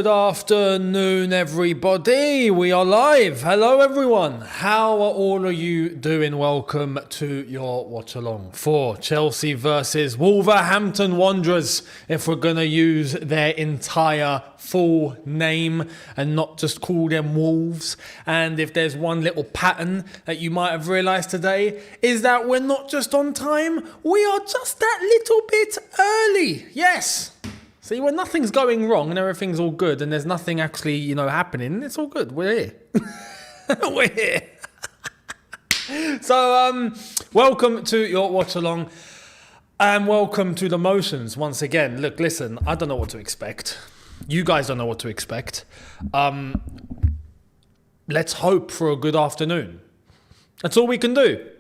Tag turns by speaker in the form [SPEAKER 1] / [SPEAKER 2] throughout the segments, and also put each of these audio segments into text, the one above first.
[SPEAKER 1] Good afternoon, everybody. We are live. Hello, everyone. How are all of you doing? Welcome to your watch along for Chelsea versus Wolverhampton Wanderers. If we're going to use their entire full name and not just call them Wolves. And if there's one little pattern that you might have realised today, is that we're not just on time, we are just that little bit early. Yes. See, when nothing's going wrong and everything's all good and there's nothing actually, happening, it's all good. We're here. We're here. So, welcome to your watch along and welcome to the motions once again. Look, listen, I don't know what to expect. You guys don't know what to expect. Let's hope for a good afternoon. That's all we can do.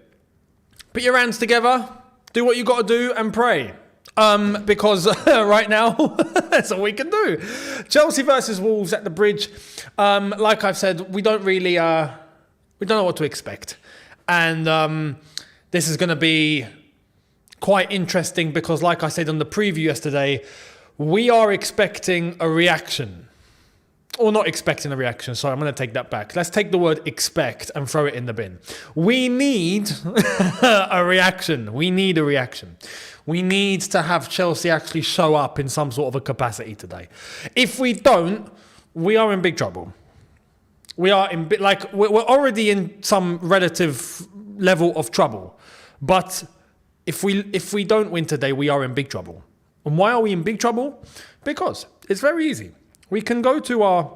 [SPEAKER 1] Put your hands together, do what you got to do and pray. Because right now, that's all we can do. Chelsea versus Wolves at the Bridge. Like I've said, we don't really, we don't know what to expect. And this is going to be quite interesting because like I said on the preview yesterday, we are expecting a reaction. Or not expecting a reaction, sorry, I'm going to take that back. Let's take the word expect and throw it in the bin. We need a reaction. We need a reaction. We need to have Chelsea actually show up in some sort of a capacity today. If we don't, we are in big trouble. We are in we're already in some relative level of trouble. But if we don't win today, we are in big trouble. And why are we in big trouble? Because it's very easy. We can go to our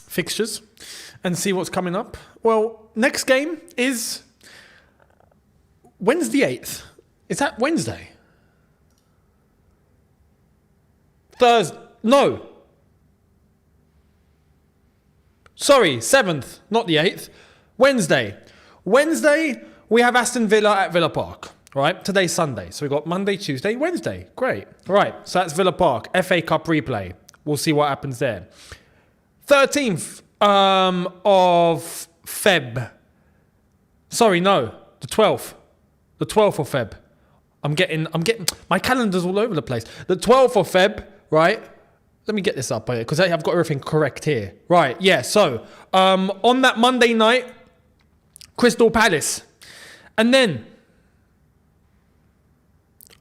[SPEAKER 1] fixtures and see what's coming up. Well, next game is Wednesday 8th. Is that Wednesday? Thursday? No. Sorry, 7th, not the 8th. Wednesday. Wednesday, we have Aston Villa at Villa Park. Right? Today's Sunday. So we've got Monday, Tuesday, Wednesday. Great. Right. So that's Villa Park. FA Cup replay. We'll see what happens there. 13th of Feb. Sorry, no. The 12th. The 12th of Feb. I'm getting, my calendar's all over the place. The 12th of Feb, right? Let me get this up here because I've got everything correct here. Right, yeah. So, on that Monday night, Crystal Palace. And then,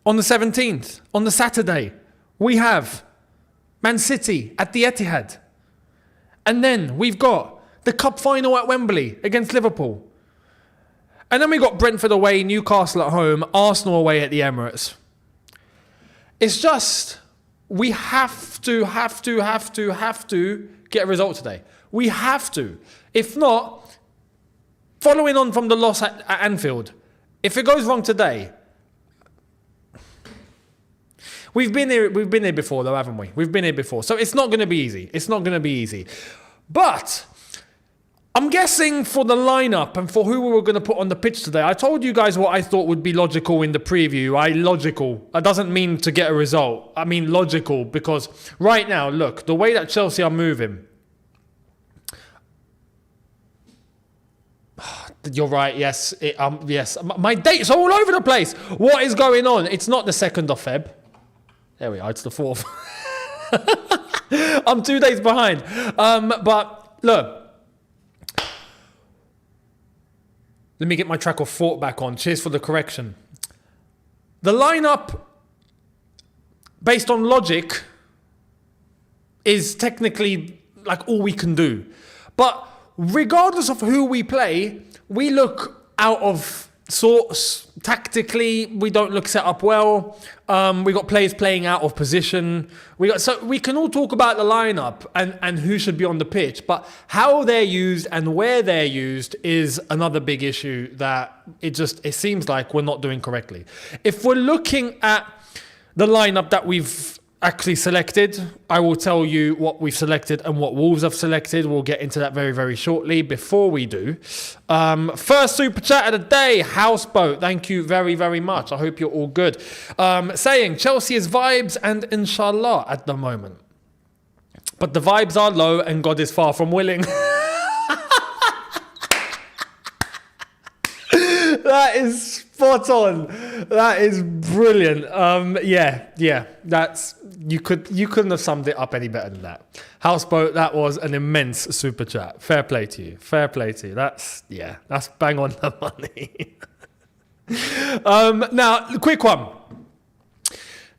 [SPEAKER 1] on the 17th, on the Saturday, we have Man City at the Etihad. And then we've got the cup final at Wembley against Liverpool. And then we got Brentford away, Newcastle at home, Arsenal away at the Emirates. It's just, we have to get a result today. We have to. If not, following on from the loss at Anfield, if it goes wrong today, We've been here before though, haven't we? We've been here before. So it's not going to be easy. It's not going to be easy. But I'm guessing for the lineup and for who we were going to put on the pitch today, I told you guys what I thought would be logical in the preview. Logical. That doesn't mean to get a result. I mean logical because right now, look, the way that Chelsea are moving. You're right. Yes. Yes. My dates are all over the place. What is going on? It's not the 2nd of Feb. There we are, it's the 4th. I'm 2 days behind. But look, let me get my track of thought back on. Cheers for the correction. The lineup, based on logic, is technically like all we can do. But regardless of who we play, we look out of sorts. Tactically, we don't look set up well. We got players playing out of position. So we can all talk about the lineup and who should be on the pitch, but how they're used and where they're used is another big issue that it seems like we're not doing correctly. If we're looking at the lineup that we've actually selected, I will tell you what we've selected and what Wolves have selected. We'll get into that very, very shortly. Before we do, first super chat of the day, Houseboat. Thank you very, very much. I hope you're all good. Saying Chelsea is vibes and inshallah at the moment, but the vibes are low and God is far from willing. That is spot on. That is brilliant. That's you couldn't have summed it up any better than that. Houseboat, that was an immense super chat. Fair play to you. Fair play to you. That's bang on the money. Now, quick one.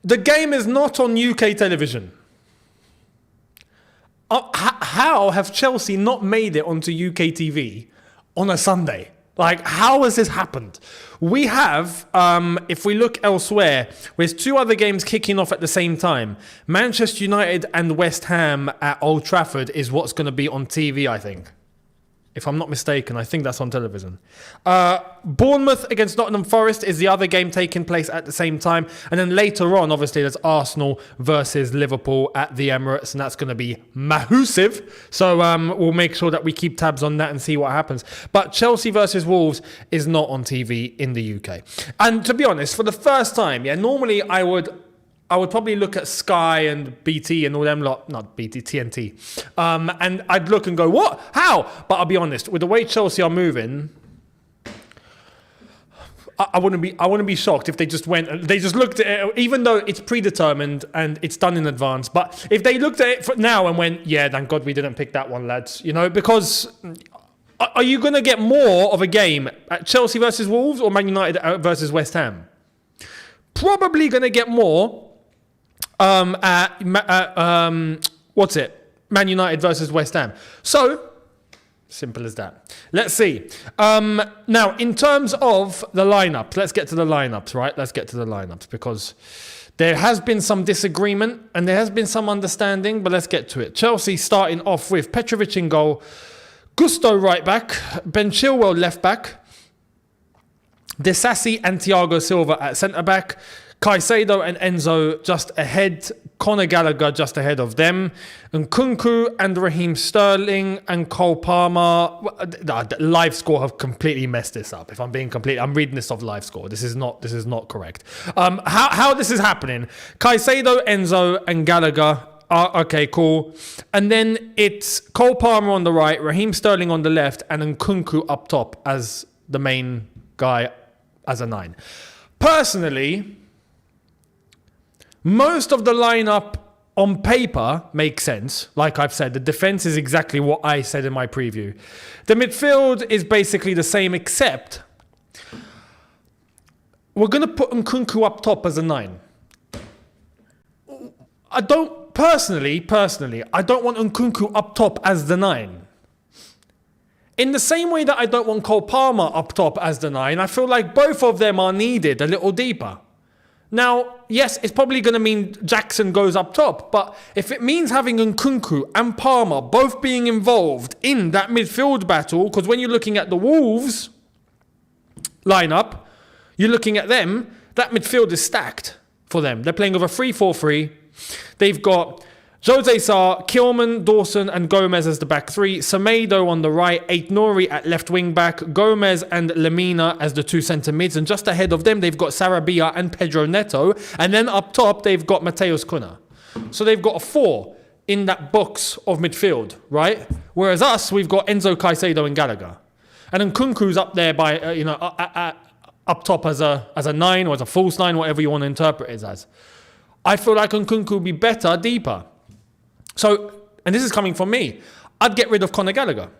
[SPEAKER 1] The game is not on UK television. How have Chelsea not made it onto UK TV on a Sunday? Like, how has this happened? We have, if we look elsewhere, there's two other games kicking off at the same time. Manchester United and West Ham at Old Trafford is what's going to be on TV, I think. If I'm not mistaken, I think that's on television. Bournemouth against Nottingham Forest is the other game taking place at the same time. And then later on, obviously, there's Arsenal versus Liverpool at the Emirates. And that's going to be massive. So we'll make sure that we keep tabs on that and see what happens. But Chelsea versus Wolves is not on TV in the UK. And to be honest, for the first time, normally I would probably look at Sky and BT and all them lot, not BT, TNT. And I'd look and go, what? How? But I'll be honest, with the way Chelsea are moving, I wouldn't be shocked if they just looked at it, even though it's predetermined and it's done in advance. But if they looked at it now and went, yeah, thank God we didn't pick that one, lads. Because are you going to get more of a game at Chelsea versus Wolves or Man United versus West Ham? Probably going to get more Man United versus West Ham. So, simple as that. Let's see. Now, in terms of the lineup, let's get to the lineups, right? Let's get to the lineups because there has been some disagreement and there has been some understanding, but let's get to it. Chelsea starting off with Petrovic in goal, Gusto right back, Ben Chilwell left back, Disasi and Thiago Silva at centre back, Caicedo and Enzo just ahead, Conor Gallagher just ahead of them, and Nkunku and Raheem Sterling and Cole Palmer. The live score have completely messed this up. If I'm being complete, I'm reading this off live score. This is not correct. How this is happening? Caicedo, Enzo, and Gallagher. Okay, cool. And then it's Cole Palmer on the right, Raheem Sterling on the left, and Nkunku up top as the main guy as a 9. Personally, most of the lineup on paper makes sense. Like I've said, the defense is exactly what I said in my preview. The midfield is basically the same, except we're going to put Nkunku up top as a 9. I don't personally, I don't want Nkunku up top as the 9. In the same way that I don't want Cole Palmer up top as the 9, I feel like both of them are needed a little deeper. Now, yes, it's probably going to mean Jackson goes up top, but if it means having Nkunku and Palmer both being involved in that midfield battle, because when you're looking at the Wolves lineup, you're looking at them, that midfield is stacked for them. They're playing with a 3-4-3. They've got Jose Sarr, Kilman, Dawson and Gomez as the back 3, Semedo on the right, Aït-Nouri at left wing back, Gomez and Lemina as the 2 centre mids, and just ahead of them they've got Sarabia and Pedro Neto, and then up top they've got Mateus Cunha. So they've got a 4 in that box of midfield, right? Whereas us, we've got Enzo, Caicedo and Gallagher. And then Nkunku's up there by, up top as a 9 or as a false 9, whatever you want to interpret it as. I feel like Nkunku would be better, deeper. So, and this is coming from me, I'd get rid of Conor Gallagher.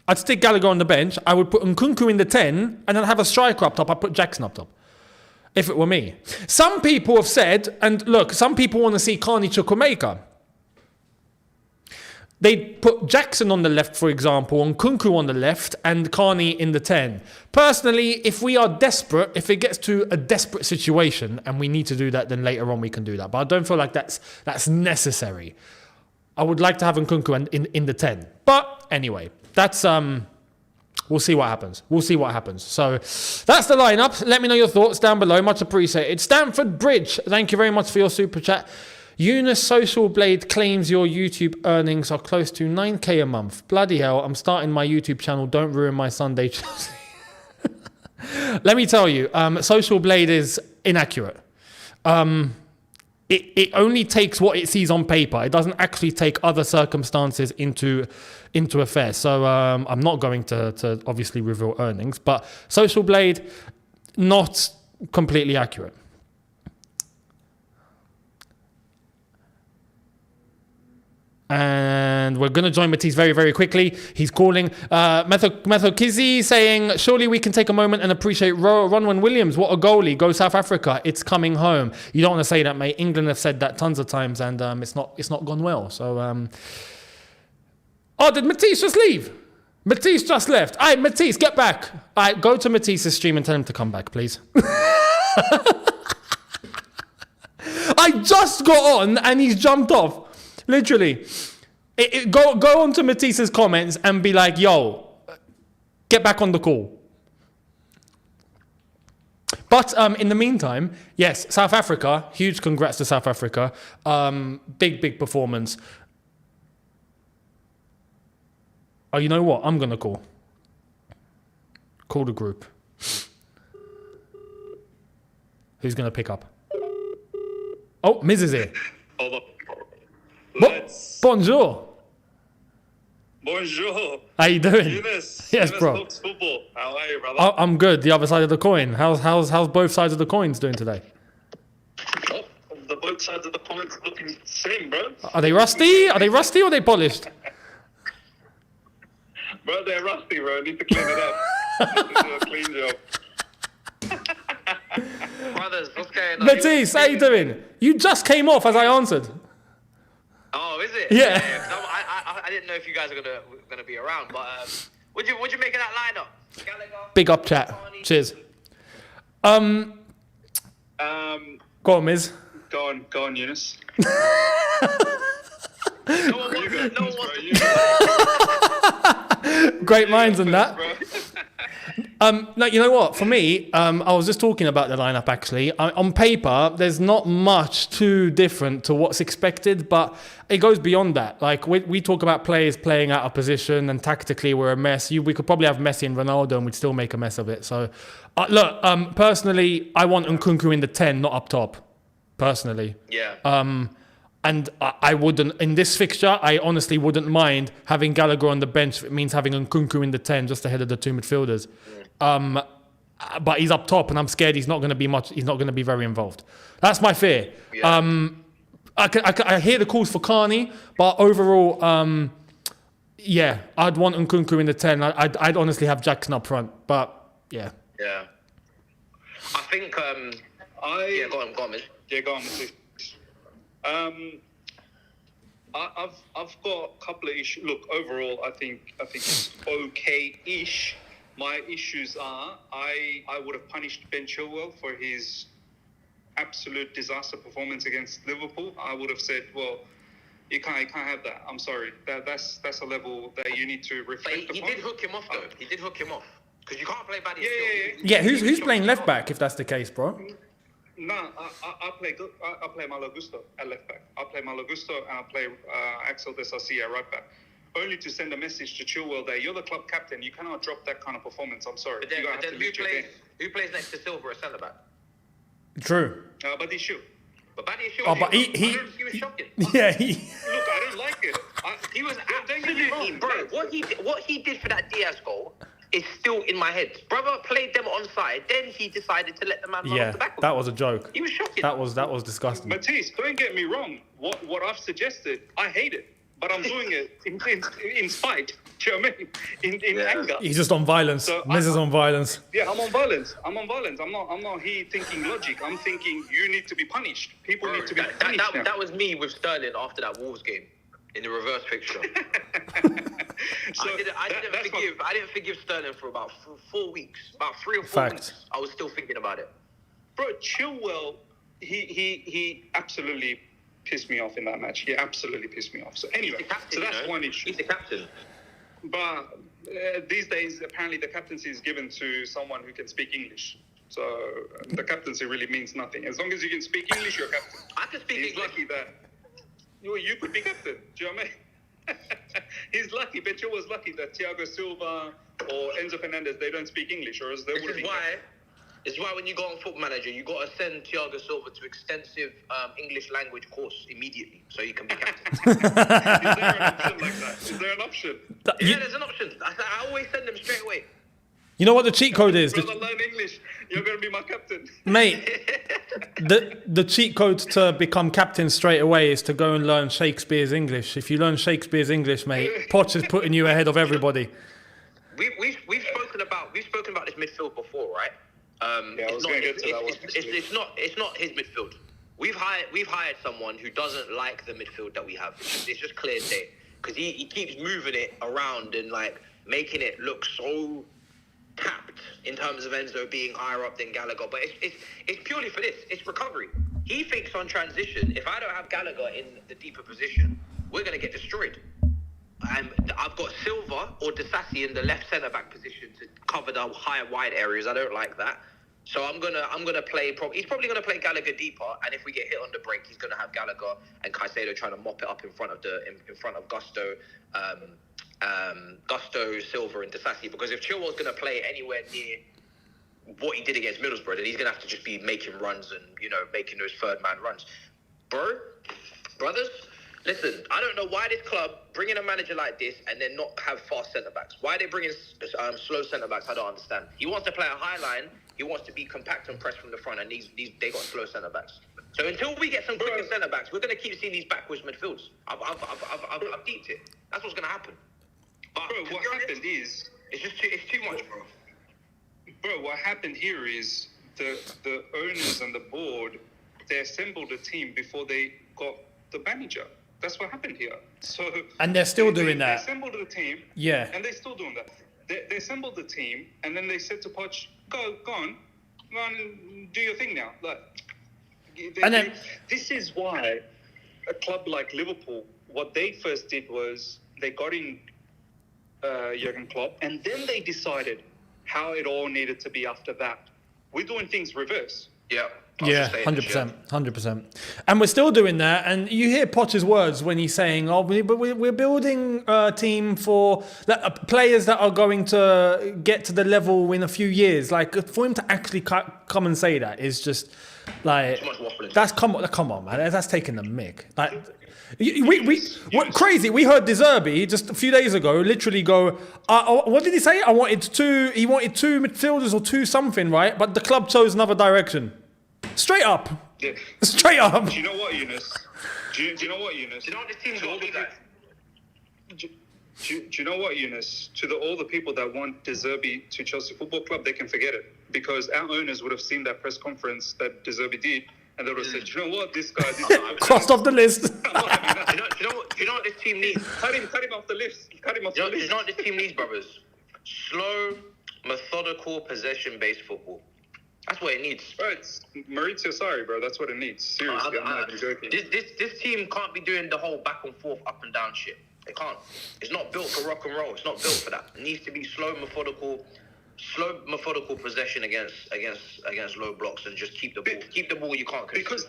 [SPEAKER 1] I'd stick Gallagher on the bench. I would put Nkunku in the 10 and then have a striker up top. I'd put Jackson up top. If it were me. Some people have said, and look, some people want to see Carney Chukwuemeka. They'd put Jackson on the left, for example, and Nkunku on the left, and Carney in the 10. Personally, if we are desperate, if it gets to a desperate situation, and we need to do that, then later on we can do that. But I don't feel like that's necessary. I would like to have Nkunku in the 10. But anyway, that's we'll see what happens. So that's the lineup. Let me know your thoughts down below. Much appreciated. Stamford Bridge, thank you very much for your super chat. Younes Social Blade claims your YouTube earnings are close to 9k a month. Bloody hell, I'm starting my YouTube channel. Don't ruin my Sunday. Let me tell you, Social Blade is inaccurate. it only takes what it sees on paper. It doesn't actually take other circumstances into effect. So I'm not going to obviously reveal earnings, but Social Blade, not completely accurate. And we're going to join Matisse very, very quickly. He's calling Methokizi saying, surely we can take a moment and appreciate Ronwen Williams. What a goalie. Go South Africa. It's coming home. You don't want to say that, mate. England have said that tons of times, and it's not gone well. So, oh, did Matisse just leave? Matisse just left. All right, Matisse, get back. All right, go to Matisse's stream and tell him to come back, please. I just got on and he's jumped off. Literally. Go on to Matisse's comments and be like, yo, get back on the call. But in the meantime, yes, South Africa, huge congrats to South Africa. Big performance. Oh, you know what? I'm going to call the group. Who's going to pick up? Oh, Miz is here.
[SPEAKER 2] Hold up.
[SPEAKER 1] Bonjour.
[SPEAKER 2] Bonjour.
[SPEAKER 1] How you doing?
[SPEAKER 2] Younes.
[SPEAKER 1] Yes,
[SPEAKER 2] Younes
[SPEAKER 1] bro.
[SPEAKER 2] Talks Football. How are you, brother?
[SPEAKER 1] I'm good. The other side of the coin. How's both sides of the coins doing today?
[SPEAKER 2] Oh, the both sides of the coins looking the same, bro.
[SPEAKER 1] Are they rusty? Are they rusty or are they polished?
[SPEAKER 2] Bro, they're rusty, bro. Need to clean it up. Need to do a clean job.
[SPEAKER 3] Brothers, what's going on?
[SPEAKER 1] Matisse, how you doing? You just came off as I answered.
[SPEAKER 3] Oh, is it?
[SPEAKER 1] Yeah.
[SPEAKER 3] I didn't know if you guys are gonna be around, but what'd you make of that lineup? Gallagher,
[SPEAKER 1] Big up chat. Cheers. Go on, Miz.
[SPEAKER 2] Go on, Younes.
[SPEAKER 3] No one wants
[SPEAKER 1] Great minds in that.
[SPEAKER 2] Bro.
[SPEAKER 1] No, you know what? For me, I was just talking about the lineup actually. On paper, there's not much too different to what's expected, but it goes beyond that. Like we talk about players playing out of position, and tactically we're a mess. We could probably have Messi and Ronaldo, and we'd still make a mess of it. So, look, personally, I want Nkunku in the 10, not up top. Personally,
[SPEAKER 3] Yeah.
[SPEAKER 1] And I wouldn't, in this fixture, I honestly wouldn't mind having Gallagher on the bench if it means having Nkunku in the 10 just ahead of the two midfielders. But he's up top and I'm scared he's not going to be very involved. That's my fear.
[SPEAKER 3] Yeah.
[SPEAKER 1] I hear the calls for Carney, but overall, yeah, I'd want Nkunku in the 10. I'd honestly have Jackson up front, but yeah.
[SPEAKER 3] Yeah. I think. Yeah, go on, Miz.
[SPEAKER 2] Yeah, go on, please. I've got a couple of issues. Look, overall, I think it's okay-ish. My issues are I would have punished Ben Chilwell for his absolute disaster performance against Liverpool. I would have said, well, you can't have that. I'm sorry. That's a level that you need to reflect
[SPEAKER 3] He
[SPEAKER 2] upon.
[SPEAKER 3] did hook him off though. He did hook him off because you can't play Buddy.
[SPEAKER 1] Yeah, who's playing left back if that's the case, bro?
[SPEAKER 2] No, I play Malo Gusto at left back. I play Malo Gusto and I play Axel De Sarcia right back. Only to send a message to Chilwell that you're the club captain. You cannot drop that kind of performance. I'm sorry.
[SPEAKER 3] But then who plays next to Silva at centre back?
[SPEAKER 1] True.
[SPEAKER 2] But he should.
[SPEAKER 3] But Buddy Show.
[SPEAKER 1] Oh, but he
[SPEAKER 3] was shocking.
[SPEAKER 1] Yeah,
[SPEAKER 2] Look, I don't like it.
[SPEAKER 3] He was
[SPEAKER 2] Don't get me
[SPEAKER 3] absolutely,
[SPEAKER 2] wrong,
[SPEAKER 3] bro. What he did for that Diaz goal is still in my head. Brother played them onside, then he decided to let the man run off the back.
[SPEAKER 1] that was a joke.
[SPEAKER 3] He was shocking.
[SPEAKER 1] That was disgusting.
[SPEAKER 2] Matisse, don't get me wrong. What I've suggested, I hate it. But I'm doing it in spite. Do you know what I mean? In anger.
[SPEAKER 1] He's just on violence.
[SPEAKER 2] So
[SPEAKER 1] Miz is on violence.
[SPEAKER 2] Yeah, I'm on violence. I'm not here thinking logic. I'm thinking you need to be punished. People need to be punished.
[SPEAKER 3] That was me with Sterling after that Wolves game in the reverse fixture.
[SPEAKER 2] So
[SPEAKER 3] I didn't forgive Sterling for about 4 weeks. About 3 or 4
[SPEAKER 1] Facts.
[SPEAKER 3] weeks. I was still thinking about it.
[SPEAKER 2] Bro, Chilwell, he absolutely pissed me off in that match. He absolutely pissed me off. So anyway,
[SPEAKER 3] Captain,
[SPEAKER 2] so that's one issue.
[SPEAKER 3] He's the captain.
[SPEAKER 2] But these days, apparently the captaincy is given to someone who can speak English. So the captaincy really means nothing. As long as you can speak English, you're captain.
[SPEAKER 3] I can speak
[SPEAKER 2] He's
[SPEAKER 3] English.
[SPEAKER 2] lucky that you could be captain. Do you know what I mean? He's lucky. Betcha was lucky that Thiago Silva or Enzo Fernandez, they don't speak English, or else they would have been captain.
[SPEAKER 3] This is why when you go on Football Manager, you got to send Thiago Silva to extensive English language course immediately so you can be captain.
[SPEAKER 2] Is there an option like that? Is there an option?
[SPEAKER 3] Yeah, there's an option. I always send them straight away.
[SPEAKER 1] You know what the cheat code is?
[SPEAKER 2] Brother, learn English. You're going to be my captain.
[SPEAKER 1] Mate, the cheat code to become captain straight away is to go and learn Shakespeare's English. If you learn Shakespeare's English, mate, Poch is putting you ahead of everybody.
[SPEAKER 3] We've spoken about this midfield before, right?
[SPEAKER 2] Yeah, I was going to get to that one.
[SPEAKER 3] It's not his midfield. We've hired someone who doesn't like the midfield that we have. It's just clear as day because he keeps moving it around and like making it look so capped in terms of Enzo being higher up than Gallagher. But it's purely for this. It's recovery. He thinks on transition, if I don't have Gallagher in the deeper position, we're going to get destroyed. And I've got Silva or Disasi in the left centre back position to cover the higher wide areas. I don't like that. So I'm gonna play. He's probably gonna play Gallagher deeper, and if we get hit on the break, he's gonna have Gallagher and Caicedo trying to mop it up in front of Gusto, Silva, and Disasi. Because if Chilwell's gonna play anywhere near what he did against Middlesbrough, then he's gonna have to just be making runs and making those third man runs, brothers. Listen, I don't know why this club bringing a manager like this and then not have fast centre backs. Why are they bringing slow centre backs? I don't understand. He wants to play a high line. He wants to be compact and press from the front, and they got slow centre backs. So until we get some quicker centre backs, we're going to keep seeing these backwards midfields. I've deeped it. That's what's going to happen. But
[SPEAKER 2] bro, what happened is
[SPEAKER 3] it's too much, bro.
[SPEAKER 2] Bro, what happened here is the owners and the board, they assembled a team before they got the manager. That's what happened here. So
[SPEAKER 1] and they're still doing that.
[SPEAKER 2] They assembled the team.
[SPEAKER 1] Yeah.
[SPEAKER 2] And they're still doing that. They assembled the team, and then they said to Poch, go on, do your thing now. Like, this is why a club like Liverpool, what they first did was they got in Jurgen Klopp, and then they decided how it all needed to be after that. We're doing things reverse.
[SPEAKER 3] Yeah.
[SPEAKER 1] Yeah, 100%. And we're still doing that. And you hear Poch's words when he's saying, but we're building a team for players that are going to get to the level in a few years. Like, for him to actually come and say that is just like, that's come on, man. That's taking the mick. Like, what crazy? We heard De Zerbi just a few days ago literally go, what did he say? He wanted two midfielders or two something, right? But the club chose another direction. Straight up.
[SPEAKER 2] Yeah.
[SPEAKER 1] Straight up.
[SPEAKER 2] Do you know what, Younes? Do you know what, Younes?
[SPEAKER 3] Do you know what this team's got to be like?
[SPEAKER 2] Do you know what, Younes? To all the people that want De Zerbi to Chelsea Football Club, they can forget it. Because our owners would have seen that press conference that De Zerbi did, and they would have said, you know what, this guy...
[SPEAKER 1] Crossed off the list.
[SPEAKER 3] Do you know what this team needs?
[SPEAKER 2] Cut him off the list.
[SPEAKER 3] Do you know what this team needs, brothers? Slow, methodical, possession-based football. That's what it needs.
[SPEAKER 2] Bro, it's Maurizio Sarri, bro. That's what it needs. Seriously, I'm not even joking.
[SPEAKER 3] This team can't be doing the whole back and forth, up and down shit. It can't. It's not built for rock and roll. It's not built for that. It needs to be slow, methodical possession against low blocks and just keep the ball. Keep the ball. You can't because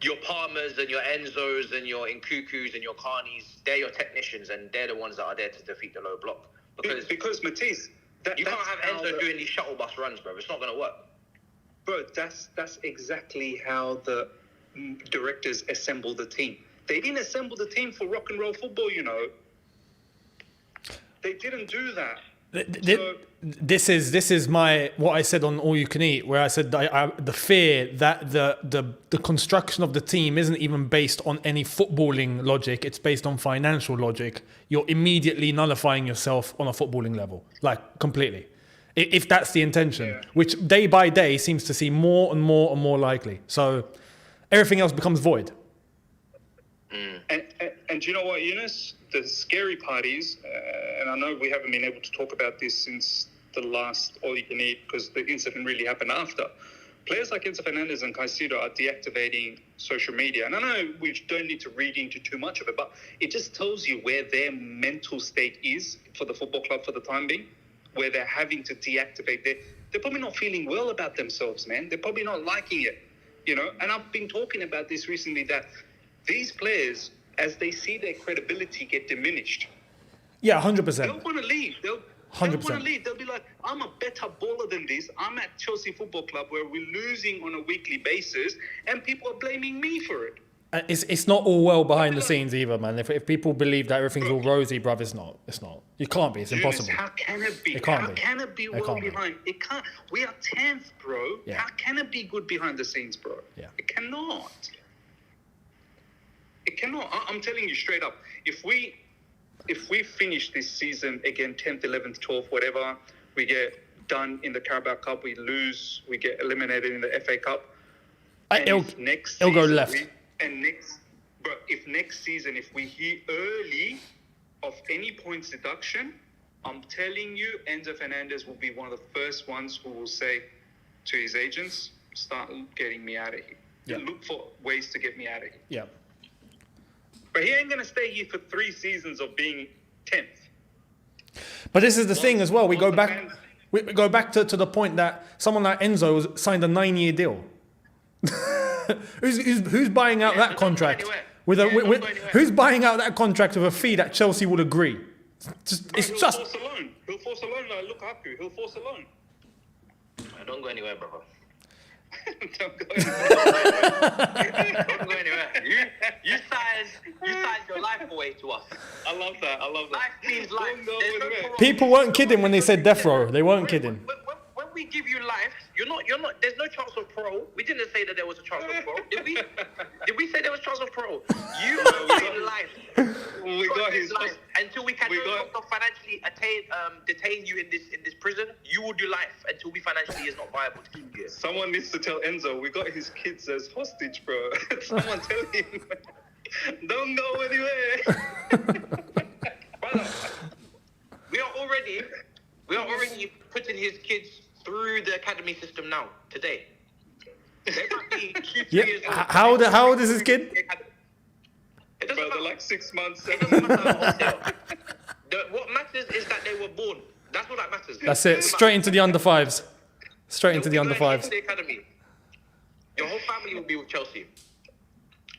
[SPEAKER 3] your Palmers and your Enzos and your Nkukus and your Carneys, they're your technicians and they're the ones that are there to defeat the low block.
[SPEAKER 2] Because Matisse.
[SPEAKER 3] You can't have Enzo doing these shuttle bus runs, bro. It's not going to work.
[SPEAKER 2] Bro, that's exactly how the directors assemble the team. They didn't assemble the team for rock and roll football, They didn't do that.
[SPEAKER 1] This is what I said on All You Can Eat, where I said the fear that the construction of the team isn't even based on any footballing logic, it's based on financial logic. You're immediately nullifying yourself on a footballing level, like completely. If that's the intention, which day by day seems to seem more and more and more likely. So everything else becomes void.
[SPEAKER 2] And do you know what, Younes? The scary part is, and I know we haven't been able to talk about this since the last All You Can Eat because the incident really happened after. Players like Enzo Fernandez and Caicedo are deactivating social media. And I know we don't need to read into too much of it, but it just tells you where their mental state is for the football club for the time being, where they're having to deactivate. They're probably not feeling well about themselves, man. They're probably not liking it, And I've been talking about this recently that these players, as they see their credibility get diminished,
[SPEAKER 1] yeah, 100%.
[SPEAKER 2] they'll want to leave. They'll
[SPEAKER 1] 100%.
[SPEAKER 2] want to leave. They'll be like, I'm a better baller than this. I'm at Chelsea Football Club where we're losing on a weekly basis, and people are blaming me for it.
[SPEAKER 1] It's not all well behind the scenes either, man. If people believe that everything's all rosy, bruv, it's not. It's not. You can't be. It's impossible.
[SPEAKER 2] How can it be?
[SPEAKER 1] It can't
[SPEAKER 2] How
[SPEAKER 1] be.
[SPEAKER 2] can it be
[SPEAKER 1] It
[SPEAKER 2] well
[SPEAKER 1] can't be.
[SPEAKER 2] behind? It can't. We are 10th, bro.
[SPEAKER 1] Yeah.
[SPEAKER 2] How can it be good behind the scenes, bro?
[SPEAKER 1] Yeah.
[SPEAKER 2] It cannot. It cannot. I'm telling you straight up. If we finish this season again, 10th, 11th, 12th, whatever, we get done in the Carabao Cup, we lose, we get eliminated in the FA Cup. And
[SPEAKER 1] It'll
[SPEAKER 2] if next
[SPEAKER 1] go
[SPEAKER 2] season
[SPEAKER 1] left.
[SPEAKER 2] if next season, if we hear early of any points deduction, I'm telling you, Enzo Fernandez will be one of the first ones who will say to his agents, start getting me out of here.
[SPEAKER 1] Yeah.
[SPEAKER 2] Look for ways to get me out of here.
[SPEAKER 1] Yeah.
[SPEAKER 2] But he ain't going to stay here for 3 seasons of being 10th.
[SPEAKER 1] But this is the thing as well. We go
[SPEAKER 2] the
[SPEAKER 1] back.
[SPEAKER 2] fans-
[SPEAKER 1] We go back to the point that someone like Enzo signed a 9-year deal. who's buying out that contract who's buying out that contract with a fee that Chelsea would agree? It's just
[SPEAKER 2] Force a loan. He'll force a loan like Lukaku. He'll force a loan.
[SPEAKER 3] Don't go anywhere, brother.
[SPEAKER 2] Don't go
[SPEAKER 3] Don't go anywhere. You signed your life away to us.
[SPEAKER 2] I love that.
[SPEAKER 3] Life means life.
[SPEAKER 2] Don't go
[SPEAKER 3] There's no
[SPEAKER 2] anywhere.
[SPEAKER 3] parole.
[SPEAKER 1] people weren't kidding when they said death row. They weren't kidding.
[SPEAKER 3] When we give you life, you're not. There's no chance of parole. We didn't say that there was a chance of parole, did we? Did we say there was chance of parole? You are life.
[SPEAKER 2] We got his.
[SPEAKER 3] life until we can no longer financially detain you in this prison. You will do life until we financially is not viable to keep you here.
[SPEAKER 2] Someone needs to tell Enzo we got his kids as hostage, bro. Someone tell him. Don't go anywhere.
[SPEAKER 3] Brother, we are already putting his kids through the academy system now, today. They might be 2-3
[SPEAKER 1] Yeah.
[SPEAKER 3] years old.
[SPEAKER 1] How old is his kid?
[SPEAKER 3] It doesn't
[SPEAKER 2] Bro,
[SPEAKER 3] matter.
[SPEAKER 2] they're like 6 months.
[SPEAKER 3] It doesn't matter what they are. What matters is that they were born. That's what that matters.
[SPEAKER 1] That's it. Straight into the under fives. Straight into the under fives.
[SPEAKER 3] The academy. Your whole family will be with Chelsea.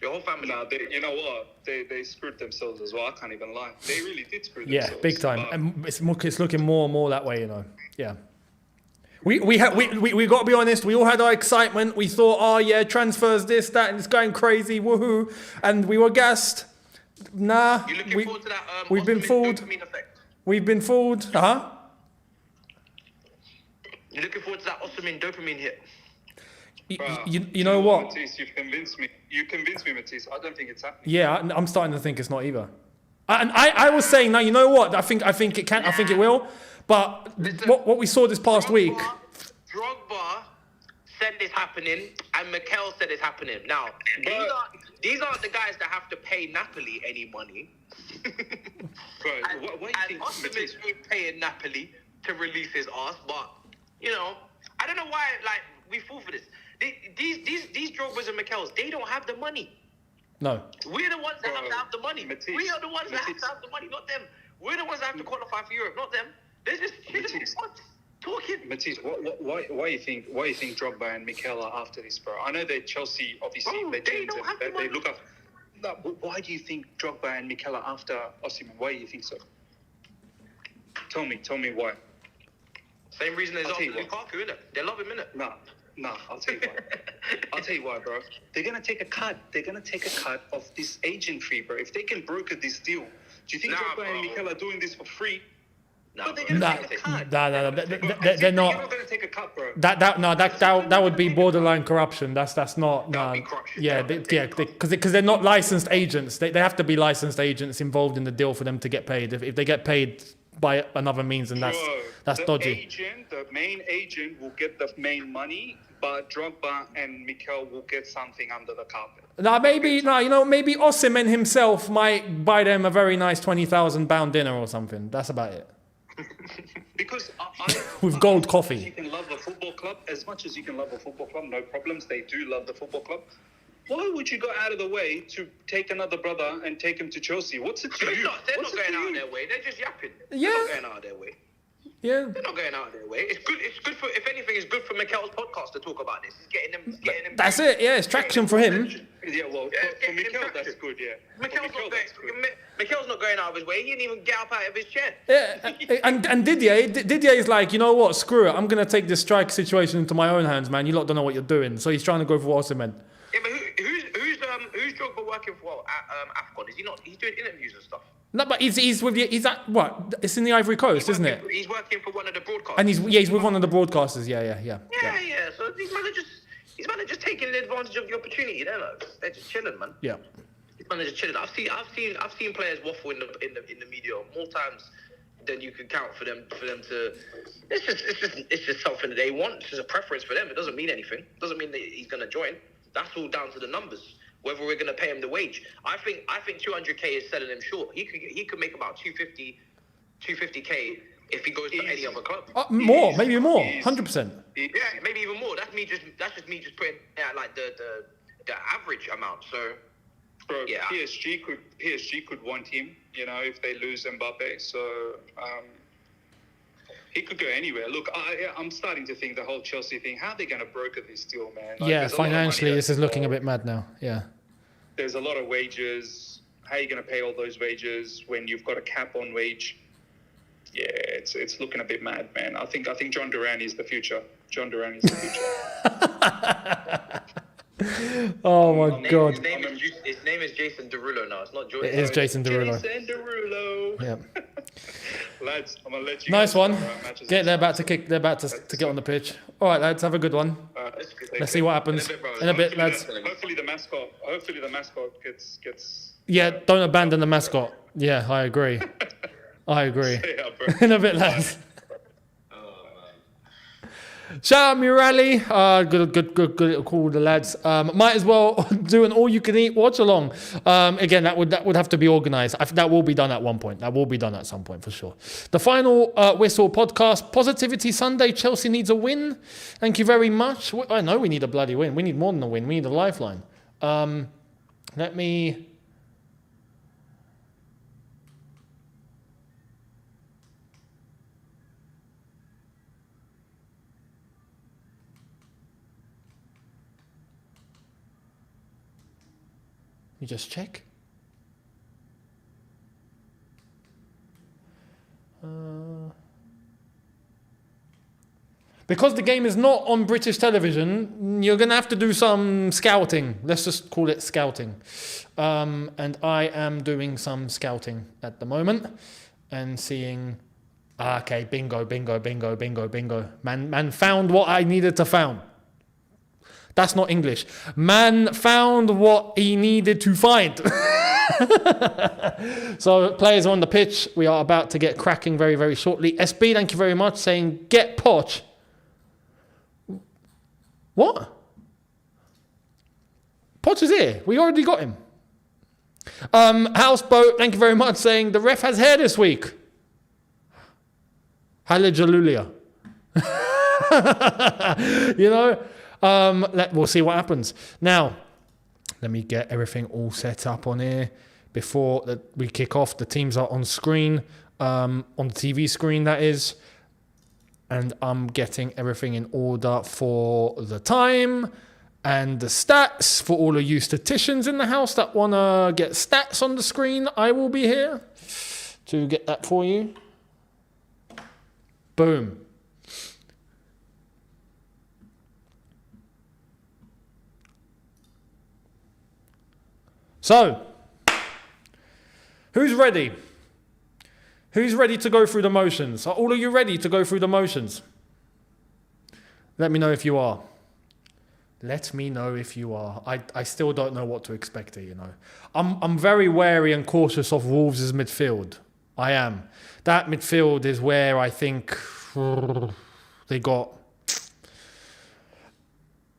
[SPEAKER 3] Your whole family.
[SPEAKER 2] Nah, you know what? They screwed themselves as well. I can't even lie. They really did screw
[SPEAKER 1] Yeah,
[SPEAKER 2] themselves.
[SPEAKER 1] big time.
[SPEAKER 2] But
[SPEAKER 1] And it's looking more and more that way, you know. Yeah. We got to be honest. We all had our excitement. We thought, oh yeah, transfers, this, that, and it's going crazy, woohoo! And we were gassed. Nah,
[SPEAKER 3] You looking forward to that?
[SPEAKER 1] we've been
[SPEAKER 3] Osman
[SPEAKER 1] fooled.
[SPEAKER 3] dopamine effect?
[SPEAKER 1] We've been fooled. Huh?
[SPEAKER 3] You looking forward to that Osman dopamine hit?
[SPEAKER 2] bruh,
[SPEAKER 1] You know what?
[SPEAKER 2] Matisse, you've convinced me. You convinced me, Matisse. I don't think it's happening.
[SPEAKER 1] Yeah, I'm starting to think it's not either. And I was saying, now you know what? I think it can. I think it will. But
[SPEAKER 3] Listen,
[SPEAKER 1] what we saw this past week.
[SPEAKER 3] Drogba said it's happening, and Mikel said it's happening. Now, these aren't the guys that have to pay Napoli any money.
[SPEAKER 2] Bro,
[SPEAKER 3] And,
[SPEAKER 2] what do you think,
[SPEAKER 3] Osman
[SPEAKER 2] Matisse?
[SPEAKER 3] ain't paying Napoli to release his ass, but you know, I don't know why we fall for this. These Drogbas and Mikels, they don't have the money.
[SPEAKER 1] No.
[SPEAKER 3] We're the ones that have to have the money.
[SPEAKER 2] Matisse,
[SPEAKER 3] We are the ones that have
[SPEAKER 2] Matisse.
[SPEAKER 3] to have the money, not them. We're the ones that have to qualify for Europe, not them. They're just
[SPEAKER 2] Matisse.
[SPEAKER 3] talking.
[SPEAKER 2] Matisse, why you think Drogba and Mikel are after this, bro? I know they're Chelsea, obviously.
[SPEAKER 3] Bro,
[SPEAKER 2] legends
[SPEAKER 3] they don't have the
[SPEAKER 2] and
[SPEAKER 3] money.
[SPEAKER 2] they look up. No, but why do you think Drogba and Mikel are after Osimhen? Why do you think so? Tell me why.
[SPEAKER 3] Same reason as
[SPEAKER 2] I'll tell
[SPEAKER 3] after
[SPEAKER 2] you what.
[SPEAKER 3] Lukaku, innit? They love him, innit?
[SPEAKER 2] Nah, I'll tell you why. I'll tell you why, bro. They're gonna take a cut. They're gonna take a cut of this agent fee, bro. If they can broker this deal, do you think
[SPEAKER 3] Nah,
[SPEAKER 2] Drogba and
[SPEAKER 3] bro.
[SPEAKER 2] Mikel are doing this for free?
[SPEAKER 3] Nah,
[SPEAKER 2] But they're
[SPEAKER 3] bro.
[SPEAKER 2] gonna
[SPEAKER 1] Nah,
[SPEAKER 2] take a cut.
[SPEAKER 1] nah. They're
[SPEAKER 2] They're
[SPEAKER 1] not.
[SPEAKER 2] not gonna take a cut, bro.
[SPEAKER 1] That would be borderline corruption. That's not.
[SPEAKER 3] That would be corruption.
[SPEAKER 1] Yeah, because they're not licensed agents. They have to be licensed agents involved in the deal for them to get paid. If they get paid by another means, then that's
[SPEAKER 2] The
[SPEAKER 1] dodgy.
[SPEAKER 2] The main agent will get the main money, but Drogba and Mikel will get something under the carpet.
[SPEAKER 1] Maybe Osimhen himself might buy them a very nice £20,000 dinner or something. That's about it.
[SPEAKER 2] Because
[SPEAKER 1] With gold
[SPEAKER 2] You
[SPEAKER 1] coffee.
[SPEAKER 2] can love a football club as much as you can love a football club. No problems. They do love the football club. Why would you go out of the way to take another brother and take him to Chelsea? What's it to
[SPEAKER 3] They're
[SPEAKER 2] you?
[SPEAKER 3] not
[SPEAKER 2] What's
[SPEAKER 3] going
[SPEAKER 2] it to
[SPEAKER 3] out
[SPEAKER 2] you?
[SPEAKER 3] their way. They're just yapping.
[SPEAKER 1] Yeah.
[SPEAKER 3] They're not going out their way.
[SPEAKER 1] Yeah.
[SPEAKER 3] They're not going out their way. It's good for. If anything, it's good for Mikel's podcast to talk about this. It's getting them.
[SPEAKER 1] That's it. Yeah, it's traction for him.
[SPEAKER 2] Yeah, well,
[SPEAKER 3] Yeah,
[SPEAKER 2] for
[SPEAKER 3] getting
[SPEAKER 2] Mikel,
[SPEAKER 3] him
[SPEAKER 2] that's
[SPEAKER 3] traction.
[SPEAKER 2] good, yeah. For
[SPEAKER 3] Mikel's
[SPEAKER 2] Mikel,
[SPEAKER 3] not
[SPEAKER 2] that's good.
[SPEAKER 3] going. Mikel's not going out of his way. He didn't even get up out of his chair.
[SPEAKER 1] Yeah, and Didier is like, you know what? Screw it. I'm gonna take this strike situation into my own hands, man. You lot don't know what you're doing. So he's trying to go for Osimhen.
[SPEAKER 3] Yeah, but who's Drogba working for at AFCON? Is he not? He's doing interviews and stuff.
[SPEAKER 1] No, but he's at what? It's in the Ivory Coast, isn't it?
[SPEAKER 3] He's working for one of the broadcasters.
[SPEAKER 1] And he's with one of the broadcasters. Yeah.
[SPEAKER 3] Yeah. So these men are just taking advantage of the opportunity. They're just chilling, man.
[SPEAKER 1] Yeah.
[SPEAKER 3] These men are just chilling. I've seen players waffle in the media more times than you can count for them to. It's just something that they want. It's just a preference for them. It doesn't mean anything. It doesn't mean that he's going to join. That's all down to the numbers. Whether we're going to pay him the wage. I think 200k is selling him short. He could make about 250k if he goes to any other club.
[SPEAKER 1] More, maybe more, 100%.
[SPEAKER 3] Yeah, maybe even more. That's just me putting out like the average amount. So,
[SPEAKER 2] bro,
[SPEAKER 3] yeah.
[SPEAKER 2] PSG could want him. You know, if they lose Mbappe, so he could go anywhere. Look, I'm starting to think the whole Chelsea thing. How are they going to broker this deal, man? Like,
[SPEAKER 1] Yeah, financially, this is looking a bit mad now. Yeah.
[SPEAKER 2] There's a lot of wages. How are you going to pay all those wages when you've got a cap on wage? Yeah, it's looking a bit mad, man. I think John Duran is the future. John Duran is the future.
[SPEAKER 1] Oh my God.
[SPEAKER 3] His name is Jason Derulo now. It's not Jordan.
[SPEAKER 1] It is Jason Derulo.
[SPEAKER 2] Jason Derulo.
[SPEAKER 1] Yeah.
[SPEAKER 2] Lads, I'm gonna let you.
[SPEAKER 1] Nice one.
[SPEAKER 2] They're
[SPEAKER 1] about to get on the pitch. All right, lads, have a good one. Let's see what happens in a bit, lads.
[SPEAKER 2] Hopefully the mascot gets.
[SPEAKER 1] Yeah, don't abandon the mascot. Yeah, I agree.
[SPEAKER 2] Yeah, bro.
[SPEAKER 1] In a bit, lads. Shout out Murali. Good call, the lads. Might as well do an all-you-can-eat watch-along. Again, that would have to be organised. That will be done at one point. That will be done at some point for sure. The final whistle podcast, Positivity Sunday. Chelsea needs a win. Thank you very much. I know we need a bloody win. We need more than a win. We need a lifeline. Let me... You just check. Because the game is not on British television, you're going to have to do some scouting. Let's just call it scouting. And I am doing some scouting at the moment and seeing... Okay, bingo. Man found what I needed to found. That's not English. Man found what he needed to find. So players are on the pitch. We are about to get cracking very, very shortly. SB, thank you very much, saying, get Poch. What? Poch is here. We already got him. Houseboat, thank you very much, saying, the ref has hair this week. Hallelujah. You know? We'll see what happens. Now, let me get everything all set up on here before we kick off. The teams are on screen, on the TV screen, that is. And I'm getting everything in order for the time and the stats. For all of you statisticians in the house that want to get stats on the screen, I will be here to get that for you. Boom. So, who's ready? Who's ready to go through the motions? Are all of you ready to go through the motions? Let me know if you are. Let me know if you are. I still don't know what to expect here, you know. I'm very wary and cautious of Wolves' midfield. I am. That midfield is where I think they got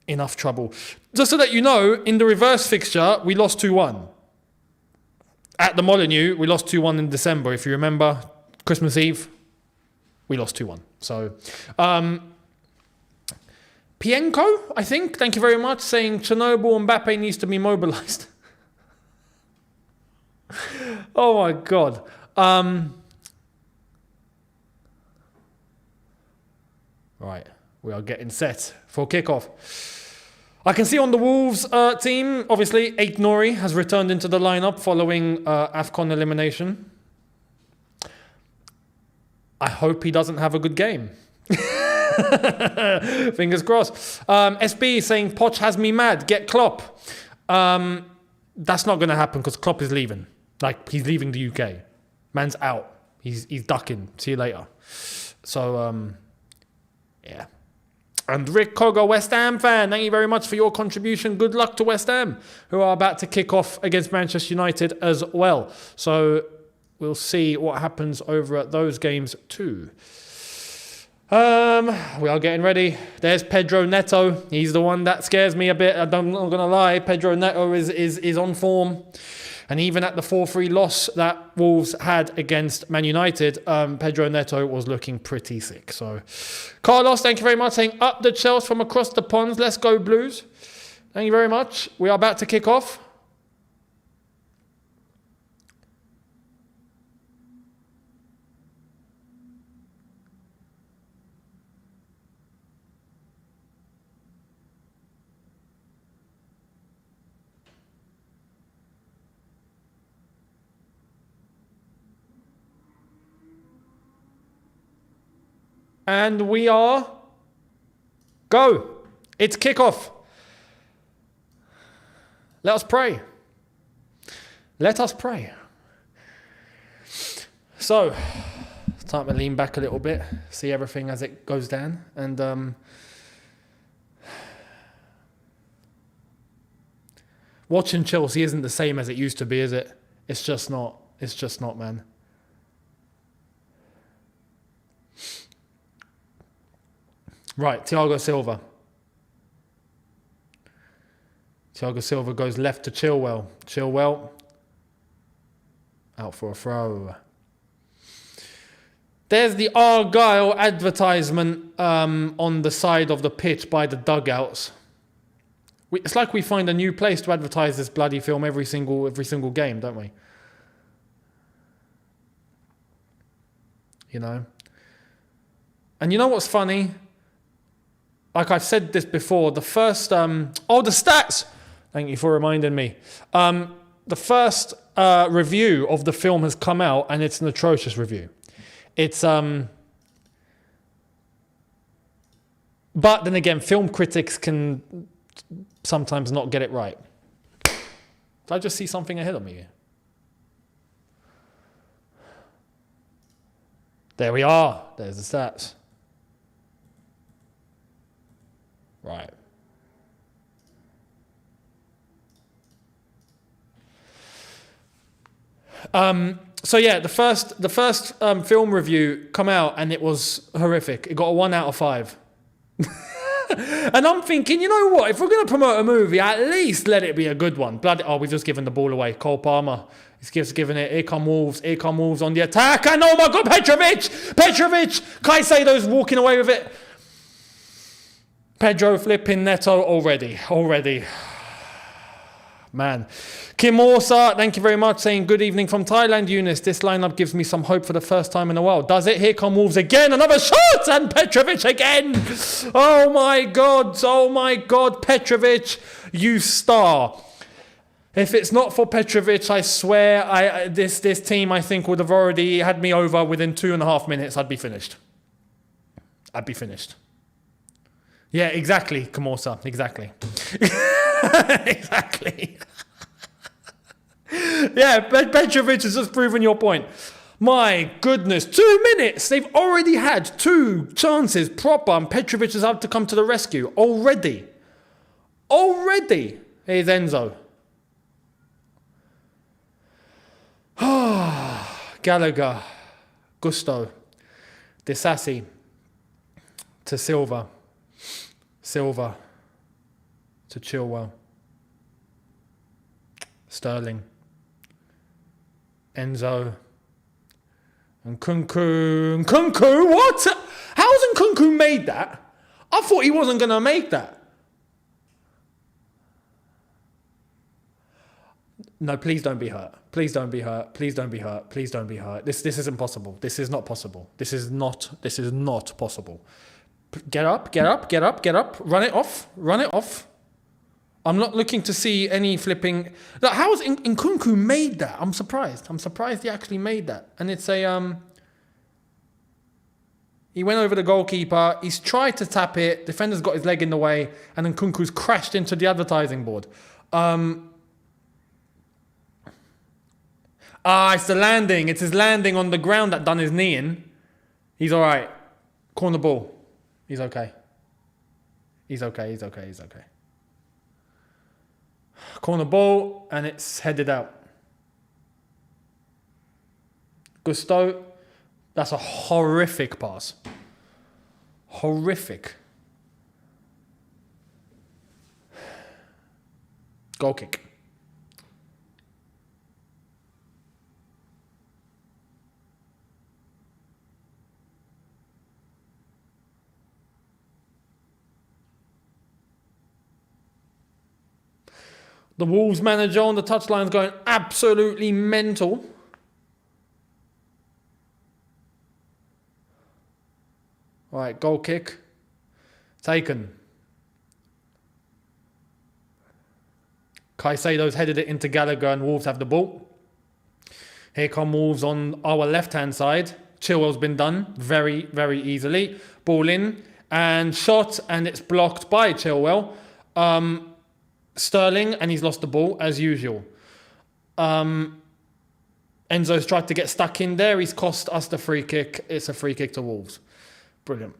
[SPEAKER 1] enough trouble. Just so that you know, in the reverse fixture, we lost 2-1. At the Molineux, we lost 2-1 in December. If you remember, Christmas Eve, we lost 2-1. So, Pienko, I think, thank you very much, saying Chernobyl Mbappe needs to be mobilised. Oh my God. Right, we are getting set for kickoff. I can see on the Wolves team, obviously, Ait Nouri has returned into the lineup following AFCON elimination. I hope he doesn't have a good game. Fingers crossed. SB saying, Poch has me mad. Get Klopp. That's not going to happen because Klopp is leaving. Like, he's leaving the UK. Man's out. He's ducking. See you later. So, yeah. And Rick Koga, West Ham fan, thank you very much for your contribution. Good luck to West Ham, who are about to kick off against Manchester United as well. So we'll see what happens over at those games too. We are getting ready. There's Pedro Neto. He's the one that scares me a bit. I'm not going to lie. Pedro Neto is on form. And even at the 4-3 loss that Wolves had against Man United, Pedro Neto was looking pretty sick. So, Carlos, thank you very much. Saying, up the Chelsea from across the ponds. Let's go, Blues. Thank you very much. We are about to kick off. And we are go. It's kickoff. Let us pray. Let us pray. So, it's time to lean back a little bit, see everything as it goes down. And watching Chelsea isn't the same as it used to be, is it? It's just not. It's just not, man. Right, Thiago Silva. Thiago Silva goes left to Chilwell. Chilwell out for a throw. There's the Argyle advertisement on the side of the pitch by the dugouts. It's like we find a new place to advertise this bloody film every single game, don't we? You know? And you know what's funny? Like I've said this before, the first... the stats! Thank you for reminding me. The first review of the film has come out, and it's an atrocious review. It's... But then again, film critics can sometimes not get it right. Did I just see something ahead of me? There we are. There's the stats. Right. So yeah, the first film review come out and it was horrific. It got a 1 out of 5. And I'm thinking, you know what? If we're going to promote a movie, at least let it be a good one. We've just given the ball away. Cole Palmer. He's just giving it. Here come Wolves. Here come Wolves on the attack. And oh my God, Petrovic! Caicedo's walking away with it. Pedro flipping Neto already. Man. Kim Orsa, thank you very much, saying good evening from Thailand, Younes. This lineup gives me some hope for the first time in a while. Does it? Here come Wolves again. Another shot! And Petrovic again. Oh my God, Petrovic, you star. If it's not for Petrovic, I swear, this team, I think, would have already had me over within 2.5 minutes. I'd be finished. Yeah, exactly, Kamorsa. Exactly. Exactly. Yeah, Petrovic has just proven your point. My goodness, 2 minutes. They've already had 2 chances proper, and Petrovic has had to come to the rescue. Already. Here's Enzo. Gallagher. Gusto. Disassi. To Silva to Chilwell. Sterling. Enzo. And Nkunku. What? How hasn't Nkunku made that? I thought he wasn't going to make that. No, please don't be hurt. Please don't be hurt. This isn't possible. This is not possible. This is not possible. Get up. Run it off. I'm not looking to see any flipping. Like, how has Nkunku made that? I'm surprised. I'm surprised he actually made that. And it's a he went over the goalkeeper. He's tried to tap it. Defender's got his leg in the way, and Nkunku's crashed into the advertising board. It's the landing. It's his landing on the ground that done his knee in. He's all right. Corner ball. He's okay. He's okay. He's okay. He's okay. Corner ball, and it's headed out. Gusto. That's a horrific pass. Horrific. Goal kick. The Wolves manager on the touchline is going absolutely mental. All right, goal kick. Taken. Caicedo's headed it into Gallagher and Wolves have the ball. Here come Wolves on our left-hand side. Chilwell's been done very, very easily. Ball in and shot, and it's blocked by Chilwell. Sterling, and he's lost the ball as usual. Enzo's tried to get stuck in there. He's cost us the free kick. It's a free kick to Wolves. Brilliant.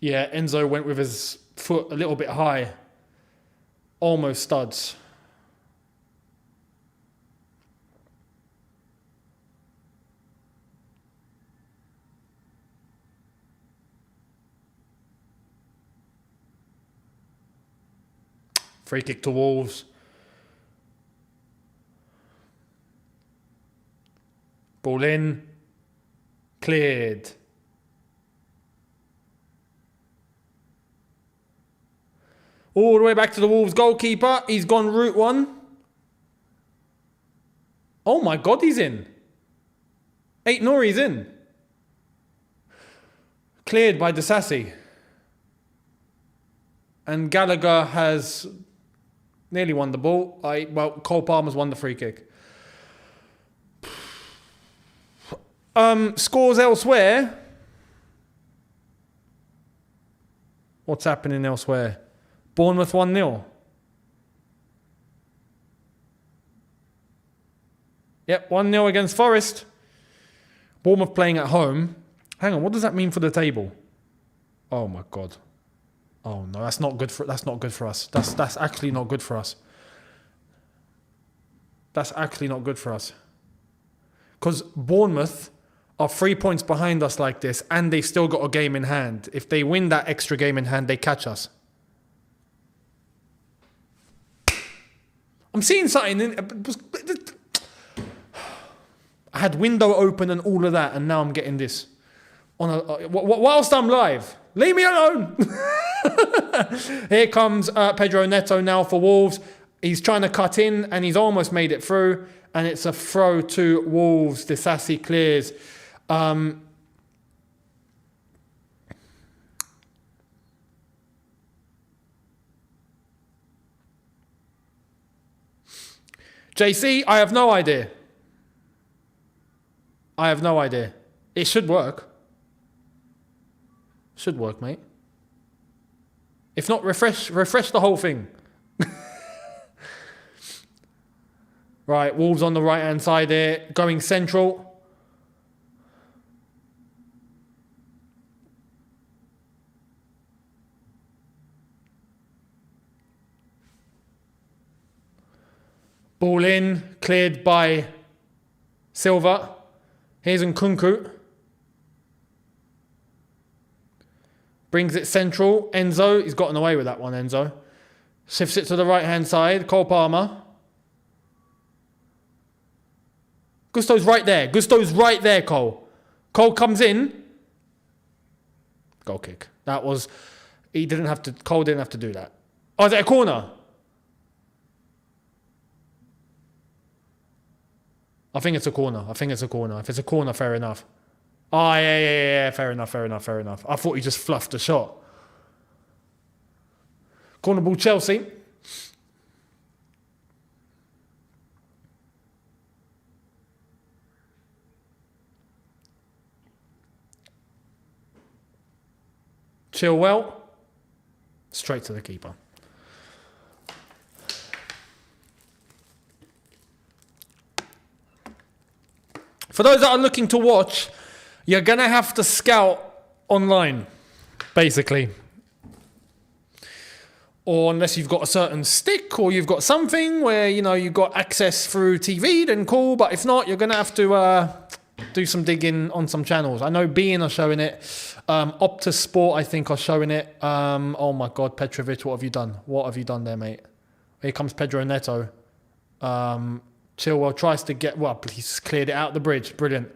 [SPEAKER 1] Yeah, Enzo went with his foot a little bit high. Almost studs. Free kick to Wolves. Ball in. Cleared. All the way back to the Wolves goalkeeper. He's gone route one. Oh my God, he's in. Nori's in. Cleared by Disasi. And Gallagher has nearly won the ball. Cole Palmer's won the free kick. Scores elsewhere. What's happening elsewhere? Bournemouth 1-0. Yep, 1-0 against Forest. Bournemouth playing at home. Hang on, what does that mean for the table? Oh my God. Oh no, that's not good for us. That's actually not good for us. That's actually not good for us. Because Bournemouth are 3 points behind us like this, and they've still got a game in hand. If they win that extra game in hand, they catch us. I'm seeing something. I had window open and all of that, and now I'm getting this whilst I'm live. Leave me alone. Here comes Pedro Neto now for Wolves. He's trying to cut in, and he's almost made it through. And it's a throw to Wolves. Disasi clears. JC, I have no idea. It should work. Should work, mate. If not, refresh the whole thing. Right, Wolves on the right-hand side here, going central. Ball in, cleared by Silva. Here's Nkunku. Brings it central. Enzo, he's gotten away with that one, Enzo. Shifts it to the right-hand side. Cole Palmer. Gusto's right there, Cole. Cole comes in. Goal kick. Cole didn't have to do that. Oh, is it a corner? I think it's a corner. If it's a corner, fair enough. Oh, yeah. Fair enough. I thought he just fluffed the shot. Corner ball, Chelsea. Chilwell. Straight to the keeper. For those that are looking to watch, you're going to have to scout online, basically. Or unless you've got a certain stick or you've got something where, you've got access through TV, then cool. But if not, you're going to have to do some digging on some channels. I know beIN are showing it. Optus Sport, I think, are showing it. Oh, my God, Petrovic, what have you done? What have you done there, mate? Here comes Pedro Neto. Chilwell tries to get... Well, he's cleared it out the bridge. Brilliant.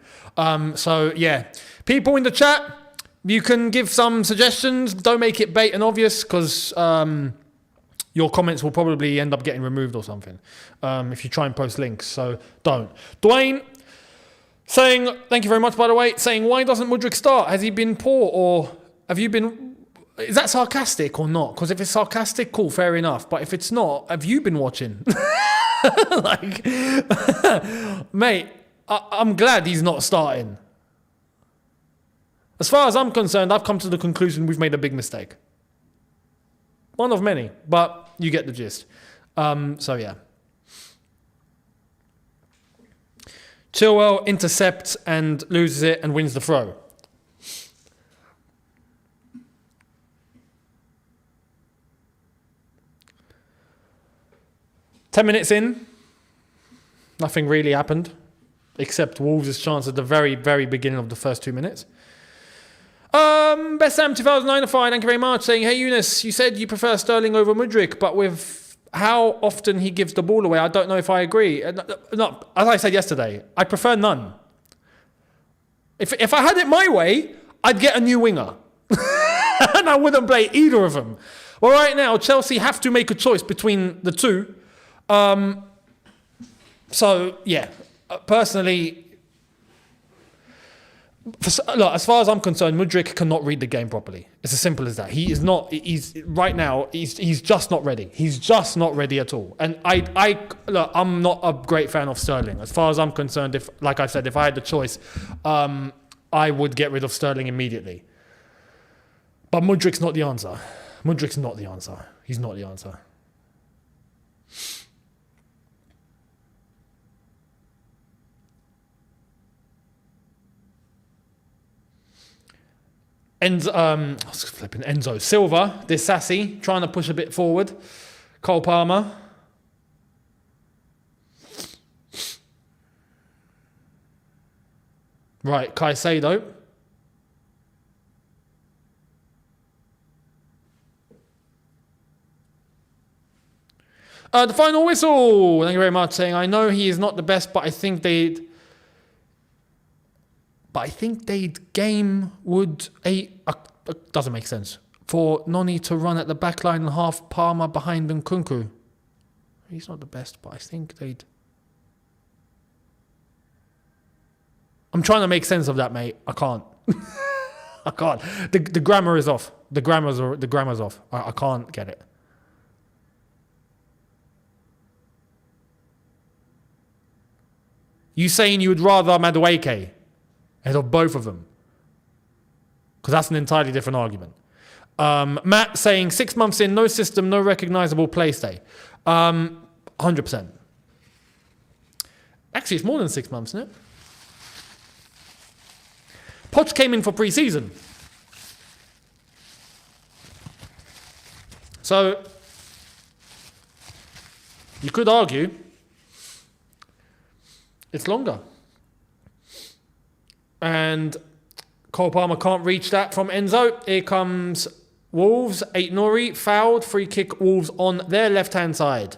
[SPEAKER 1] So, yeah. People in the chat, you can give some suggestions. Don't make it bait and obvious because your comments will probably end up getting removed or something if you try and post links. So, don't. Dwayne saying... Thank you very much, by the way. Saying, why doesn't Mudryk start? Has he been poor or have you been... Is that sarcastic or not? Because if it's sarcastic, cool, fair enough. But if it's not, have you been watching? Mate, I'm glad he's not starting. As far as I'm concerned, I've come to the conclusion we've made a big mistake. One of many, but you get the gist. So yeah. Chilwell intercepts and loses it and wins the throw. Ten minutes in, nothing really happened, except Wolves' chance at the very, very beginning of the first 2 minutes. Best Sam 2009, thank you very much, saying, hey Younes, you said you prefer Sterling over Mudryk, but with how often he gives the ball away, I don't know if I agree. No, as I said yesterday, I prefer none. If I had it my way, I'd get a new winger. And I wouldn't play either of them. Well, right now, Chelsea have to make a choice between the two. So, yeah, personally, look, as far as I'm concerned, Mudryk cannot read the game properly. It's as simple as that. He's right now, he's just not ready. He's just not ready at all. And look, I'm not a great fan of Sterling. As far as I'm concerned, like I said, if I had the choice, I would get rid of Sterling immediately. But Mudryk's not the answer. He's not the answer. Enzo Silva, this sassy, trying to push a bit forward. Cole Palmer. Right, Caicedo. The final whistle. Thank you very much. Saying, I know he is not the best, but I think they'd game would doesn't make sense for Noni to run at the back line and half Palmer behind Nkunku. He's not the best, but I think they'd. I'm trying to make sense of that, mate. I can't. I can't. The grammar is off. The grammar's off. I can't get it. You saying you would rather Madueke ahead of both of them? Because that's an entirely different argument. Matt saying 6 months in, no system, no recognisable play stay. 100%. Actually, it's more than 6 months, isn't it? Poch came in for pre-season. So, you could argue it's longer. And Cole Palmer can't reach that from Enzo. Here comes Wolves. Aït-Nouri fouled. Free kick Wolves on their left-hand side.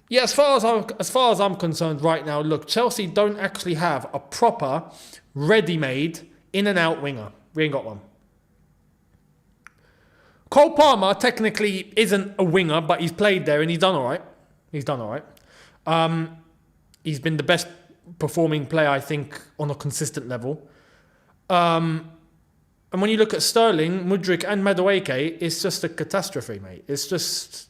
[SPEAKER 1] Yeah, as far as I'm concerned right now, look, Chelsea don't actually have a proper, ready-made, in-and-out winger. We ain't got one. Cole Palmer technically isn't a winger, but he's played there and he's done all right. He's been the best performing player, I think, on a consistent level. And when you look at Sterling, Mudryk and Madueke, it's just a catastrophe, mate. It's just...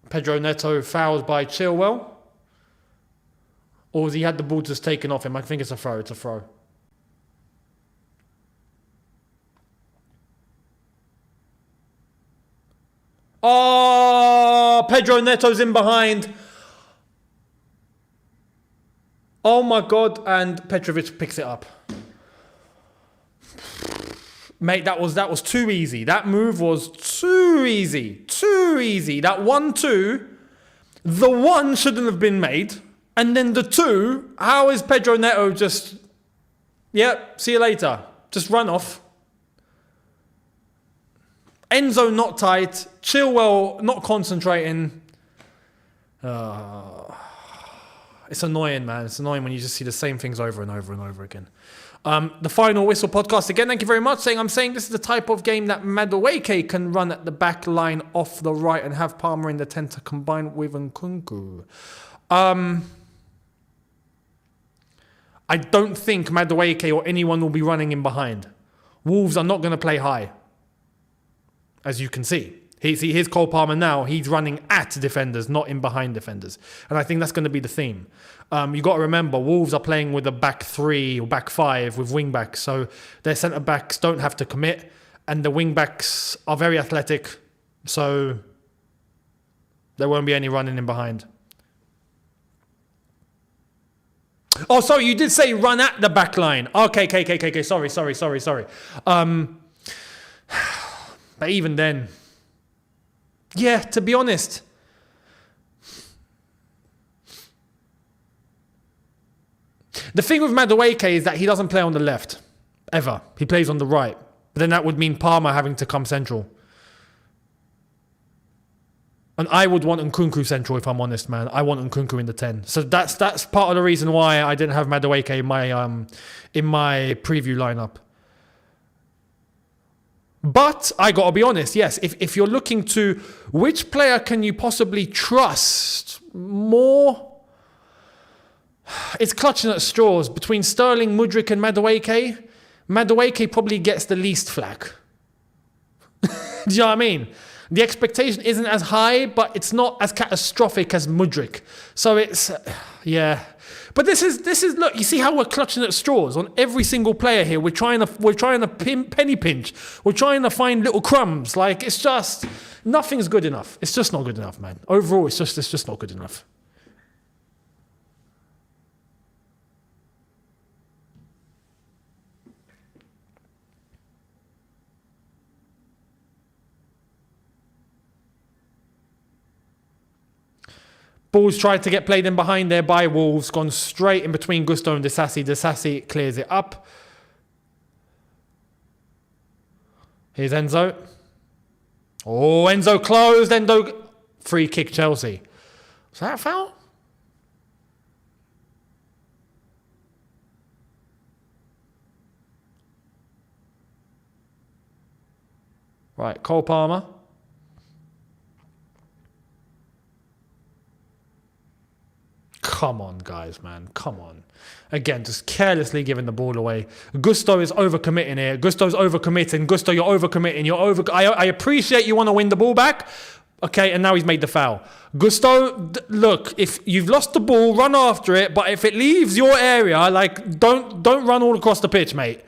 [SPEAKER 1] Pedro Neto fouled by Chilwell. Or has he had the ball just taken off him? I think it's a throw. It's a throw. Oh, Pedro Neto's in behind. Oh my God. And Petrovic picks it up. Mate, that was too easy. That move was too easy. Too easy. That 1-2, the 1 shouldn't have been made. And then the 2, how is Pedro Neto just... Yep, see you later. Just run off. Enzo not tight. Chilwell not concentrating. It's annoying, man. It's annoying when you just see the same things over and over and over again. The Final Whistle podcast again. Thank you very much. I'm saying this is the type of game that Madueke can run at the back line off the right and have Palmer in the 10 to combine with Nkunku. I don't think Madueke or anyone will be running in behind. Wolves are not going to play high, as you can see. Here's Cole Palmer now. He's running at defenders, not in behind defenders. And I think that's going to be the theme. You got to remember, Wolves are playing with a back 3 or back 5 with wing backs. So their centre backs don't have to commit. And the wing backs are very athletic. So there won't be any running in behind. Oh, sorry, you did say run at the back line. Okay. Sorry. But even then... Yeah, to be honest. The thing with Madueke is that he doesn't play on the left. Ever. He plays on the right. But then that would mean Palmer having to come central. And I would want Nkunku central, if I'm honest, man. I want Nkunku in the 10. So that's part of the reason why I didn't have Madueke in my preview lineup. But I got to be honest, yes, if you're looking to which player can you possibly trust more, it's clutching at straws between Sterling, Mudryk and Madueke. Madueke probably gets the least flack. Do you know what I mean? The expectation isn't as high, but it's not as catastrophic as Mudryk. So it's, yeah. But this is look, you see how we're clutching at straws on every single player here. We're trying to penny pinch. We're trying to find little crumbs. Like, it's just, nothing's good enough. It's just not good enough, man. Overall, it's just not good enough. Ball's tried to get played in behind there by Wolves. Gone straight in between Gusto and Disasi. Disasi clears it up. Here's Enzo. Oh, Enzo closed. Enzo. Free kick Chelsea. Was that a foul? Right, Cole Palmer. Come on, guys, man. Come on. Again, just carelessly giving the ball away. Gusto is overcommitting here. Gusto's overcommitting. Gusto, you're overcommitting. I appreciate you want to win the ball back. Okay, and now he's made the foul. Gusto, look, if you've lost the ball, run after it. But if it leaves your area, like, don't run all across the pitch, mate.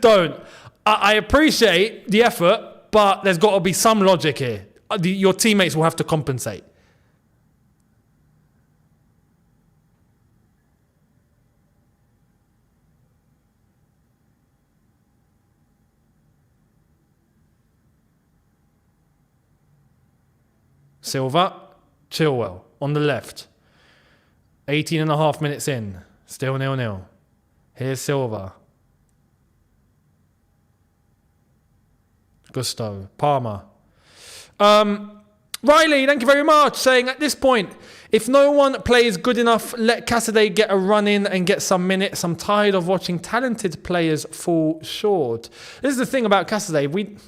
[SPEAKER 1] Don't. I appreciate the effort, but there's got to be some logic here. Your teammates will have to compensate. Silva, Chilwell on the left. 18 and a half minutes in. Still 0-0. Here's Silva. Gusto. Palmer. Riley, thank you very much. Saying at this point, if no one plays good enough, let Cassidy get a run in and get some minutes. I'm tired of watching talented players fall short. This is the thing about Cassidy. We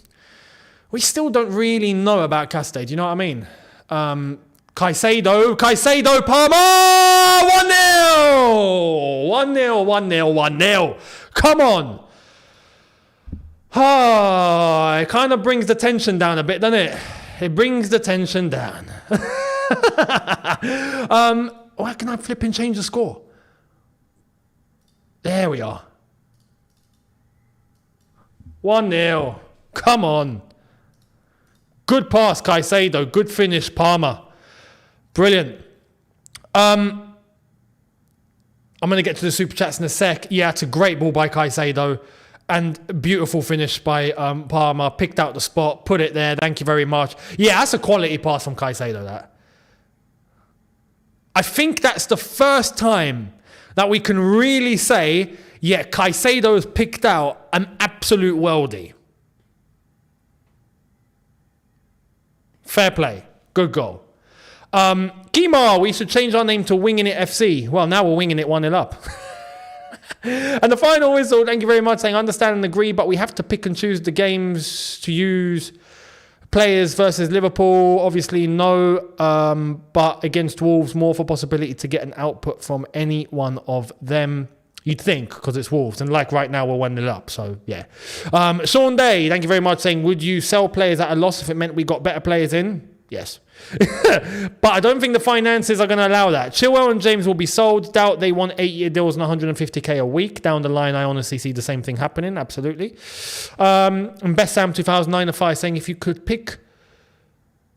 [SPEAKER 1] still don't really know about Cassidy. Do you know what I mean? Caicedo, Palmer! 1-0! 1-0. Come on. It kind of brings the tension down a bit, doesn't it? It brings the tension down. Why can I flip and change the score? There we are. 1-0. Come on. Good pass, Caicedo. Good finish, Palmer. Brilliant. I'm going to get to the super chats in a sec. Yeah, it's a great ball by Caicedo. And beautiful finish by Palmer. Picked out the spot, put it there. Thank you very much. Yeah, that's a quality pass from Caicedo, that. I think that's the first time that we can really say, yeah, Caicedo has picked out an absolute worldie. Fair play. Good goal. Kima, we should change our name to Winging It FC. Well, now we're winging it 1-0 up. And the final whistle, thank you very much, saying understand and agree, but we have to pick and choose the games to use. Players versus Liverpool, obviously no, but against Wolves, more for possibility to get an output from any one of them. You'd think, because it's Wolves, and like right now we're 1-0 up, so yeah. Sean Day, thank you very much, saying would you sell players at a loss if it meant we got better players in? Yes. But I don't think the finances are going to allow that. Chilwell and James will be sold. Doubt they want 8-year deals and 150k a week. Down the line, I honestly see the same thing happening. Absolutely. And Best Sam 2009 saying if you could pick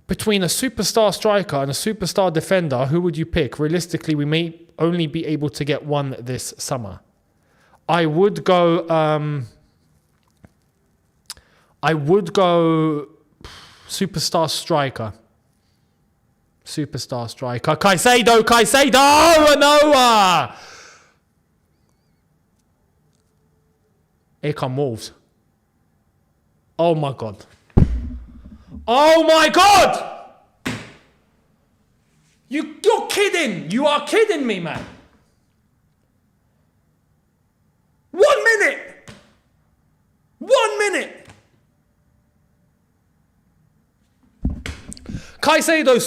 [SPEAKER 1] between a superstar striker and a superstar defender, who would you pick? Realistically, we may only be able to get one this summer. I would go superstar striker. Superstar striker. Caicedo! Noah! Here come Wolves. Oh my God. Oh my God! You're kidding! You are kidding me, man. 1 minute! 1 minute! Caicedo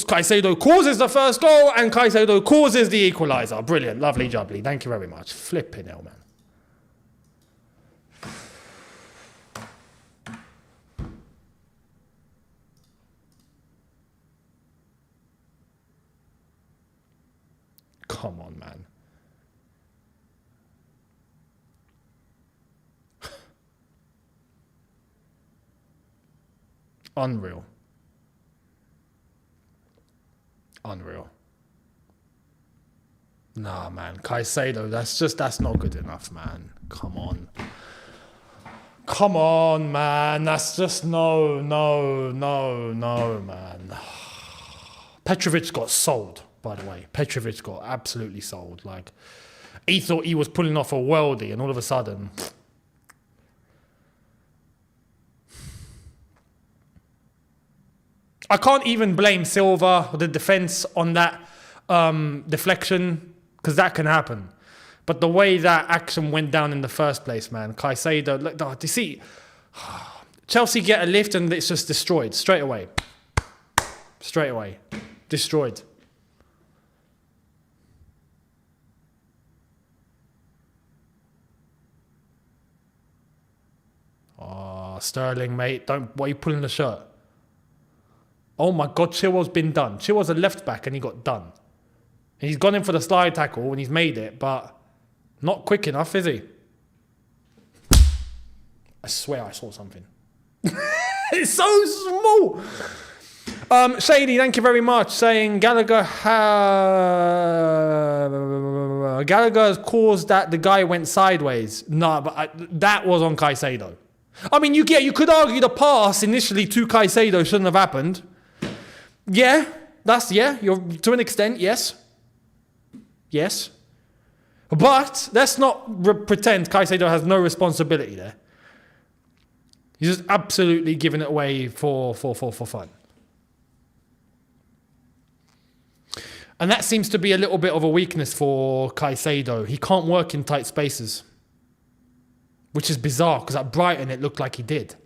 [SPEAKER 1] Caicedo causes the first goal and Caicedo causes the equaliser. Brilliant. Lovely jubbly. Thank you very much. Flipping hell, man. Come on, man. Unreal. Unreal. Nah, man. Caicedo, that's not good enough, man. Come on. Come on, man. That's just no, man. Petrovic got sold, by the way. Petrovic got absolutely sold. Like, he thought he was pulling off a worldie, and all of a sudden... I can't even blame Silva or the defence on that deflection, because that can happen. But the way that action went down in the first place, man, Caicedo, look, you see, Chelsea get a lift and it's just destroyed straight away. Straight away. Destroyed. Oh, Sterling, mate, why are you pulling the shirt? Oh my God, Chilwell's been done. Chilwell's a left back and he got done. And he's gone in for the slide tackle and he's made it, but not quick enough, is he? I swear I saw something. It's so small. Shady, thank you very much. Saying Gallagher has caused that the guy went sideways. No, but that was on Caicedo. I mean, you could argue the pass initially to Caicedo shouldn't have happened. Yeah, you're to an extent, yes. Yes. But let's not pretend Caicedo has no responsibility there. He's just absolutely giving it away for fun. And that seems to be a little bit of a weakness for Caicedo. He can't work in tight spaces, which is bizarre because at Brighton it looked like he did.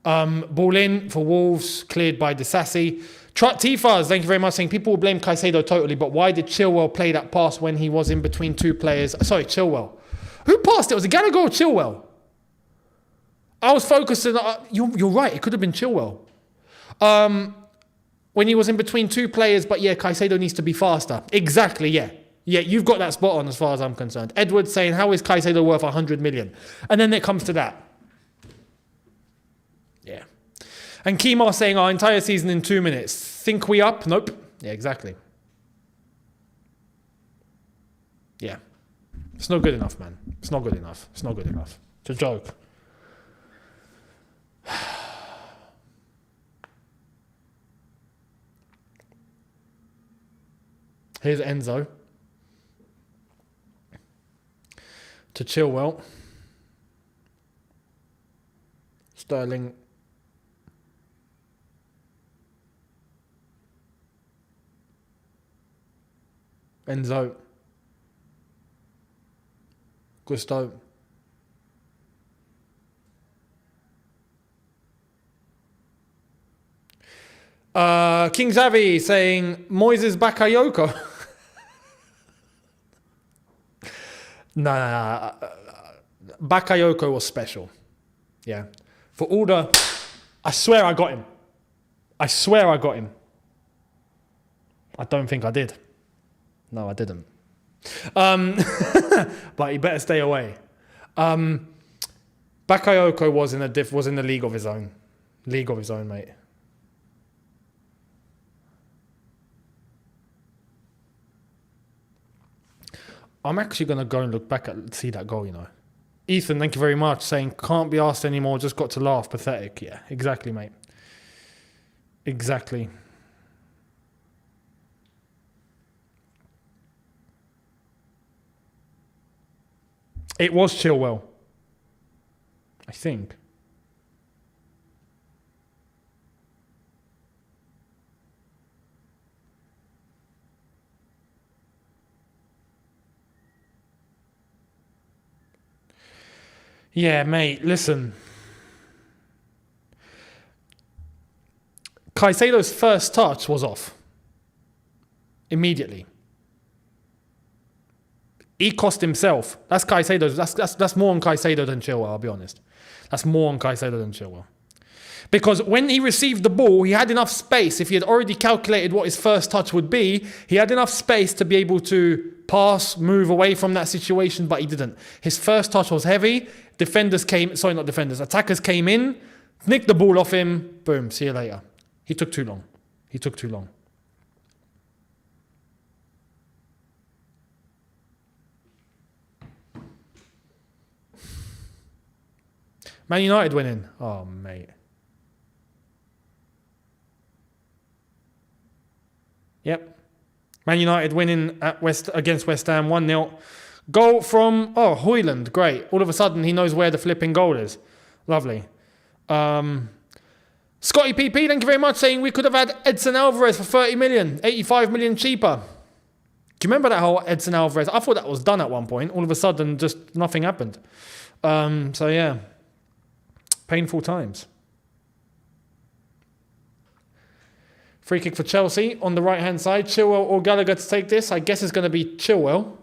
[SPEAKER 1] Ball in for Wolves, cleared by Disassi. Tifaz, thank you very much, saying people will blame Caicedo totally, but why did Chilwell play that pass when he was in between two players? Sorry, Chilwell. Who passed it? Was it Gallagher or Chilwell? I was focusing. You're right. It could have been Chilwell. When he was in between two players, but yeah, Caicedo needs to be faster. Exactly, yeah. Yeah, you've got that spot on as far as I'm concerned. Edward saying, how is Caicedo worth 100 million? And then it comes to that. Yeah. And Kemar saying, our entire season in 2 minutes. Think we up? Nope. Yeah, exactly. Yeah. It's not good enough, man. It's not good enough. It's not good enough. It's a joke. Here's Enzo. To Chilwell. Sterling. Enzo. Gusto. King Zavi saying Moises Bakayoko. No. Bakayoko was special. Yeah. For all the... I swear I got him. I swear I got him. I don't think I did. No, I didn't. But he better stay away. Bakayoko was in the league of his own. League of his own, mate. I'm actually going to go and look back at see that goal, you know. Ethan, thank you very much, saying, can't be asked anymore, just got to laugh. Pathetic. Yeah, exactly, mate. Exactly. It was Chilwell, I think. Yeah, mate, listen. Caicedo's first touch was off. Immediately. He cost himself. That's Caicedo's. That's more on Caicedo than Chilwell, I'll be honest. That's more on Caicedo than Chilwell. Because when he received the ball, he had enough space. If he had already calculated what his first touch would be, he had enough space to be able to pass, move away from that situation, but he didn't. His first touch was heavy. Attackers came in, nicked the ball off him. Boom, see you later. He took too long. Man United winning. Oh, mate. Yep. Man United winning against West Ham 1-0. Goal from, Højlund. Great. All of a sudden, he knows where the flipping goal is. Lovely. Scotty PP, thank you very much, saying we could have had Edson Alvarez for 30 million, 85 million cheaper. Do you remember that whole Edson Alvarez? I thought that was done at one point. All of a sudden, just nothing happened. So, yeah. Painful times. Free kick for Chelsea on the right-hand side. Chilwell or Gallagher to take this. I guess it's going to be Chilwell.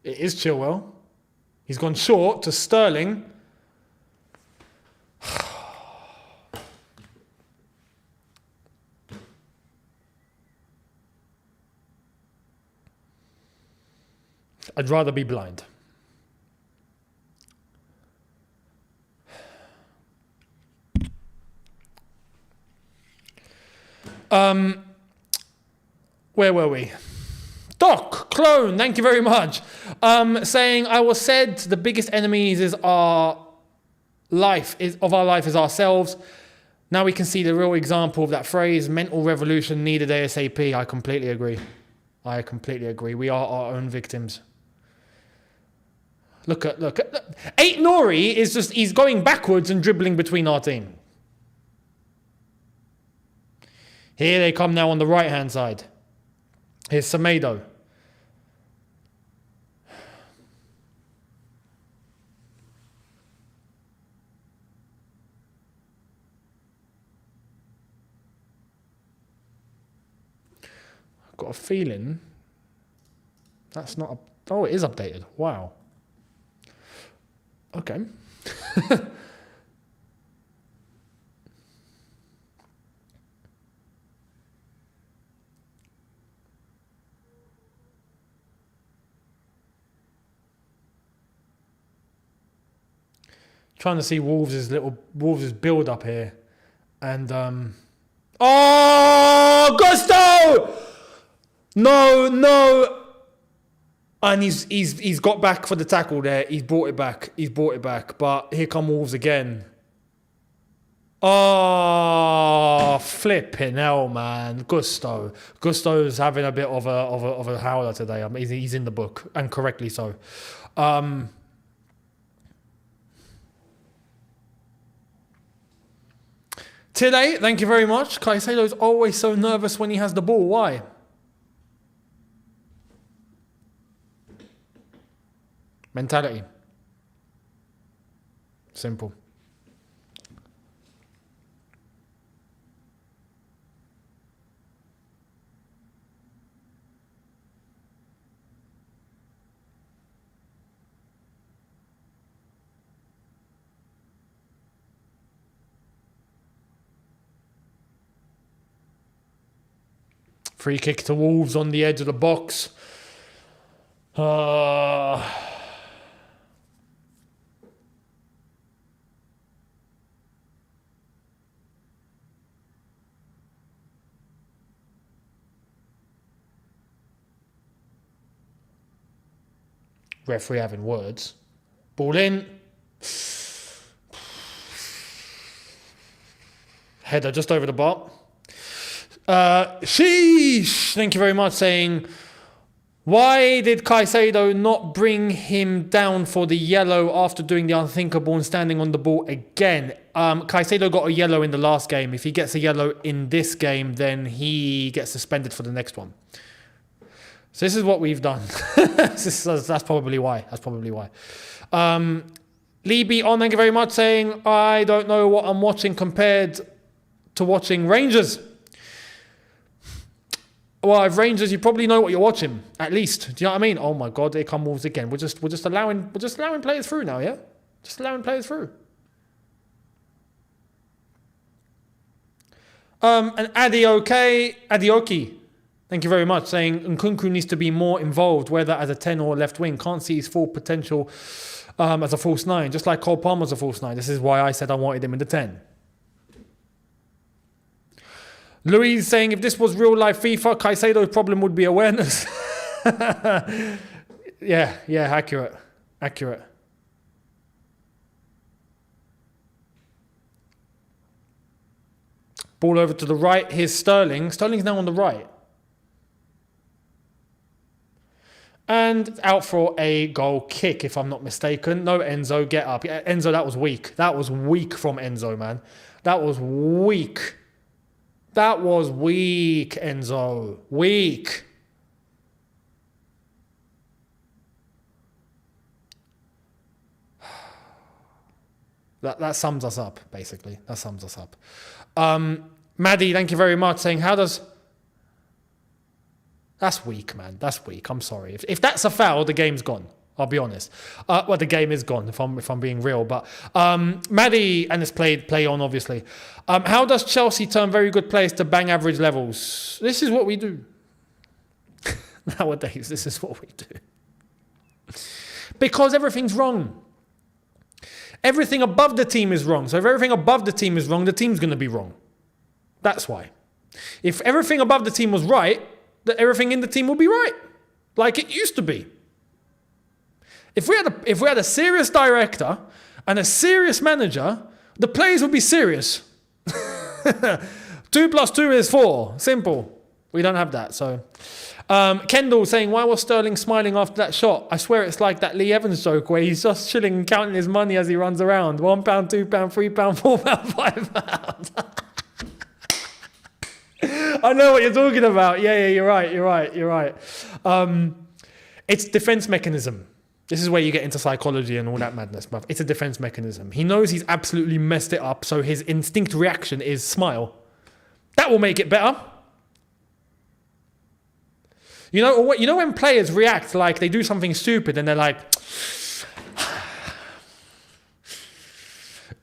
[SPEAKER 1] It is Chilwell. He's gone short to Sterling. I'd rather be blind. Where were we? Doc Clone, thank you very much. Saying I was said the biggest enemies is our life is ourselves. Now we can see the real example of that phrase, mental revolution needed ASAP. I completely agree. We are our own victims. Look at 8 Nori is just, he's going backwards and dribbling between our team. Here they come now on the right hand side. Here's Semedo. I've got a feeling that's not oh, it is updated. Wow. Okay. Trying to see Wolves' build up here, and oh, Gusto! No, and he's got back for the tackle there. He's brought it back. But here come Wolves again. Oh, flipping hell, man! Gusto's having a bit of a howler today. I mean, he's in the book, and correctly so. Today, thank you very much. Caicedo's always so nervous when he has the ball. Why? Mentality. Simple. Free kick to Wolves on the edge of the box. Referee having words. Ball in. Header just over the bar. Sheesh! Thank you very much. Saying, why did Caicedo not bring him down for the yellow after doing the unthinkable and standing on the ball again? Caicedo got a yellow in the last game. If he gets a yellow in this game, then he gets suspended for the next one. So this is what we've done. That's probably why. Lee B on, thank you very much. Saying, I don't know what I'm watching compared to watching Rangers. Well, if Rangers, you probably know what you're watching, at least. Do you know what I mean? Oh my God, here come Wolves again. We're just allowing players through now, yeah? Just allowing players through. And Adioki, thank you very much, saying Nkunku needs to be more involved, whether as a 10 or a left wing. Can't see his full potential as a false 9, just like Cole Palmer's a false 9. This is why I said I wanted him in the 10. Louise saying, if this was real life FIFA, Caicedo's problem would be awareness. Yeah, accurate. Ball over to the right. Here's Sterling. Sterling's now on the right. And out for a goal kick, if I'm not mistaken. No, Enzo, get up. Yeah, Enzo, that was weak. That was weak from Enzo, man. That was weak. Enzo. Weak. That sums us up, basically. That sums us up. Maddie, thank you very much, saying, how does... That's weak, man. That's weak. I'm sorry. If that's a foul, the game's gone. I'll be honest. Well, the game is gone if I'm being real. But Maddie, and it's play on, obviously. How does Chelsea turn very good players to bang average levels? This is what we do. Nowadays, this is what we do. Because everything's wrong. Everything above the team is wrong. So if everything above the team is wrong, the team's going to be wrong. That's why. If everything above the team was right, that everything in the team will be right. like it used to be. If we had a serious director and a serious manager, the players would be serious. 2 + 2 is 4. Simple. We don't have that. So, Kendall saying, why was Sterling smiling after that shot? I swear it's like that Lee Evans joke where he's just chilling and counting his money as he runs around. £1, £2, £3, £4, £5. I know what you're talking about. Yeah, you're right. It's defense mechanism. This is where you get into psychology and all that madness, bruv. It's a defense mechanism. He knows he's absolutely messed it up, so his instinct reaction is smile. That will make it better. You know when players react like they do something stupid and they're like,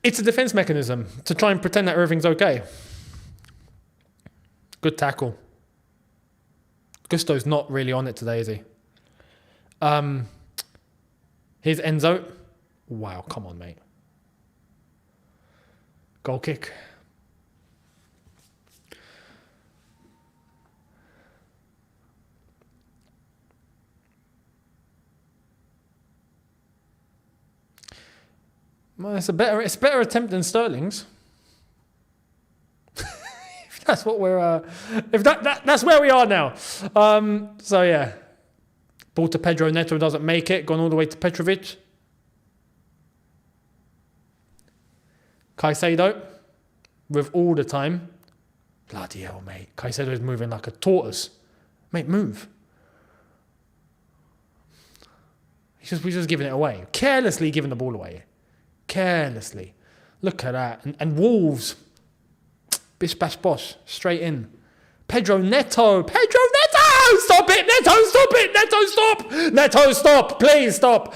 [SPEAKER 1] it's a defense mechanism to try and pretend that everything's okay. Good tackle. Gusto's not really on it today, is he? Here's Enzo. Wow, come on, mate. Goal kick. Well, it's a better attempt than Sterling's. If that's what we're that's where we are now. So yeah. Ball to Pedro Neto, doesn't make it. Gone all the way to Petrovic. Caicedo with all the time. Bloody hell, mate. Caicedo is moving like a tortoise. Mate, move. We're just giving it away. Carelessly giving the ball away. Carelessly. Look at that. And Wolves. Bish bash bosh. Straight in. Pedro Neto. Stop it. Neto, stop. Please stop.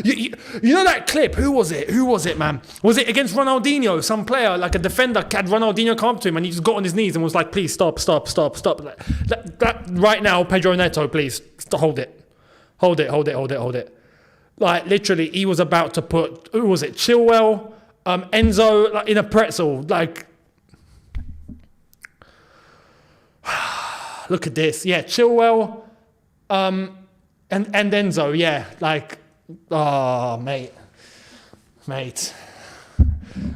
[SPEAKER 1] You know that clip? Who was it, man? Was it against Ronaldinho? Some player, like a defender, had Ronaldinho come up to him and he just got on his knees and was like, please stop. That right now, Pedro Neto, please hold it. Like literally, he was about to put, who was it? Chilwell, Enzo, like in a pretzel. Like, look at this. Yeah, Chilwell, and Enzo. Yeah, like, oh, mate.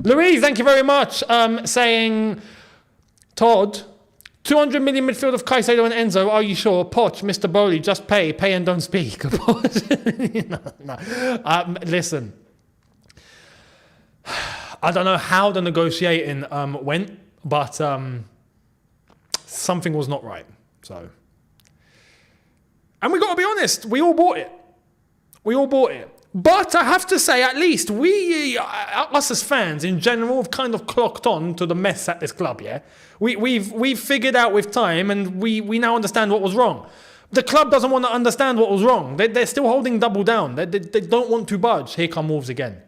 [SPEAKER 1] Louise, thank you very much. Saying, Todd, 200 million midfield of Caicedo and Enzo. Are you sure? Poch, Mr. Bowley, just pay and don't speak. No. Listen, I don't know how the negotiating went, but something was not right. So, and we got to be honest, we all bought it. But I have to say, at least us as fans in general, have kind of clocked on to the mess at this club. Yeah, we've figured out with time, and we now understand what was wrong. The club doesn't want to understand what was wrong. They're still holding double down. They don't want to budge. Here come Wolves again.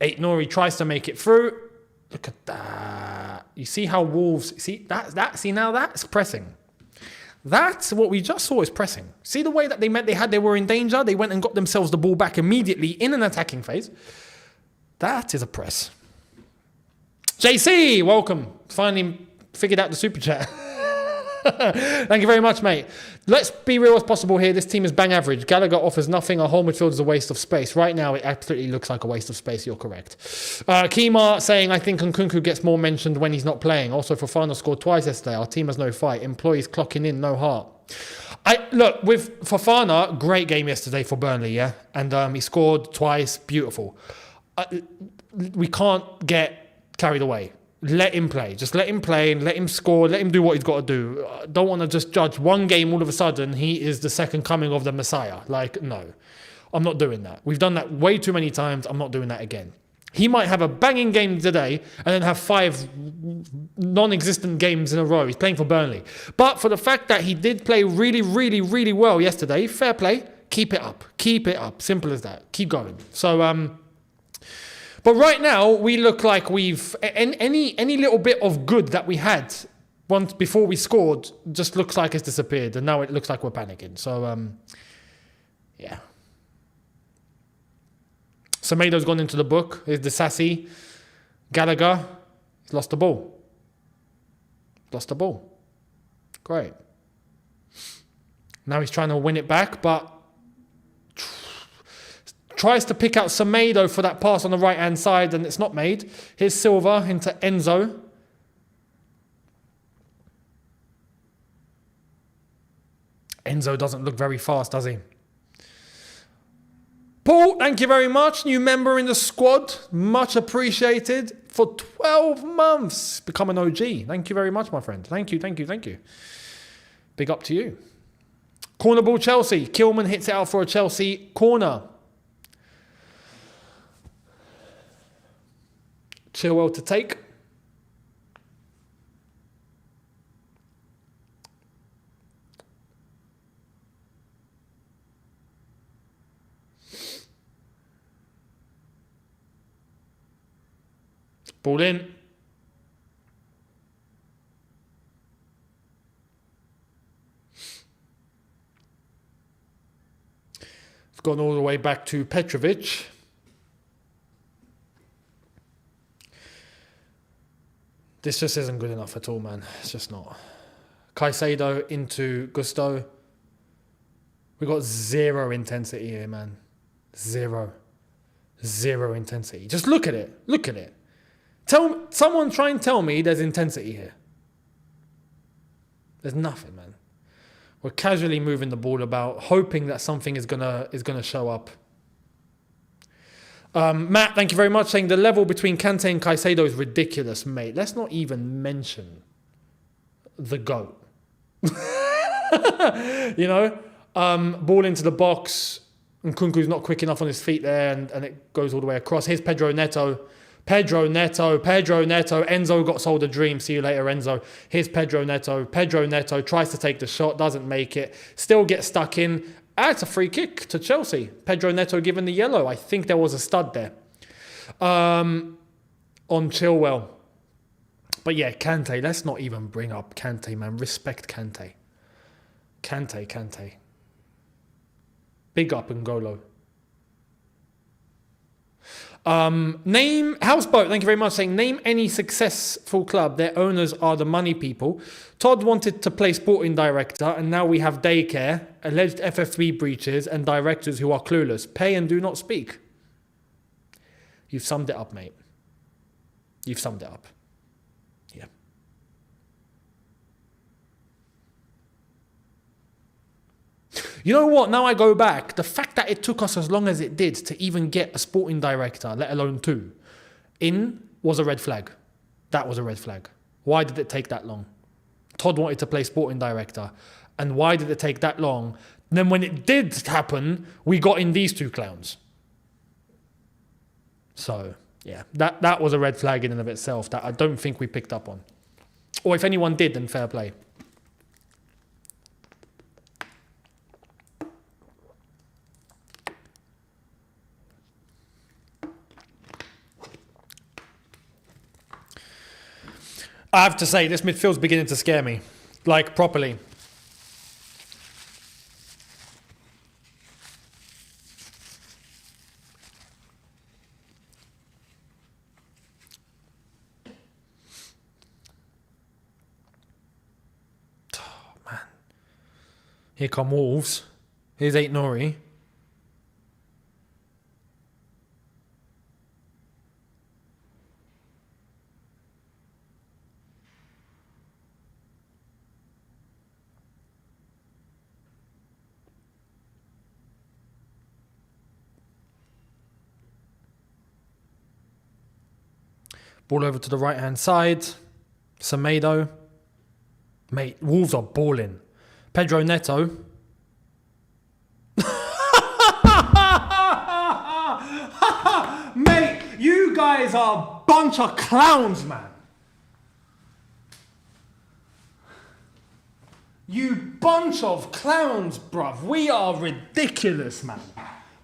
[SPEAKER 1] Nori tries to make it through. Look at that. You see how Wolves... See now that's pressing. That's what we just saw is pressing. See the way that they were in danger? They went and got themselves the ball back immediately in an attacking phase. That is a press. JC, welcome. Finally figured out the super chat. Thank you very much, mate. Let's be real as possible here. This team is bang average. Gallagher offers nothing. Our whole midfield is a waste of space. Right now, it absolutely looks like a waste of space. You're correct. Kima saying, I think Nkunku gets more mentioned when he's not playing. Also, Fofana scored twice yesterday. Our team has no fight. Employees clocking in, no heart. Look, with Fofana, great game yesterday for Burnley, yeah? And he scored twice. Beautiful. We can't get carried away. Let him play. Just let him play and let him score. Let him do what he's got to do. Don't want to just judge one game all of a sudden. He is the second coming of the Messiah. Like, no. I'm not doing that. We've done that way too many times. I'm not doing that again. He might have a banging game today and then have 5 non-existent games in a row. He's playing for Burnley. But for the fact that he did play really, really, really well yesterday, fair play. Keep it up. Keep it up. Simple as that. Keep going. So, but right now, we look like we've... Any little bit of good that we had once before we scored just looks like it's disappeared. And now it looks like we're panicking. So, yeah. Semedo's gone into the book. Here's the Sassy. Gallagher. He's lost the ball. Great. Now he's trying to win it back, but tries to pick out Semedo for that pass on the right-hand side, and it's not made. Here's Silva into Enzo. Enzo doesn't look very fast, does he? Paul, thank you very much. New member in the squad. Much appreciated. For 12 months. Become an OG. Thank you very much, my friend. Thank you, thank you, thank you. Big up to you. Corner ball, Chelsea. Kilman hits it out for a Chelsea corner. Chilwell to take. Ball in. It's gone all the way back to Petrovic. This just isn't good enough at all, man. It's just not. Caicedo into Gusto. We got zero intensity here, man. Zero intensity. Just look at it. Look at it. Someone try and tell me there's intensity here. There's nothing, man. We're casually moving the ball about, hoping that something is gonna show up. Matt, thank you very much, saying the level between Kante and Caicedo is ridiculous, mate. Let's not even mention the GOAT. You know? Ball into the box, and Nkunku's not quick enough on his feet there, and it goes all the way across. Here's Pedro Neto. Enzo got sold a dream. See you later, Enzo. Here's Pedro Neto. Pedro Neto tries to take the shot, doesn't make it. Still gets stuck in. It's a free kick to Chelsea. Pedro Neto given the yellow. I think there was a stud there. On Chilwell. But yeah, Kante. Let's not even bring up Kante, man. Respect Kante. Kante. Big up N'Golo. Name Houseboat, thank you very much, saying name any successful club. Their owners are the money people. Todd wanted to play sporting director, and now we have daycare, alleged FFP breaches, and directors who are clueless. Pay and do not speak. You've summed it up, mate. You've summed it up. Yeah. You know what? Now I go back. The fact that it took us as long as it did to even get a sporting director, let alone two, in was a red flag. That was a red flag. Why did it take that long? Todd wanted to play sporting director. And why did it take that long? And then when it did happen, we got in these two clowns. So, yeah, that was a red flag in and of itself that I don't think we picked up on. Or if anyone did, then fair play. I have to say, this midfield's beginning to scare me. Like, properly. Oh, man. Here come Wolves. Here's Aït-Nouri. Ball over to the right-hand side. Semedo. Mate, Wolves are balling. Pedro Neto. Mate, you guys are a bunch of clowns, man. You bunch of clowns, bruv. We are ridiculous, man.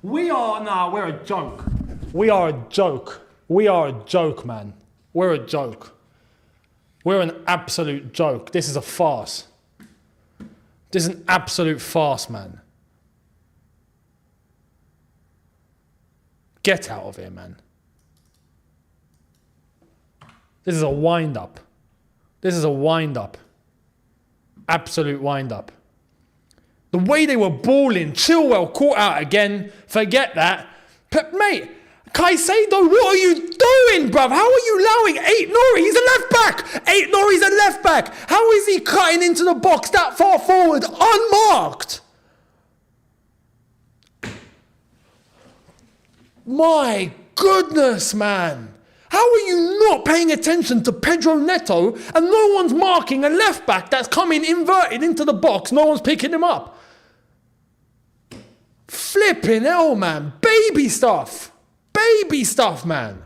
[SPEAKER 1] We're a joke. We are a joke. We are a joke, man. We're a joke. We're an absolute joke. This is a farce. This is an absolute farce, man. Get out of here, man. This is a wind-up. This is a wind-up. Absolute wind-up. The way they were balling, Chilwell caught out again. Forget that. But mate, Caicedo, what are you doing, bruv? How are you allowing Ait-Nouri? He's a left back. Ait-Nouri's a left back. How is he cutting into the box that far forward, unmarked? My goodness, man. How are you not paying attention to Pedro Neto and no one's marking a left back that's coming inverted into the box? No one's picking him up. Flipping hell, man. Baby stuff. Baby stuff, man.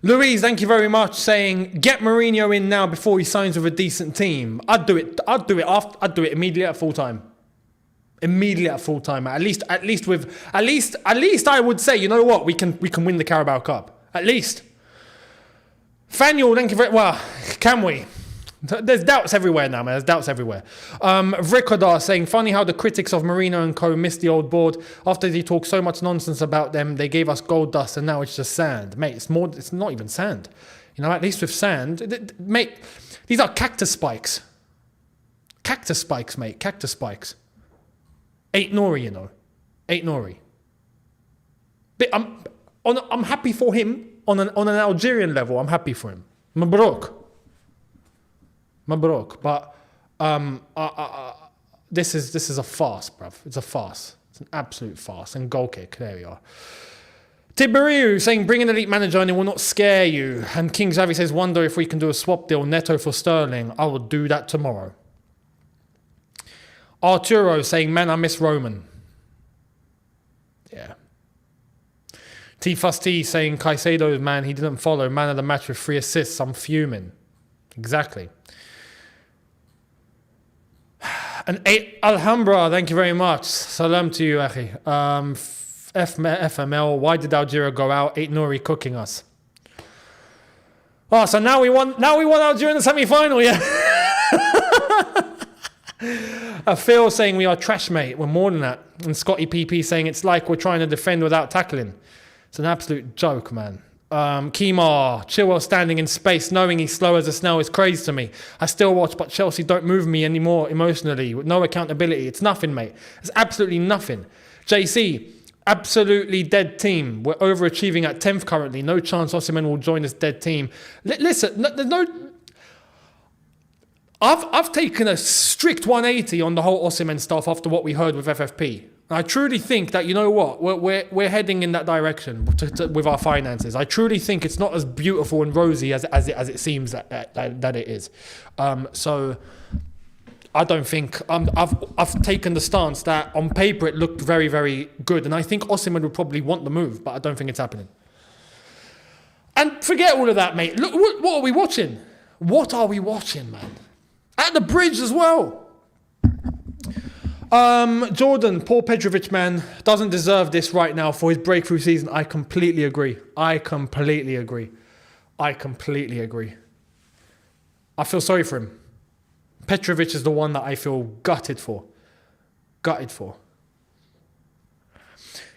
[SPEAKER 1] Louise, thank you very much, saying get Mourinho in now before he signs with a decent team. I'd do it immediately at full time. Immediately at full time. At least I would say, you know what, we can win the Carabao Cup. At least. Faniel, thank you very well. Can we? There's doubts everywhere now, man. There's doubts everywhere. Vrikadar saying, funny how the critics of Mourinho and co missed the old board. After they talked so much nonsense about them, they gave us gold dust and now it's just sand. Mate, it's not even sand. You know, at least with sand, mate, these are cactus spikes. Cactus spikes, mate. Cactus spikes. Ait-Nouri, you know. Ait-Nouri. But I'm happy for him on an Algerian level. I'm happy for him. Mabrok. But this is a farce, bruv. It's a farce. It's an absolute farce. And goal kick. There we are. Tiberiu saying, bring an elite manager and it will not scare you. And King Xavi says, wonder if we can do a swap deal Neto for Sterling. I will do that tomorrow. Arturo saying, man, I miss Roman. Yeah. T-Fusty saying, Caicedo, man, he didn't follow. Man of the match with 3 assists. I'm fuming. Exactly. And Alhambra, thank you very much. Salam to you, Akhi. FML, why did Algeria go out? Ait-Nouri cooking us. Oh, so now we won Algeria in the semi-final, yeah? Phil saying we are trash, mate. We're more than that. And Scotty PP saying it's like we're trying to defend without tackling. It's an absolute joke, man. Kemar, Chilwell standing in space knowing he's slow as a snail is crazy to me. I still watch, but Chelsea don't move me anymore emotionally with no accountability. It's nothing, mate. It's absolutely nothing. JC, absolutely dead team. We're overachieving at 10th currently. No chance Osimhen will join this dead team. Listen, there's no... I've taken a strict 180 on the whole Osimhen stuff after what we heard with FFP. I truly think that, you know what, we're heading in that direction with our finances. I truly think it's not as beautiful and rosy as it seems that it is. So I don't think I've taken the stance that on paper it looked very, very good, and I think Osimhen would probably want the move, but I don't think it's happening. And forget all of that, mate. Look, what are we watching? What are we watching, man? At the bridge as well. Jordan, Paul Petrovic, man, doesn't deserve this right now for his breakthrough season. I completely agree. I feel sorry for him. Petrovic is the one that I feel gutted for.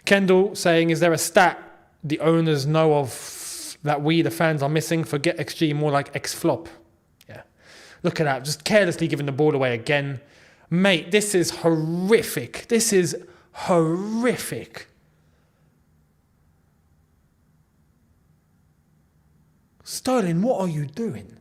[SPEAKER 1] Kendall saying, is there a stat the owners know of that we, the fans, are missing? Forget XG, more like X-flop. Yeah. Look at that. Just carelessly giving the ball away again. Mate, this is horrific. Sterling, what are you doing?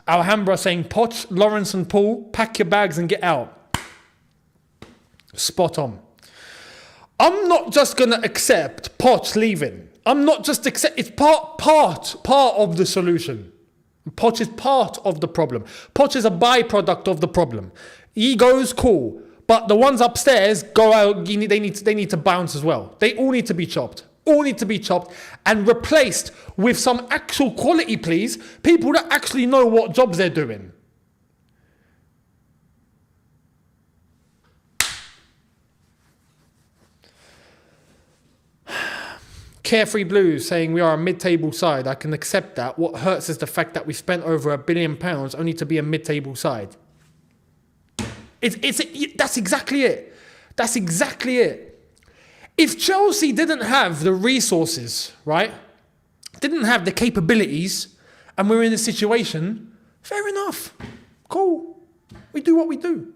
[SPEAKER 1] Alhambra saying, Poch, Lawrence and Paul, pack your bags and get out. Spot on. I'm not just going to accept Poch leaving. I'm not just accept. It's part of the solution. Poch is part of the problem. Poch is a byproduct of the problem. Egos, cool, but the ones upstairs go out. They need to bounce as well. They all need to be chopped. And replaced with some actual quality, please. People that actually know what jobs they're doing. Carefree Blues saying we are a mid-table side. I can accept that. What hurts is the fact that we spent over £1 billion only to be a mid-table side. That's exactly it. That's exactly it. If Chelsea didn't have the resources, right? Didn't have the capabilities, and we're in this situation, fair enough. Cool. We do what we do.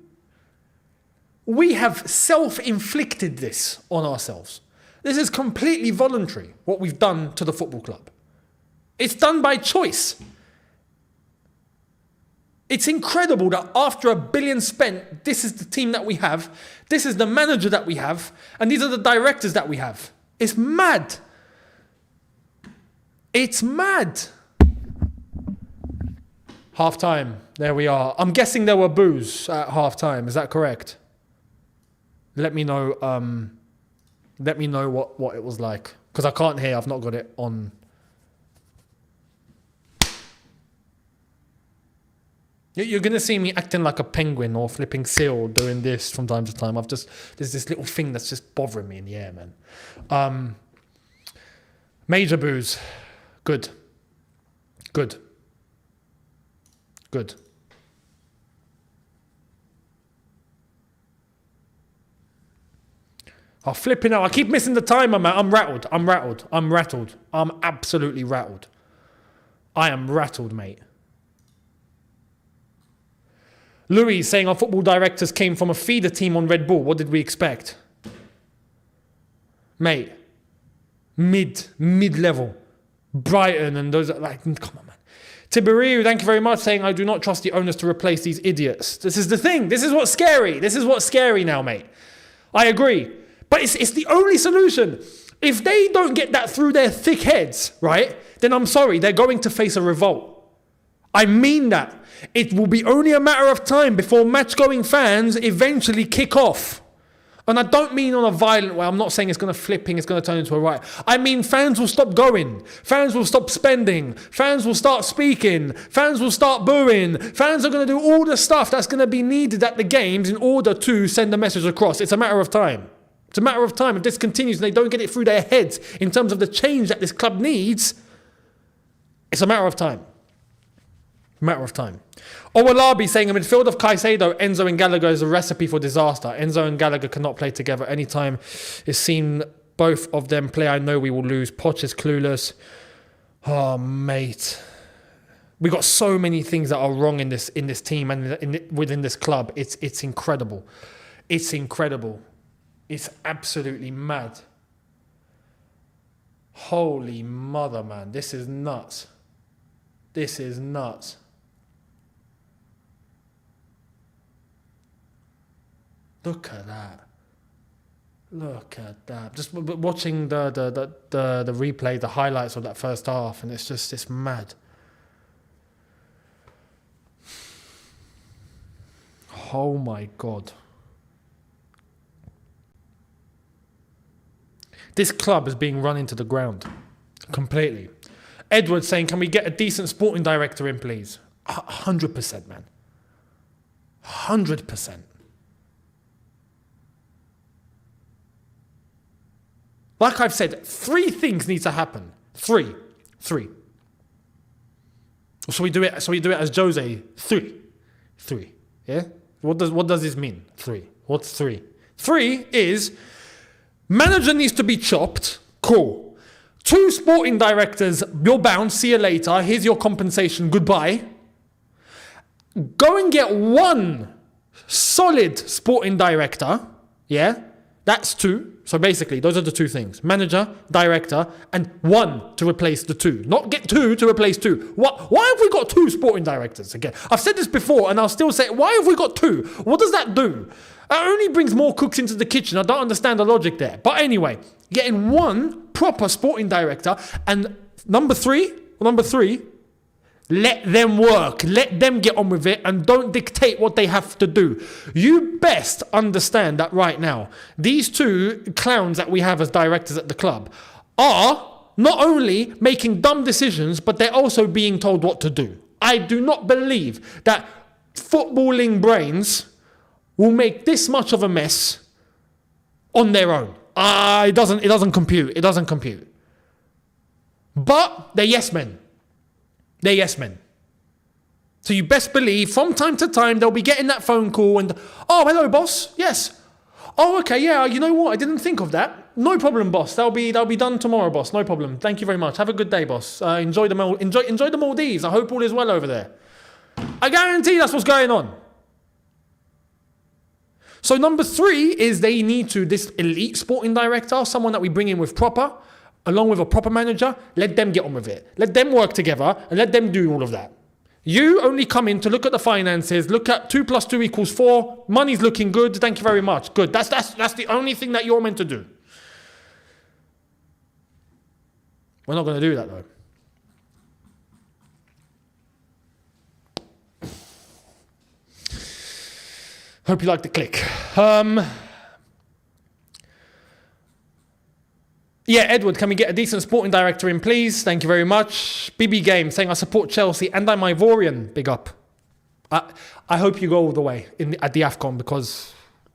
[SPEAKER 1] We have self-inflicted this on ourselves. This is completely voluntary, what we've done to the football club. It's done by choice. It's incredible that after $1 billion spent, this is the team that we have, this is the manager that we have, and these are the directors that we have. It's mad. It's mad. Half time. There we are. I'm guessing there were boos at half time. Is that correct? Let me know. Let me know what it was like, because I can't hear. I've not got it on. You're gonna see me acting like a penguin or flipping seal doing this from time to time. There's this little thing that's just bothering me in the air, man. Major boos. Good. Good. Good. Oh, flipping out. I keep missing the timer, man. I'm rattled. I'm absolutely rattled. I am rattled, mate. Louis saying our football directors came from a feeder team on Red Bull. What did we expect? Mate. Mid-level. Brighton and those, like, come on, man. Tiberiu, thank you very much, saying I do not trust the owners to replace these idiots. This is the thing. This is what's scary. This is what's scary now, mate. I agree. But it's the only solution. If they don't get that through their thick heads, right, then I'm sorry, they're going to face a revolt. I mean that. It will be only a matter of time before match-going fans eventually kick off. And I don't mean on a violent way. I'm not saying it's going to flipping, it's going to turn into a riot. I mean fans will stop going. Fans will stop spending. Fans will start speaking. Fans will start booing. Fans are going to do all the stuff that's going to be needed at the games in order to send the message across. It's a matter of time. It's a matter of time. If this continues and they don't get it through their heads in terms of the change that this club needs, it's a matter of time. Matter of time. Owalabi saying a midfield of Caicedo, Enzo and Gallagher is a recipe for disaster. Enzo and Gallagher cannot play together. Anytime it's seen both of them play, I know we will lose. Poch is clueless. Oh, mate. We got so many things that are wrong in this team and within this club. It's incredible. It's incredible. It's absolutely mad. Holy mother, man. This is nuts. This is nuts. Look at that. Look at that. Just watching the replay, the highlights of that first half, and it's mad. Oh my God. This club is being run into the ground. Completely. Edward saying, can we get a decent sporting director in, please? 100%, man. 100%. Like I've said, 3 things need to happen. 3. So we do it as Jose. 3. Yeah? What does this mean? 3. What's 3? 3 is manager needs to be chopped. Cool. 2 sporting directors, you're bound, see you later. Here's your compensation, goodbye. Go and get 1 solid sporting director. Yeah? That's 2. So basically, those are the 2 things. Manager, director, and 1 to replace the 2. Not get 2 to replace 2. Why have we got 2 sporting directors? Again, I've said this before, and I'll still say it. Why have we got 2? What does that do? It only brings more cooks into the kitchen. I don't understand the logic there. But anyway, getting 1 proper sporting director, and number 3, let them work. Let them get on with it and don't dictate what they have to do. You best understand that right now, these 2 clowns that we have as directors at the club are not only making dumb decisions, but they're also being told what to do. I do not believe that footballing brains will make this much of a mess on their own. It doesn't compute. But they're yes men. They're yes men. So you best believe from time to time they'll be getting that phone call and, oh, hello, boss. Yes. Oh, okay, yeah, you know what? I didn't think of that. No problem, boss. That'll be done tomorrow, boss. No problem. Thank you very much. Have a good day, boss. Enjoy the Maldives. I hope all is well over there. I guarantee that's what's going on. So number 3 is they need to, this elite sporting director, someone that we bring in with proper, along with a proper manager, let them get on with it. Let them work together and let them do all of that. You only come in to look at the finances, look at 2 + 2 = 4, money's looking good, thank you very much. Good, that's the only thing that you're meant to do. We're not going to do that though. Hope you like the click. Yeah, Edward, can we get a decent sporting director in, please? Thank you very much. BB Game saying, I support Chelsea and I'm Ivorian. Big up. I hope you go all the way at the AFCON because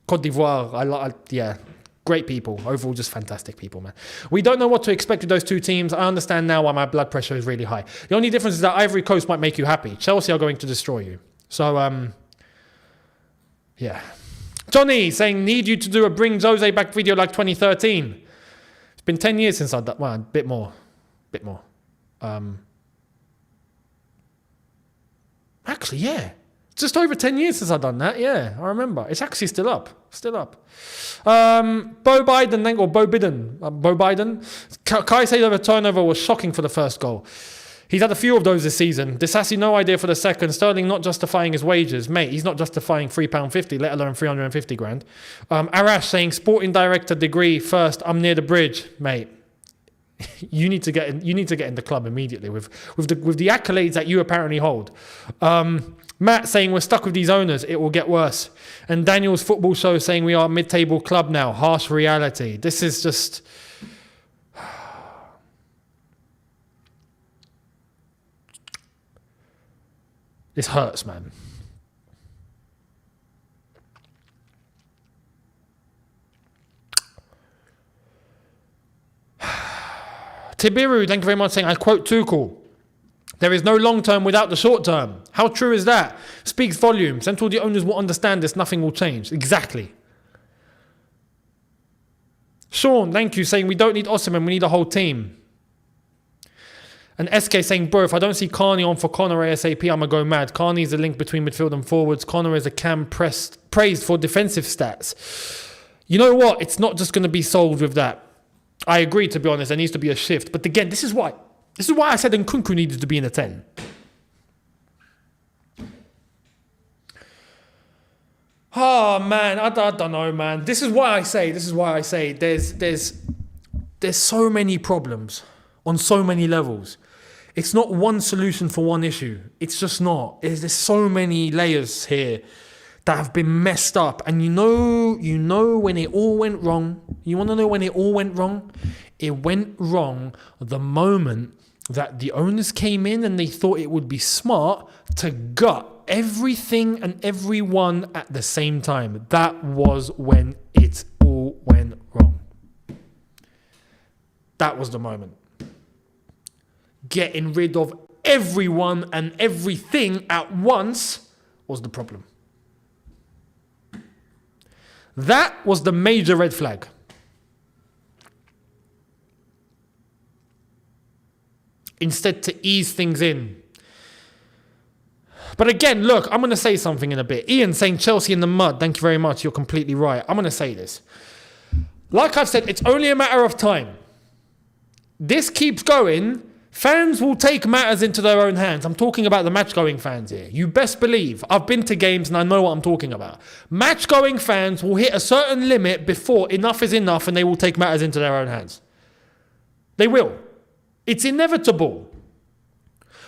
[SPEAKER 1] Côte d'Ivoire, yeah, great people. Overall, just fantastic people, man. We don't know what to expect with those two teams. I understand now why my blood pressure is really high. The only difference is that Ivory Coast might make you happy. Chelsea are going to destroy you. So, yeah. Johnny saying, need you to do a Bring Jose Back video like 2013. It's been 10 years since I've done, well, a bit more. Actually, yeah. Just over 10 years since I've done that. Yeah, I remember. It's actually still up. Bo Biden. Kai said the turnover was shocking for the first goal. He's had a few of those this season. Disassi, no idea for the second. Sterling not justifying his wages. Mate, he's not justifying £3.50, let alone 350 grand. Arash saying, sporting director degree first, I'm near the bridge. Mate, you need to get in the club immediately with the accolades that you apparently hold. Matt saying, we're stuck with these owners. It will get worse. And Daniel's football show saying, we are a mid-table club now. Harsh reality. This is just... This hurts, man. Tibiru, thank you very much, saying, I quote Tuchel. There is no long term without the short term. How true is that? Speaks volumes. Until the owners will understand this, nothing will change. Exactly. Sean, thank you, saying, we don't need Osimhen, we need a whole team. And SK saying, bro, if I don't see Carney on for Connor ASAP, I'm going to go mad. Carney is the link between midfield and forwards. Connor is a cam praised for defensive stats. You know what? It's not just going to be solved with that. I agree, to be honest. There needs to be a shift. But again, this is why I said Nkunku needed to be in a 10. Oh, man. I don't know, man. This is why I say there's so many problems on so many levels. It's not one solution for one issue. It's just not. There's so many layers here that have been messed up. And you know when it all went wrong. You want to know when it all went wrong? It went wrong the moment that the owners came in and they thought it would be smart to gut everything and everyone at the same time. That was when it all went wrong. That was the moment. Getting rid of everyone and everything at once was the problem. That was the major red flag. Instead to ease things in. But again, look, I'm going to say something in a bit. Ian saying Chelsea in the mud. Thank you very much. You're completely right. I'm going to say this. Like I've said, it's only a matter of time. This keeps going. Fans will take matters into their own hands. I'm talking about the match-going fans here. You best believe. I've been to games and I know what I'm talking about. Match-going fans will hit a certain limit before enough is enough and they will take matters into their own hands. They will. It's inevitable.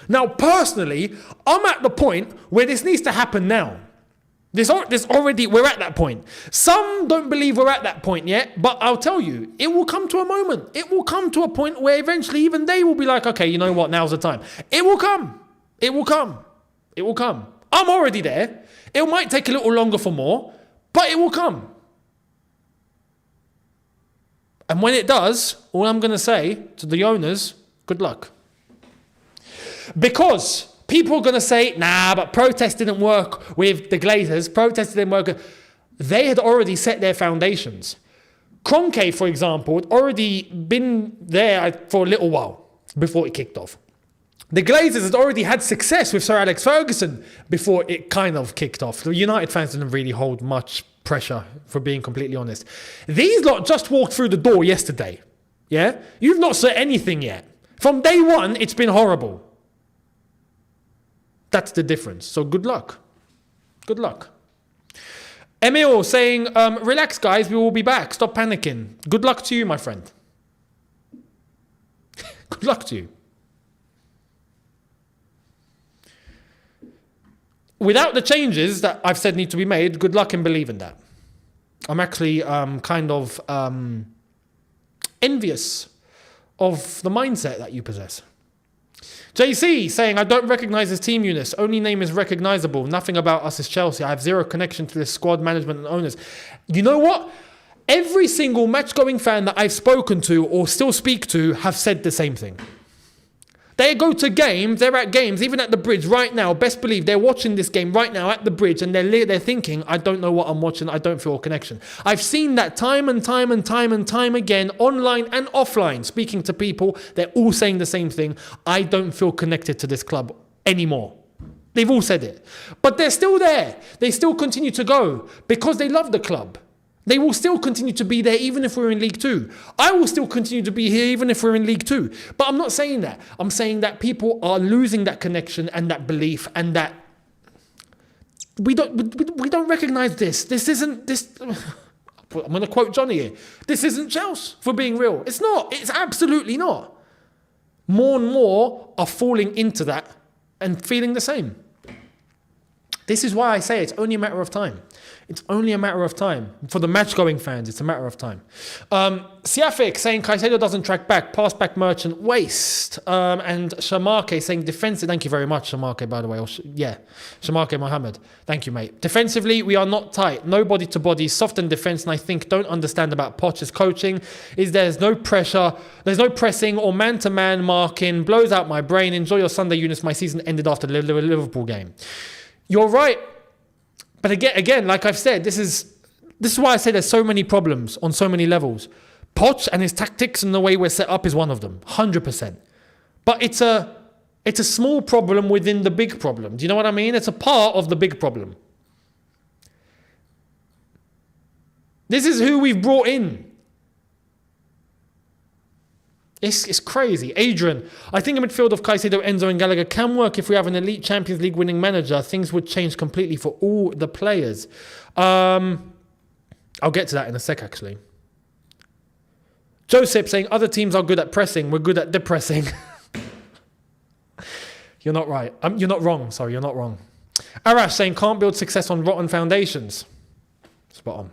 [SPEAKER 1] Now, personally, I'm at the point where this needs to happen now. We're at that point. Some don't believe we're at that point yet, but I'll tell you, it will come to a moment. It will come to a point where eventually even they will be like, okay, you know what, now's the time. It will come. It will come. It will come. I'm already there. It might take a little longer for more, but it will come. And when it does, all I'm going to say to the owners, good luck. Because people are going to say, nah, but protest didn't work with the Glazers. Protest didn't work. they had already set their foundations. Kroenke, for example, had already been there for a little while before it kicked off. The Glazers had already had success with Sir Alex Ferguson before it kind of kicked off. The United fans didn't really hold much pressure, for being completely honest. These lot just walked through the door yesterday. Yeah? You've not said anything yet. From day one, it's been horrible. That's the difference. So good luck. Good luck. Emil saying, relax guys, we will be back. Stop panicking. Good luck to you, my friend. Good luck to you. Without the changes that I've said need to be made, good luck in believing that. I'm actually kind of envious of the mindset that you possess. JC saying, I don't recognise this team, Younes. Only name is recognisable. Nothing about us is Chelsea. I have zero connection to this squad, management and owners. You know what? Every single match-going fan that I've spoken to or still speak to have said the same thing. They go to games, they're at games, even at the bridge right now. Best believe they're watching this game right now at the bridge and they're thinking, I don't know what I'm watching, I don't feel a connection. I've seen that time and time again, online and offline, speaking to people, they're all saying the same thing. I don't feel connected to this club anymore. They've all said it. But they're still there. They still continue to go because they love the club. They will still continue to be there even if we're in League 2. I will still continue to be here even if we're in League 2. But I'm not saying that. I'm saying that people are losing that connection and that belief and that we don't recognise this. This isn't this. I'm going to quote Johnny here. This isn't Chelsea, for being real. It's not. It's absolutely not. More and more are falling into that and feeling the same. This is why I say it's only a matter of time. It's only a matter of time. For the match-going fans, it's a matter of time. Siafik saying Caicedo doesn't track back. Pass back Merchant, waste. And Shamake saying defensive. Thank you very much, Shamake, by the way. Shamake Mohammed. Thank you, mate. Defensively, we are not tight. No body to body. Soft in defence. And I think don't understand about Poch's coaching is there's no pressure. There's no pressing or man-to-man marking. Blows out my brain. Enjoy your Sunday, Younes. My season ended after the Liverpool game. You're right. But again, like I've said, this is why I say there's so many problems on so many levels. Poch and his tactics and the way we're set up is one of them, 100%. But it's a small problem within the big problem. Do you know what I mean? It's a part of the big problem. This is who we've brought in. It's crazy. Adrian, I think a midfield of Caicedo, Enzo and Gallagher can work if we have an elite Champions League winning manager. Things would change completely for all the players. I'll get to that in a sec, actually. Joseph saying other teams are good at pressing. We're good at depressing. You're not right. You're not wrong. Sorry, you're not wrong. Arash saying can't build success on rotten foundations. Spot on.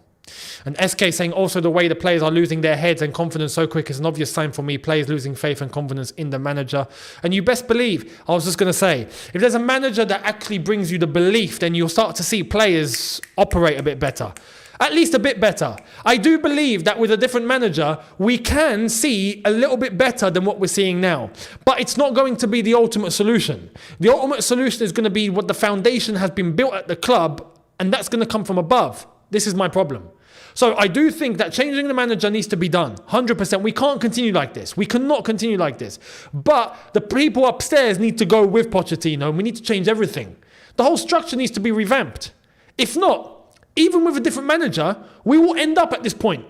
[SPEAKER 1] And SK saying also the way the players are losing their heads and confidence so quick is an obvious sign for me. Players losing faith and confidence in the manager. And you best believe, I was just going to say, if there's a manager that actually brings you the belief, then you'll start to see players operate a bit better. At least a bit better. I do believe that with a different manager, we can see a little bit better than what we're seeing now. But it's not going to be the ultimate solution. The ultimate solution is going to be what the foundation has been built at the club, and that's going to come from above. This is my problem. So I do think that changing the manager needs to be done. 100%. We can't continue like this. We cannot continue like this. But the people upstairs need to go with Pochettino, and we need to change everything. The whole structure needs to be revamped. If not, even with a different manager, we will end up at this point.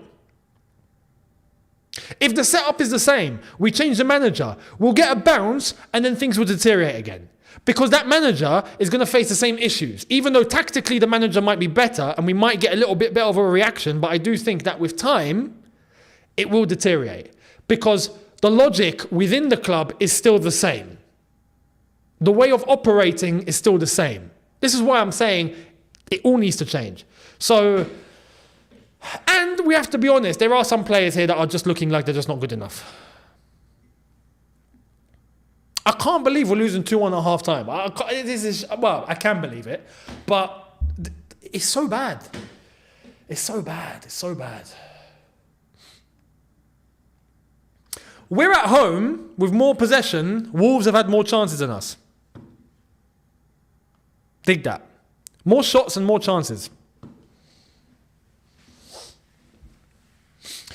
[SPEAKER 1] If the setup is the same, we change the manager, we'll get a bounce, and then things will deteriorate again. Because that manager is going to face the same issues. Even though tactically the manager might be better and we might get a little bit better of a reaction, but I do think that with time, it will deteriorate. Because the logic within the club is still the same. The way of operating is still the same. This is why I'm saying it all needs to change. So, and we have to be honest, there are some players here that are just looking like they're just not good enough. I can't believe we're losing 2-1 at half time. I can believe it, but it's so bad. It's so bad. It's so bad. We're at home with more possession. Wolves have had more chances than us. Dig that. More shots and more chances.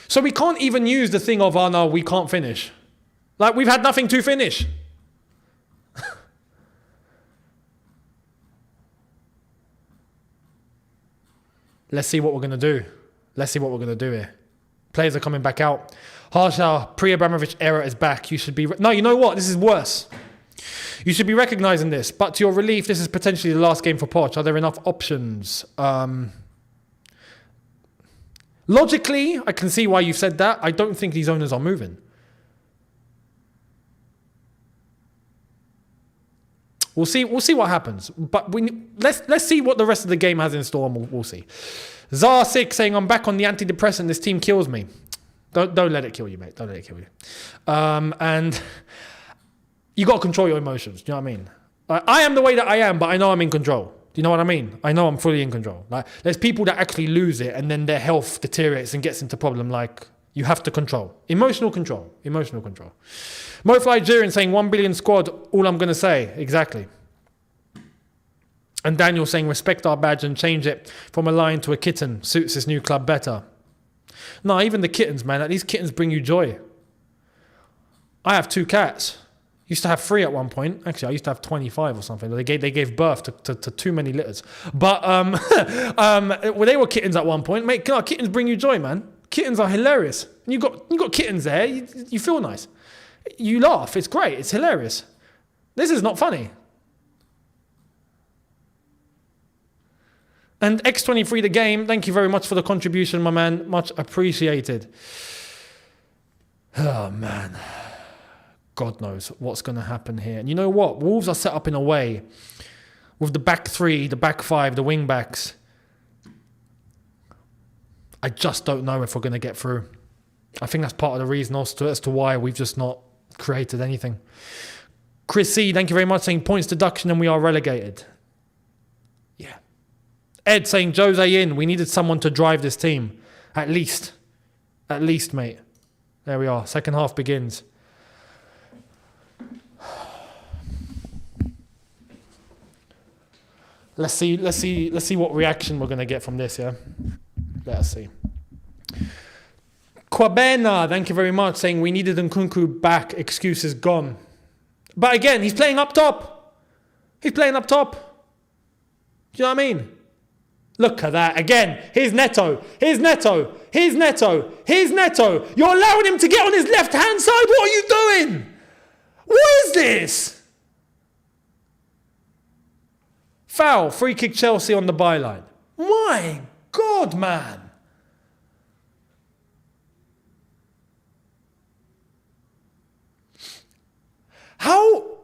[SPEAKER 1] So we can't even use the thing of, oh no, we can't finish. Like, we've had nothing to finish. Let's see what we're going to do. Let's see what we're going to do here. Players are coming back out. Harsha, pre-Abramovich era is back. You should be... No, you know what? This is worse. You should be recognising this. But to your relief, this is potentially the last game for Poch. Are there enough options? Logically, I can see why you've said that. I don't think these owners are moving. We'll see what happens. But let's see what the rest of the game has in store, and we'll see. Zar6 saying, I'm back on the antidepressant. This team kills me. Don't let it kill you, mate. Don't let it kill you. And you got to control your emotions. Do you know what I mean? I am the way that I am, but I know I'm in control. Do you know what I mean? I know I'm fully in control. Like, there's people that actually lose it and then their health deteriorates and gets into problem. Like, you have to control. Emotional control. Emotional control. MoFly Jiren saying 1 billion squad. All I'm going to say. Exactly. And Daniel saying respect our badge and change it from a lion to a kitten. Suits this new club better. No, even the kittens, man. Like, these kittens bring you joy. I have 2 cats. Used to have 3 at one point. Actually, I used to have 25 or something. They gave birth to too many litters. But well, they were kittens at one point. Mate, kittens bring you joy, man. Kittens are hilarious. And you got kittens there. You feel nice. You laugh. It's great. It's hilarious. This is not funny. And X23 the game, thank you very much for the contribution, my man. Much appreciated. Oh, man. God knows what's going to happen here. And you know what? Wolves are set up in a way with the back 3, the back 5, the wing backs. I just don't know if we're going to get through. I think that's part of the reason also as to why we've just not created anything. Chris C, thank you very much, saying points deduction and we are relegated. Yeah. Ed saying Jose in. We needed someone to drive this team. At least. At least, mate. There we are. Second half begins. Let's see what reaction we're going to get from this, yeah? Let us see. Kwabena, thank you very much, saying we needed Nkunku back. Excuses gone. But again, he's playing up top. He's playing up top. Do you know what I mean? Look at that. Again, here's Neto. Here's Neto. Here's Neto. Here's Neto. You're allowing him to get on his left-hand side. What are you doing? What is this? Foul. Free kick Chelsea on the byline. My God, man. How?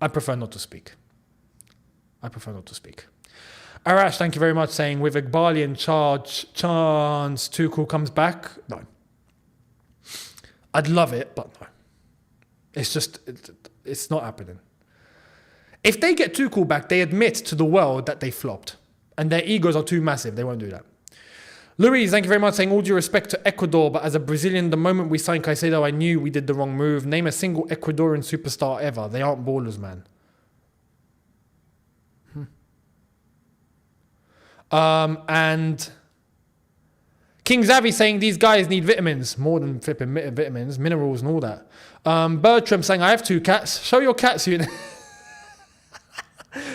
[SPEAKER 1] I prefer not to speak. Arash, thank you very much, saying with Igbali in charge, chance Tuchel comes back. No. I'd love it, but no. It's not happening. If they get Tuchel back, they admit to the world that they flopped. And their egos are too massive. They won't do that. Luis, thank you very much, saying all due respect to Ecuador, but as a Brazilian, the moment we signed Caicedo, I knew we did the wrong move. Name a single Ecuadorian superstar ever. They aren't ballers, man. And King Zavi saying these guys need vitamins, more than flipping vitamins, minerals and all that. Bertram saying, I have 2 cats. Show your cats, you.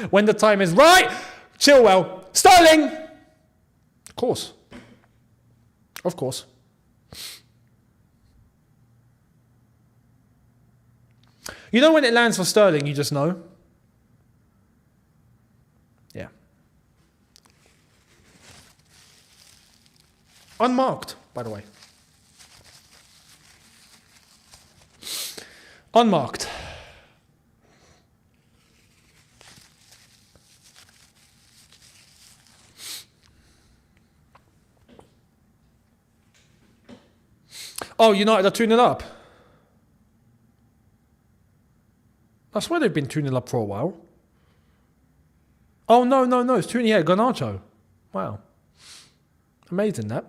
[SPEAKER 1] When the time is right. Chilwell. Sterling. Of course. Of course. You know when it lands for Sterling, you just know. Yeah. Unmarked, by the way. Unmarked. Oh, United are 2-0 up. I swear they've been 2-0 up for a while. Oh, no. It's 2-0. Yeah, Garnacho. Wow. Amazing, that.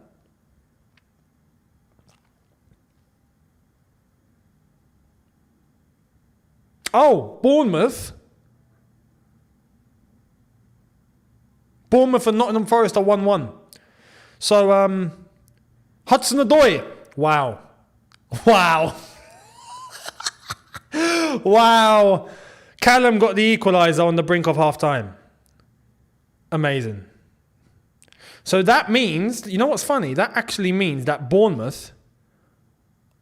[SPEAKER 1] Oh, Bournemouth. Bournemouth and Nottingham Forest are 1-1. So, Hudson-Odoi. Wow. Wow. Wow. Callum got the equaliser on the brink of half-time. Amazing. So that means, you know what's funny? That actually means that Bournemouth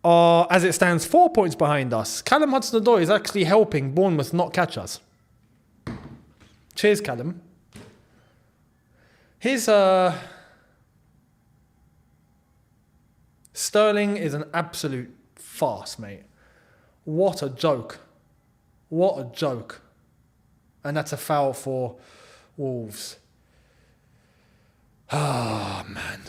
[SPEAKER 1] are, as it stands, 4 points behind us. Callum Hudson-Odoi is actually helping Bournemouth not catch us. Cheers, Callum. Here's Sterling is an absolute farce, mate. What a joke. What a joke. And that's a foul for Wolves. Ah, man.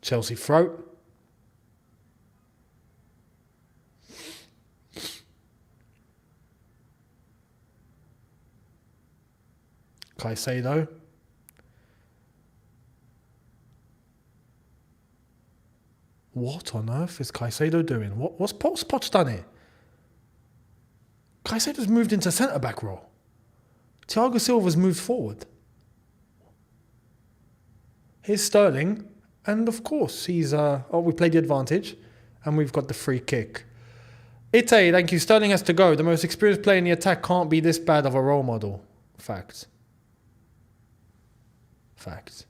[SPEAKER 1] Chelsea throat. Caicedo. What on earth is Caicedo doing? What's Poch done here? Caicedo's moved into centre-back role. Thiago Silva's moved forward. Here's Sterling. And of course, he's... we played the advantage. And we've got the free kick. Ite, thank you. Sterling has to go. The most experienced player in the attack can't be this bad of a role model. Facts. Facts.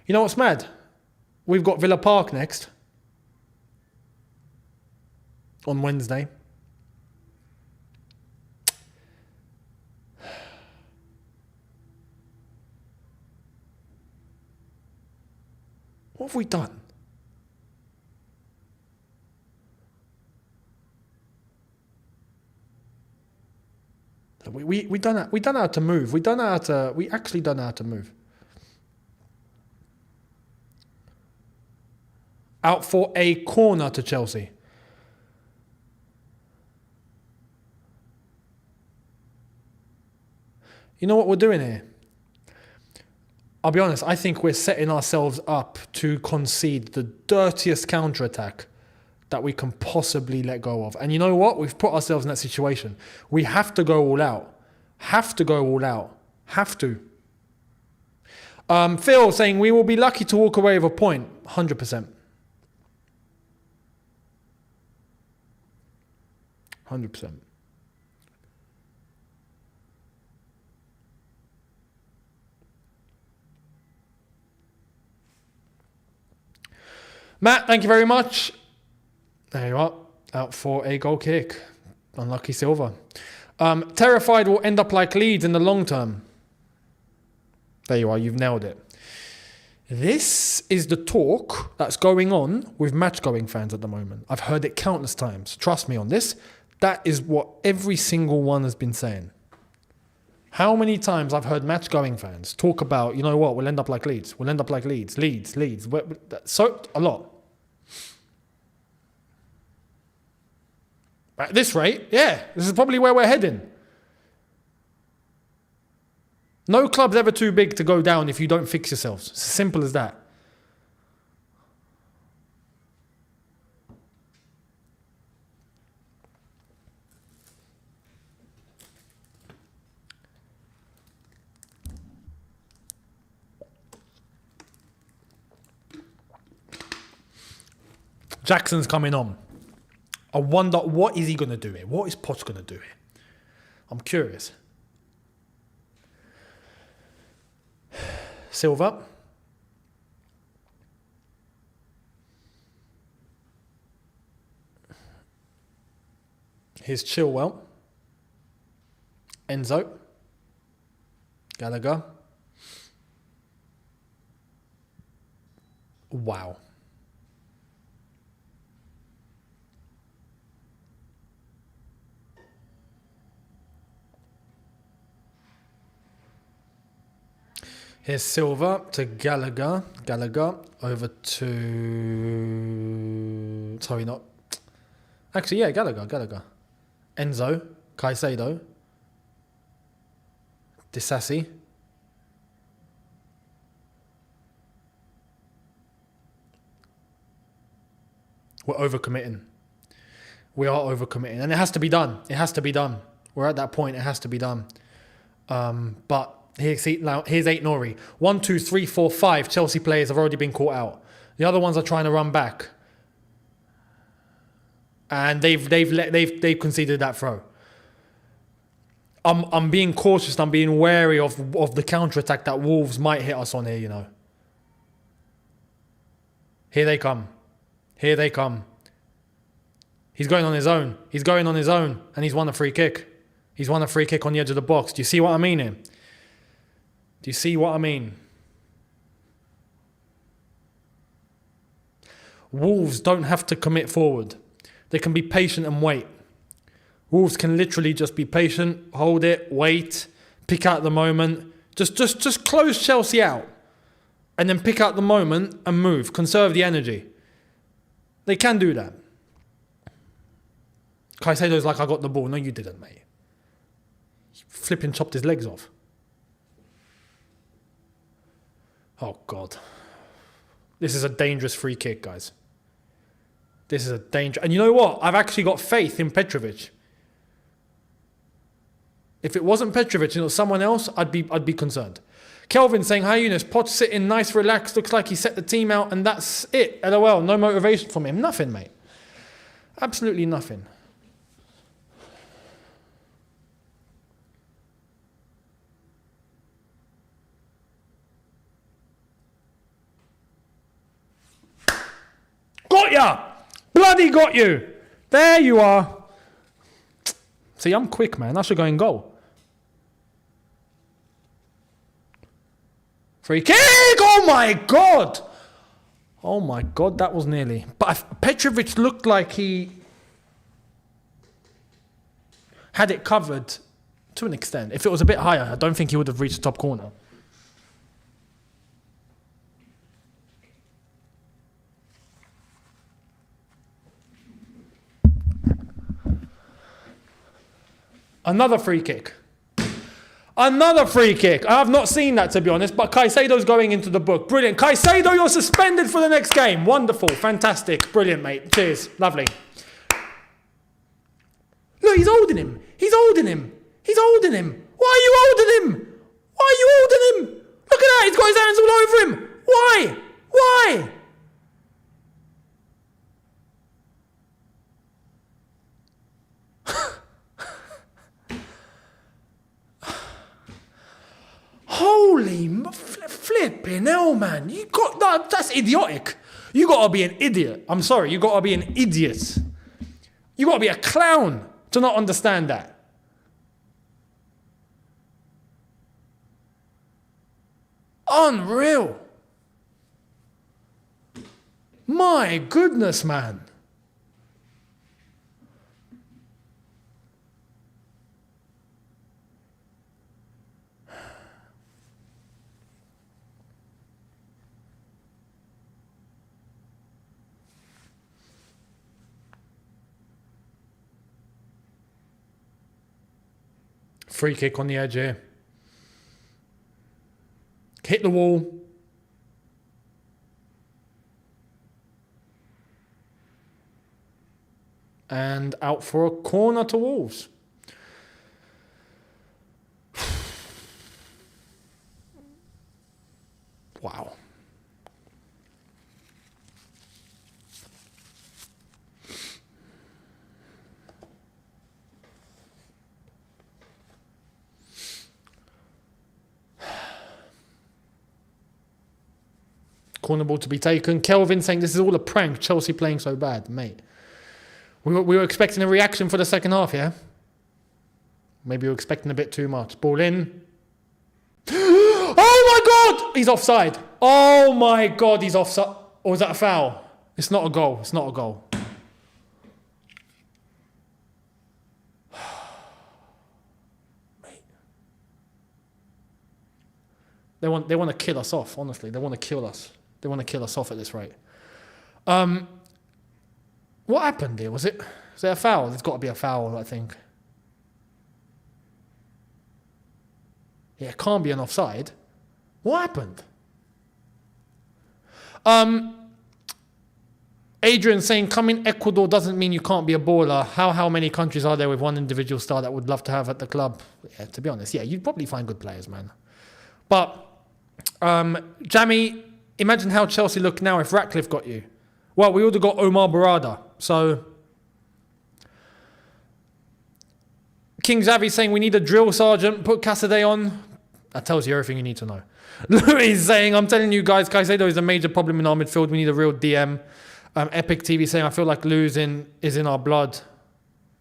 [SPEAKER 1] You know what's mad? We've got Villa Park next. On Wednesday. What have we done? We done how to move. We actually done how to move. Out for a corner to Chelsea. You know what we're doing here? I'll be honest, I think we're setting ourselves up to concede the dirtiest counter-attack that we can possibly let go of. And you know what? We've put ourselves in that situation. We have to go all out. Have to go all out. Have to. Phil saying we will be lucky to walk away with a point. 100%. 100%. Matt, thank you very much. There you are. Out for a goal kick. Unlucky Silva. Terrified will end up like Leeds in the long term. There you are. You've nailed it. This is the talk that's going on with match-going fans at the moment. I've heard it countless times. Trust me on this. That is what every single one has been saying. How many times I've heard match-going fans talk about, you know what, we'll end up like Leeds. We'll end up like Leeds. Leeds. So, a lot. At this rate, yeah, this is probably where we're heading. No club's ever too big to go down if you don't fix yourselves. It's as simple as that. Jackson's coming on. I wonder, what is he going to do here? What is Poch going to do here? I'm curious. Silva. Here's Chilwell. Enzo. Gallagher. Wow. Here's Silva to Gallagher. Gallagher over to... Sorry, not... Actually, yeah, Gallagher. Enzo. Caicedo. Disassi. We're overcommitting. We are overcommitting. And it has to be done. It has to be done. We're at that point. It has to be done. But here's 8 Nori. 1, 2, 3, 4, 5 Chelsea players have already been caught out. The other ones are trying to run back. And they've conceded that throw. I'm being cautious. I'm being wary of the counter-attack that Wolves might hit us on here, you know. Here they come. Here they come. He's going on his own. He's going on his own. And he's won a free kick. He's won a free kick on the edge of the box. Do you see what I mean here? Do you see what I mean? Wolves don't have to commit forward. They can be patient and wait. Wolves can literally just be patient, hold it, wait, pick out the moment. Just close Chelsea out. And then pick out the moment and move. Conserve the energy. They can do that. Caicedo's like, I got the ball. No, you didn't, mate. Flipping chopped his legs off. Oh, God. This is a dangerous free kick, guys. This is a danger. And you know what? I've actually got faith in Petrovic. If it wasn't Petrovic and it was someone else, I'd be concerned. Kelvin saying, hi Younes, Poch sitting nice, relaxed, looks like he set the team out and that's it. LOL, no motivation from him. Nothing, mate. Absolutely nothing. Got ya! Bloody got you! There you are. See, I'm quick, man. I should go in goal. Free kick! Oh my God! Oh my God, that was nearly. But Petrovic looked like he had it covered to an extent. If it was a bit higher, I don't think he would have reached the top corner. Another free kick. Another free kick. I have not seen that, to be honest, but Caicedo's going into the book. Brilliant. Caicedo, you're suspended for the next game. Wonderful. Fantastic. Brilliant, mate. Cheers. Lovely. Look, he's holding him. He's holding him. He's holding him. Why are you holding him? Why are you holding him? Look at that. He's got his hands all over him. Why? Why? Holy flipping hell, man. That's idiotic. You got to be an idiot. I'm sorry. You got to be an idiot. You got to be a clown to not understand that. Unreal. My goodness, man. Free kick on the edge here. Hit the wall. And out for a corner to Wolves. Wow. Corner ball to be taken. Kelvin saying this is all a prank. Chelsea playing so bad, mate. We were expecting a reaction for the second half, yeah? Maybe you're expecting a bit too much. Ball in. Oh my God! He's offside. Oh my God, he's offside. Or is that a foul? It's not a goal. It's not a goal. Mate. They want to kill us off, honestly. They want to kill us. They want to kill us off at this rate. What happened here? Was it a foul? There's got to be a foul, I think. Yeah, it can't be an offside. What happened? Adrian saying, coming Ecuador doesn't mean you can't be a baller. How many countries are there with one individual star that would love to have at the club? Yeah, to be honest, yeah, you'd probably find good players, man. But, Jamie, imagine how Chelsea look now if Ratcliffe got you. Well, we would have got Omar Barada. So, King Xavi saying we need a drill sergeant. Put Cassidy on. That tells you everything you need to know. Louis saying, I'm telling you guys, Caicedo is a major problem in our midfield. We need a real DM. Epic TV saying, I feel like losing is in our blood.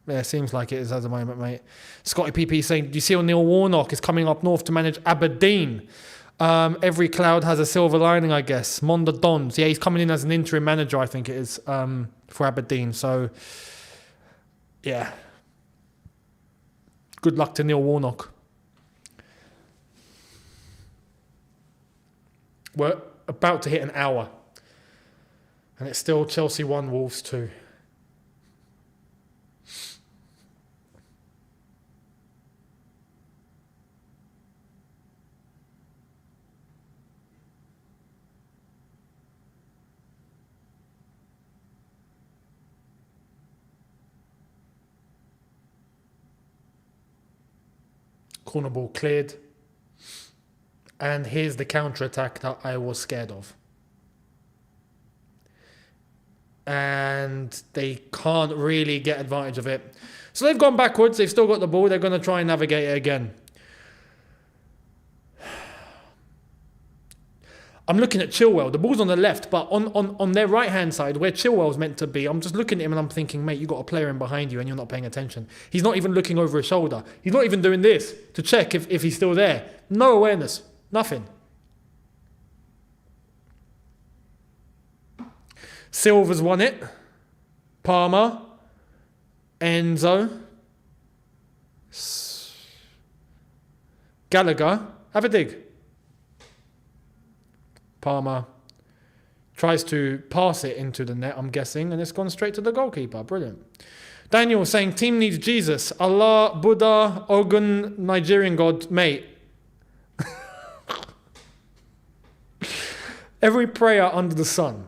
[SPEAKER 1] Yeah, seems like it is at the moment, mate. Scotty PP saying, do you see Neil Warnock is coming up north to manage Aberdeen? Every cloud has a silver lining, I guess. Monda Dons. Yeah, he's coming in as an interim manager, I think it is, for Aberdeen. So, yeah. Good luck to Neil Warnock. We're about to hit an hour. And it's still Chelsea 1, Wolves 2. Corner ball cleared. And here's the counter-attack that I was scared of. And they can't really get advantage of it. So they've gone backwards. They've still got the ball. They're going to try and navigate it again. I'm looking at Chilwell. The ball's on the left, but on their right-hand side, where Chilwell's meant to be, I'm just looking at him and I'm thinking, mate, you've got a player in behind you and you're not paying attention. He's not even looking over his shoulder. He's not even doing this to check if he's still there. No awareness. Nothing. Silva's won it. Palmer. Enzo. Gallagher. Have a dig. Palmer tries to pass it into the net, I'm guessing, and it's gone straight to the goalkeeper. Brilliant. Daniel saying, team needs Jesus. Allah, Buddha, Ogun, Nigerian God. Mate. Every prayer under the sun.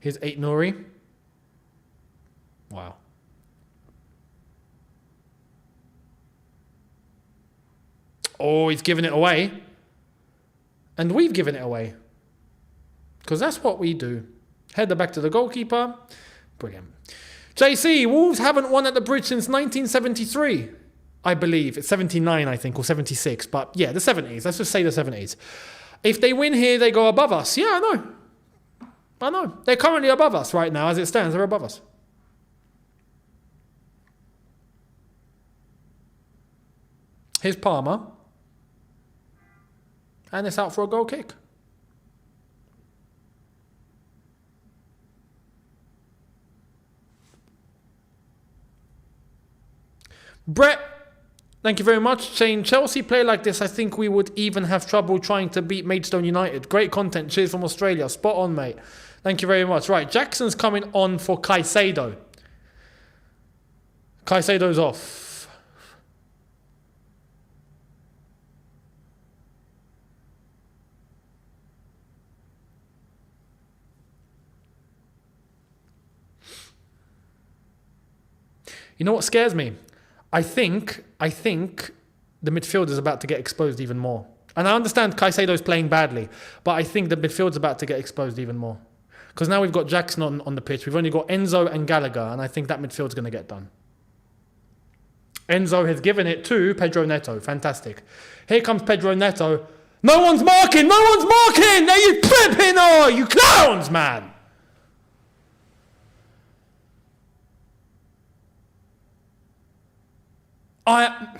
[SPEAKER 1] Here's 8 Nori. Wow. Oh, he's given it away. And we've given it away. Because that's what we do. Header back to the goalkeeper. Brilliant. JC, Wolves haven't won at the Bridge since 1973. I believe. It's 79, I think, or 76. But yeah, the 70s. Let's just say the 70s. If they win here, they go above us. Yeah, I know. They're currently above us right now. As it stands, they're above us. Here's Palmer. And it's out for a goal kick. Brett, thank you very much. Saying, Chelsea play like this, I think we would even have trouble trying to beat Maidstone United. Great content. Cheers from Australia. Spot on, mate. Thank you very much. Right, Jackson's coming on for Caicedo. Caicedo's off. You know what scares me? I think the midfield is about to get exposed even more. And I understand Caicedo's playing badly, but I think the midfield's about to get exposed even more. Because now we've got Jackson on the pitch. We've only got Enzo and Gallagher, and I think that midfield's going to get done. Enzo has given it to Pedro Neto. Fantastic. Here comes Pedro Neto. No one's marking! No one's marking! There you flipping! Oh, you clowns, man! I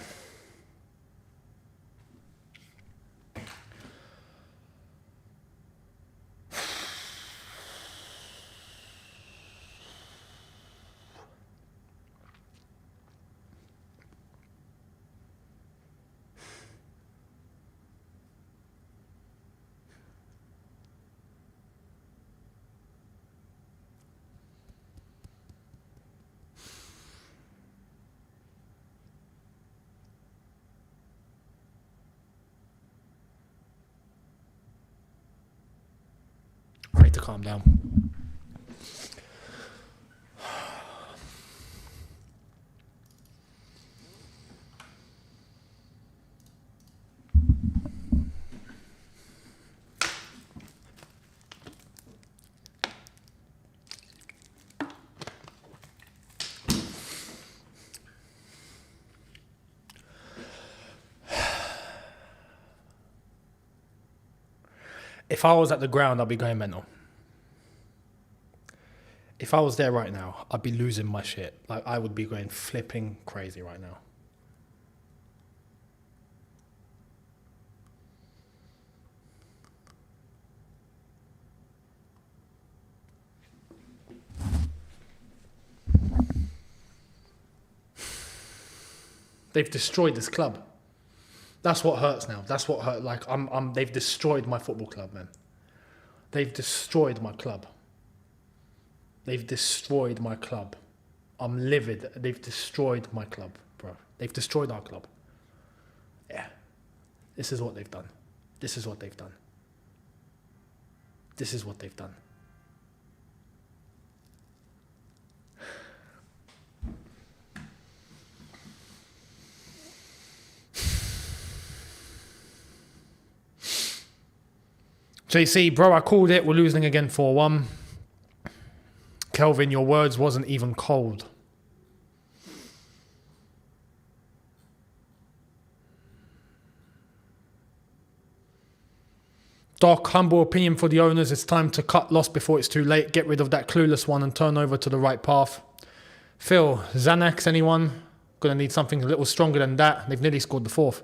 [SPEAKER 1] need to calm down. If I was at the ground, I'd be going mental. If I was there right now, I'd be losing my shit. Like, I would be going flipping crazy right now. They've destroyed this club. That's what hurts now. That's what hurt. Like, they've destroyed my football club, man. They've destroyed my club. They've destroyed my club. I'm livid. They've destroyed my club, bro. They've destroyed our club. Yeah. This is what they've done. This is what they've done. This is what they've done. JC, bro, I called it. We're losing again 4-1. Kelvin, your words wasn't even cold. Doc, humble opinion for the owners. It's time to cut loss before it's too late. Get rid of that clueless one and turn over to the right path. Phil, Xanax, anyone? Going to need something a little stronger than that. They've nearly scored the fourth.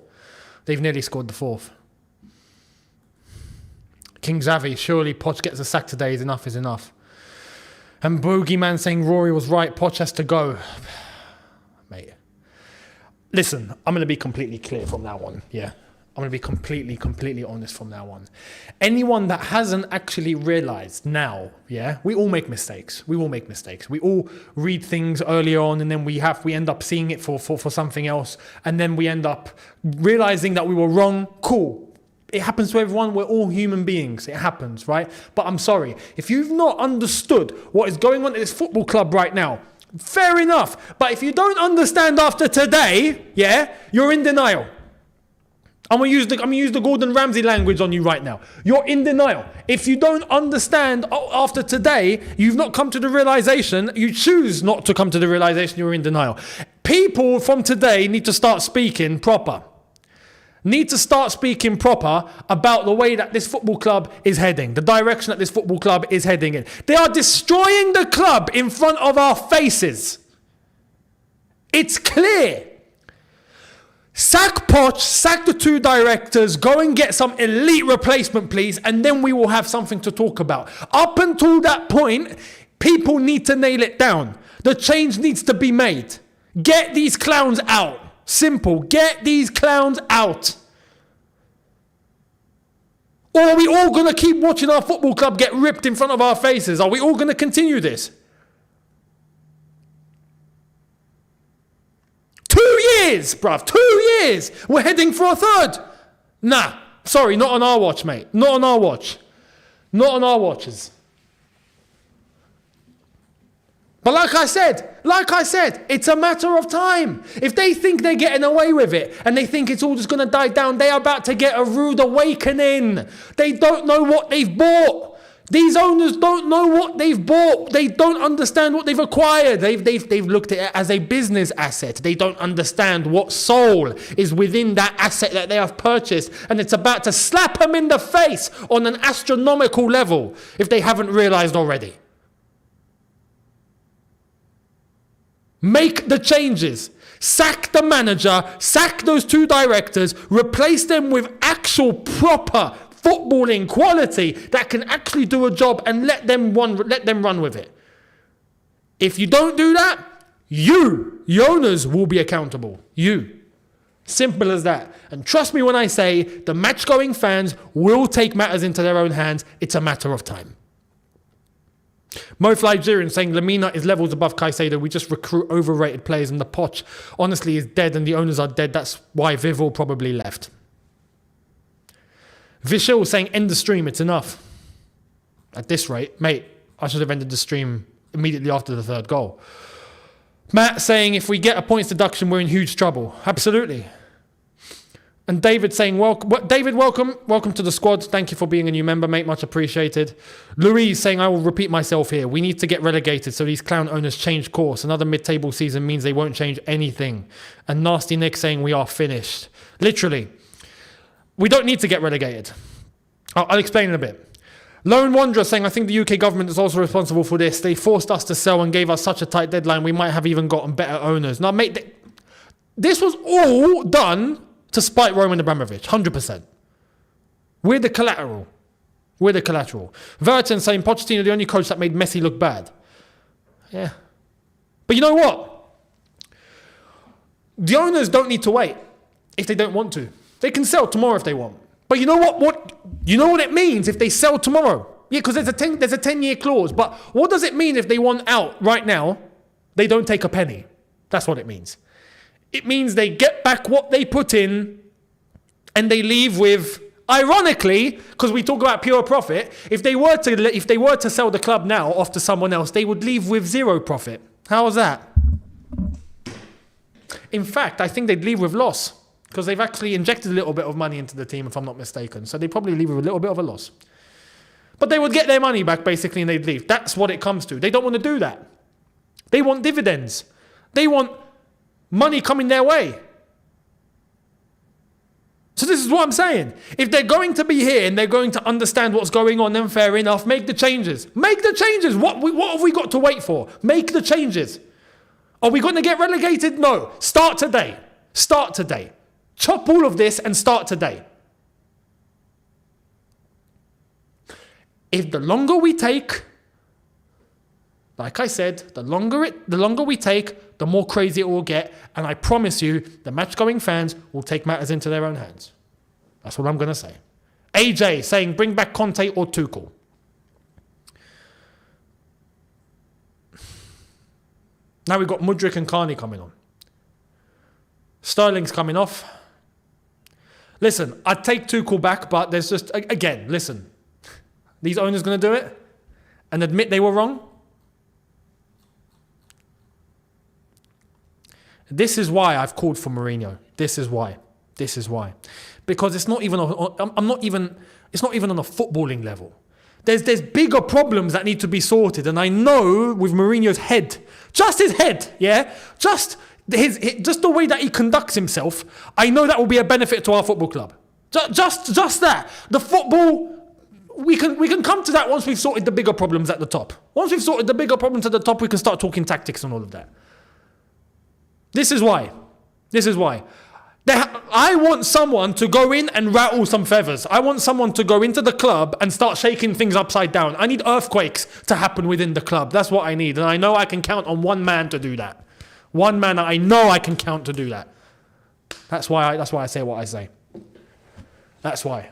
[SPEAKER 1] King Zavi, surely Poch gets a sack today. Enough is enough. And Bogeyman saying Rory was right. Poch has to go. Mate. Listen, I'm going to be completely clear from now on. Yeah. I'm going to be completely honest from now on. Anyone that hasn't actually realized now, yeah, we all make mistakes. We all read things earlier on and then we end up seeing it for something else. And then we end up realizing that we were wrong. Cool. It happens to everyone. We're all human beings. It happens, right? But I'm sorry. If you've not understood what is going on at this football club right now, fair enough. But if you don't understand after today, yeah, you're in denial. I'm gonna use the Gordon Ramsay language on you right now. You're in denial. If you don't understand after today, you've not come to the realization, you choose not to come to the realization, you're in denial. People from today need to start speaking proper. About the way that this football club is heading, the direction that this football club is heading in. They are destroying the club in front of our faces. It's clear. Sack Poch, sack the two directors, go and get some elite replacement, please, and then we will have something to talk about. Up until that point, people need to nail it down. The change needs to be made. Get these clowns out. Simple. Get these clowns out. Or are we all going to keep watching our football club get ripped in front of our faces? Are we all going to continue this? 2 years, bruv. 2 years. We're heading for a third. Nah. Sorry, not on our watch, mate. Not on our watch. Not on our watches. But like I said, it's a matter of time. If they think they're getting away with it and they think it's all just going to die down, they are about to get a rude awakening. They don't know what they've bought. These owners don't know what they've bought. They don't understand what they've acquired. They've looked at it as a business asset. They don't understand what soul is within that asset that they have purchased. And it's about to slap them in the face on an astronomical level if they haven't realized already. Make the changes. Sack the manager, sack those 2 directors, replace them with actual proper footballing quality that can actually do a job, and let them run with it. If you don't do that, you, Younes, will be accountable. You. Simple as that. And trust me when I say the match-going fans will take matters into their own hands. It's a matter of time. Mo Nigerian saying Lamina is levels above Caicedo. We just recruit overrated players, and the Poch honestly is dead and the owners are dead. That's why Vival probably left. Vishal saying end the stream, it's enough. At this rate, mate, I should have ended the stream immediately after the 3rd goal. Matt saying if we get a points deduction, we're in huge trouble. Absolutely. And David saying, David, welcome to the squad. Thank you for being a new member, mate. Much appreciated. Louise saying, I will repeat myself here. We need to get relegated so these clown owners change course. Another mid-table season means they won't change anything. And Nasty Nick saying we are finished. Literally. We don't need to get relegated. I'll explain in a bit. Lone Wanderer saying, I think the UK government is also responsible for this. They forced us to sell and gave us such a tight deadline. We might have even gotten better owners. Now, mate, this was all done to spite Roman Abramovich. 100%. We're the collateral. Verton saying, Pochettino, the only coach that made Messi look bad. Yeah. But you know what? The owners don't need to wait if they don't want to. They can sell tomorrow if they want. But you know what? You know what it means if they sell tomorrow? Yeah, because there's a 10-year clause. But what does it mean if they want out right now? They don't take a penny. That's what it means. It means they get back what they put in, and they leave with, ironically, because we talk about pure profit. If they were to sell the club now off to someone else, they would leave with 0 profit. How is that? In fact, I think they'd leave with loss. Because they've actually injected a little bit of money into the team, if I'm not mistaken. So they probably leave with a little bit of a loss. But they would get their money back, basically, and they'd leave. That's what it comes to. They don't want to do that. They want dividends. They want money coming their way. So this is what I'm saying. If they're going to be here and they're going to understand what's going on, then fair enough. Make the changes. Make the changes. What have we got to wait for? Make the changes. Are we going to get relegated? No. Start today. Start today. Chop all of this and start today. If the longer we take, like I said, the longer we take, the more crazy it will get. And I promise you, the match-going fans will take matters into their own hands. That's what I'm going to say. AJ saying, bring back Conte or Tuchel. Now we've got Mudryk and Carney coming on. Sterling's coming off. Listen, I'd take Tuchel back, but there's just, again, listen. These owners going to do it and admit they were wrong? This is why I've called for Mourinho. This is why. Because it's not even it's not even on a footballing level. There's bigger problems that need to be sorted, and I know with Mourinho's head, just his head, yeah, just the way that he conducts himself, I know that will be a benefit to our football club. Just that. The football, we can come to that once we've sorted the bigger problems at the top. Once we've sorted the bigger problems at the top, we can start talking tactics and all of that. This is why. I want someone to go in and rattle some feathers. I want someone to go into the club and start shaking things upside down. I need earthquakes to happen within the club. That's what I need. And I know I can count on one man to do that. One man I know I can count to do that. That's why I say what I say. That's why.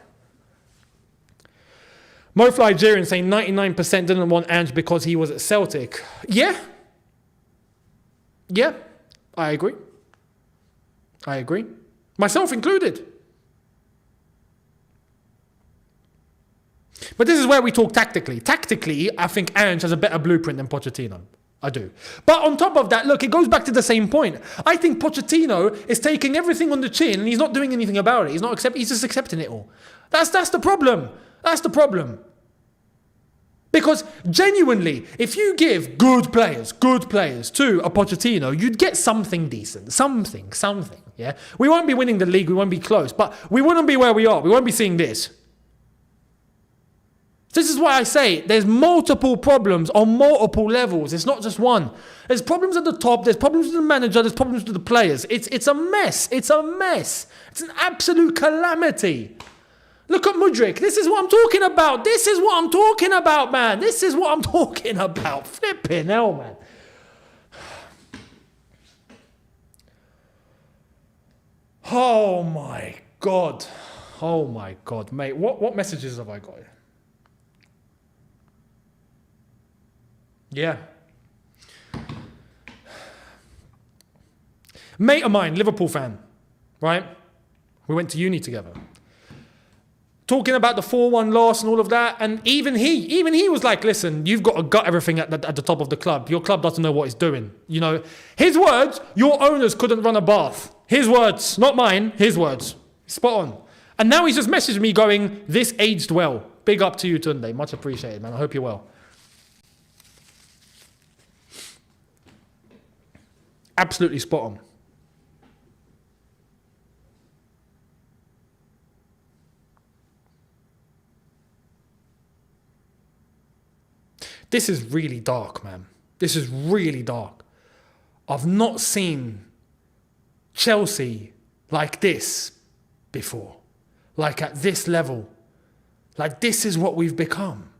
[SPEAKER 1] Mo Nigerian saying 99% didn't want Ange because he was at Celtic. Yeah, I agree. Myself included. But this is where we talk tactically. Tactically, I think Ange has a better blueprint than Pochettino. I do. But on top of that, look, it goes back to the same point. I think Pochettino is taking everything on the chin and he's not doing anything about it. He's just accepting it all. That's the problem. Because genuinely, if you give good players to a Pochettino, you'd get something decent. Something, yeah? We won't be winning the league, we won't be close, but we wouldn't be where we are. We won't be seeing this. This is why I say there's multiple problems on multiple levels. It's not just one. There's problems at the top, there's problems with the manager, there's problems with the players. It's a mess. It's a mess. It's an absolute calamity. Look at Mudryk. This is what I'm talking about. This is what I'm talking about, man. This is what I'm talking about. Flipping hell, man. Oh my God. Oh my God, mate. What messages have I got here? Yeah. Mate of mine, Liverpool fan, right? We went to uni together. Talking about the 4-1 loss and all of that, and even he was like, listen, you've got to gut everything at the top of the club. Your club doesn't know what it's doing. You know, his words, your owners couldn't run a bath. His words, not mine, his words. Spot on. And now he's just messaged me going, this aged well. Big up to you, Tunde. Much appreciated, man. I hope you're well. Absolutely spot on. This is really dark, man. This is really dark. I've not seen Chelsea like this before. Like at this level. Like this is what we've become.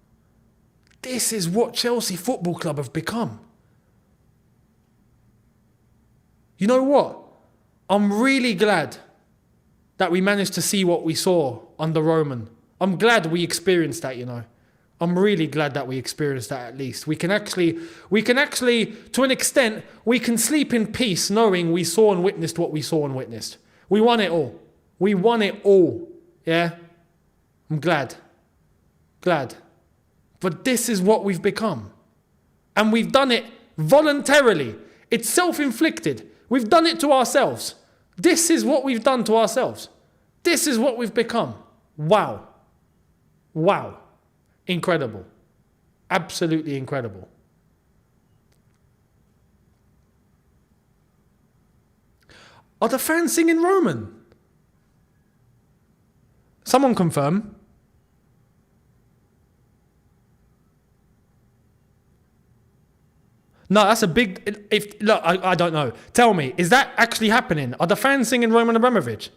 [SPEAKER 1] This is what Chelsea Football Club have become. You know what? I'm really glad that we managed to see what we saw under Roman. I'm glad we experienced that, you know. I'm really glad that we experienced that at least. We can actually, to an extent, we can sleep in peace knowing we saw and witnessed what we saw and witnessed. We won it all. We won it all. Yeah? I'm glad. Glad. But this is what we've become. And we've done it voluntarily. It's self-inflicted. We've done it to ourselves. This is what we've done to ourselves. This is what we've become. Wow. Wow. Incredible. Absolutely incredible. Are the fans singing Roman? Someone confirm. No, that's a big... Look, I don't know. Tell me, is that actually happening? Are the fans singing Roman Abramovich?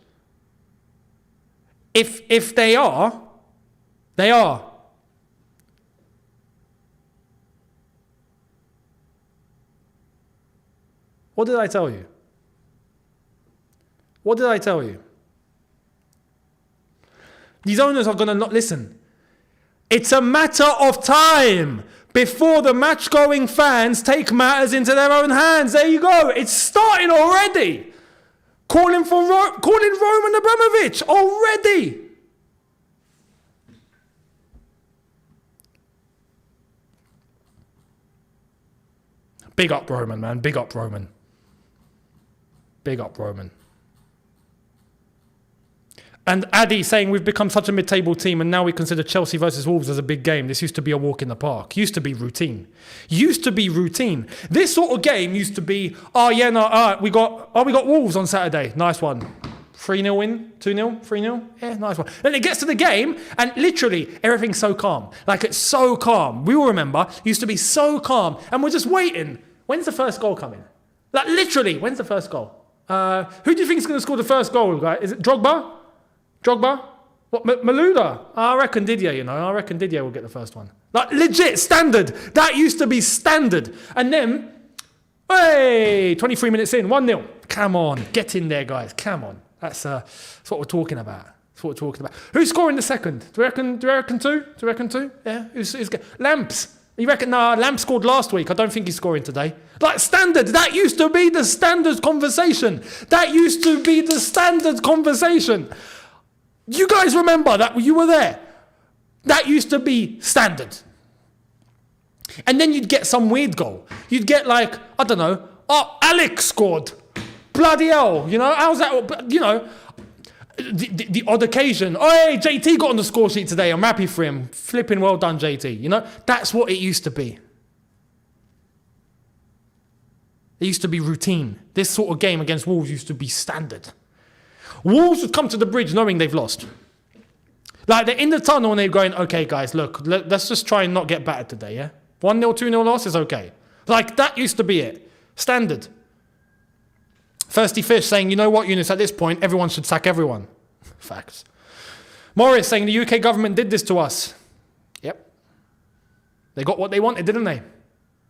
[SPEAKER 1] If they are, they are. What did I tell you? What did I tell you? These owners are going to not listen. It's a matter of time before the match-going fans take matters into their own hands. There you go. It's starting already. Calling Roman Abramovich already. Big up Roman, man. Big up Roman. Big up Roman. And Addy saying we've become such a mid-table team and now we consider Chelsea versus Wolves as a big game. This used to be a walk in the park. Used to be routine. Used to be routine. This sort of game used to be, we got Wolves on Saturday. Nice one. 3-0 win? 2-0? 3-0? Yeah, nice one. Then it gets to the game and literally everything's so calm. Like it's so calm. We all remember, it used to be so calm and we're just waiting. When's the first goal coming? Like literally, when's the first goal? Who do you think is going to score the first goal, guys? Is it Drogba? What, Malouda? I reckon Didier, you know. I reckon Didier will get the first one. Like, legit, standard. That used to be standard. And then, hey, 23 minutes in, 1-0. Come on, get in there, guys. Come on. That's what we're talking about. That's what we're talking about. Who's scoring the second? Do you reckon two? Yeah. Who's Lamps. You reckon? No, Lamp scored last week. I don't think he's scoring today. Like standard. That used to be the standard conversation. You guys remember that? You were there. That used to be standard. And then you'd get some weird goal. You'd get like, I don't know, Alex scored. Bloody hell. You know, how's that? You know, the odd occasion. Oh, hey, JT got on the score sheet today. I'm happy for him. Flipping well done, JT. You know, that's what it used to be. It used to be routine. This sort of game against Wolves used to be standard. Wolves would come to the bridge knowing they've lost. Like, they're in the tunnel and they're going, okay, guys, look, let's just try and not get battered today, yeah? 1-0, 2-0 loss is okay. Like, that used to be it. Standard. Thirsty Fish saying, you know what, Younes, at this point, everyone should sack everyone. Facts. Morris saying the UK government did this to us. Yep. They got what they wanted, didn't they?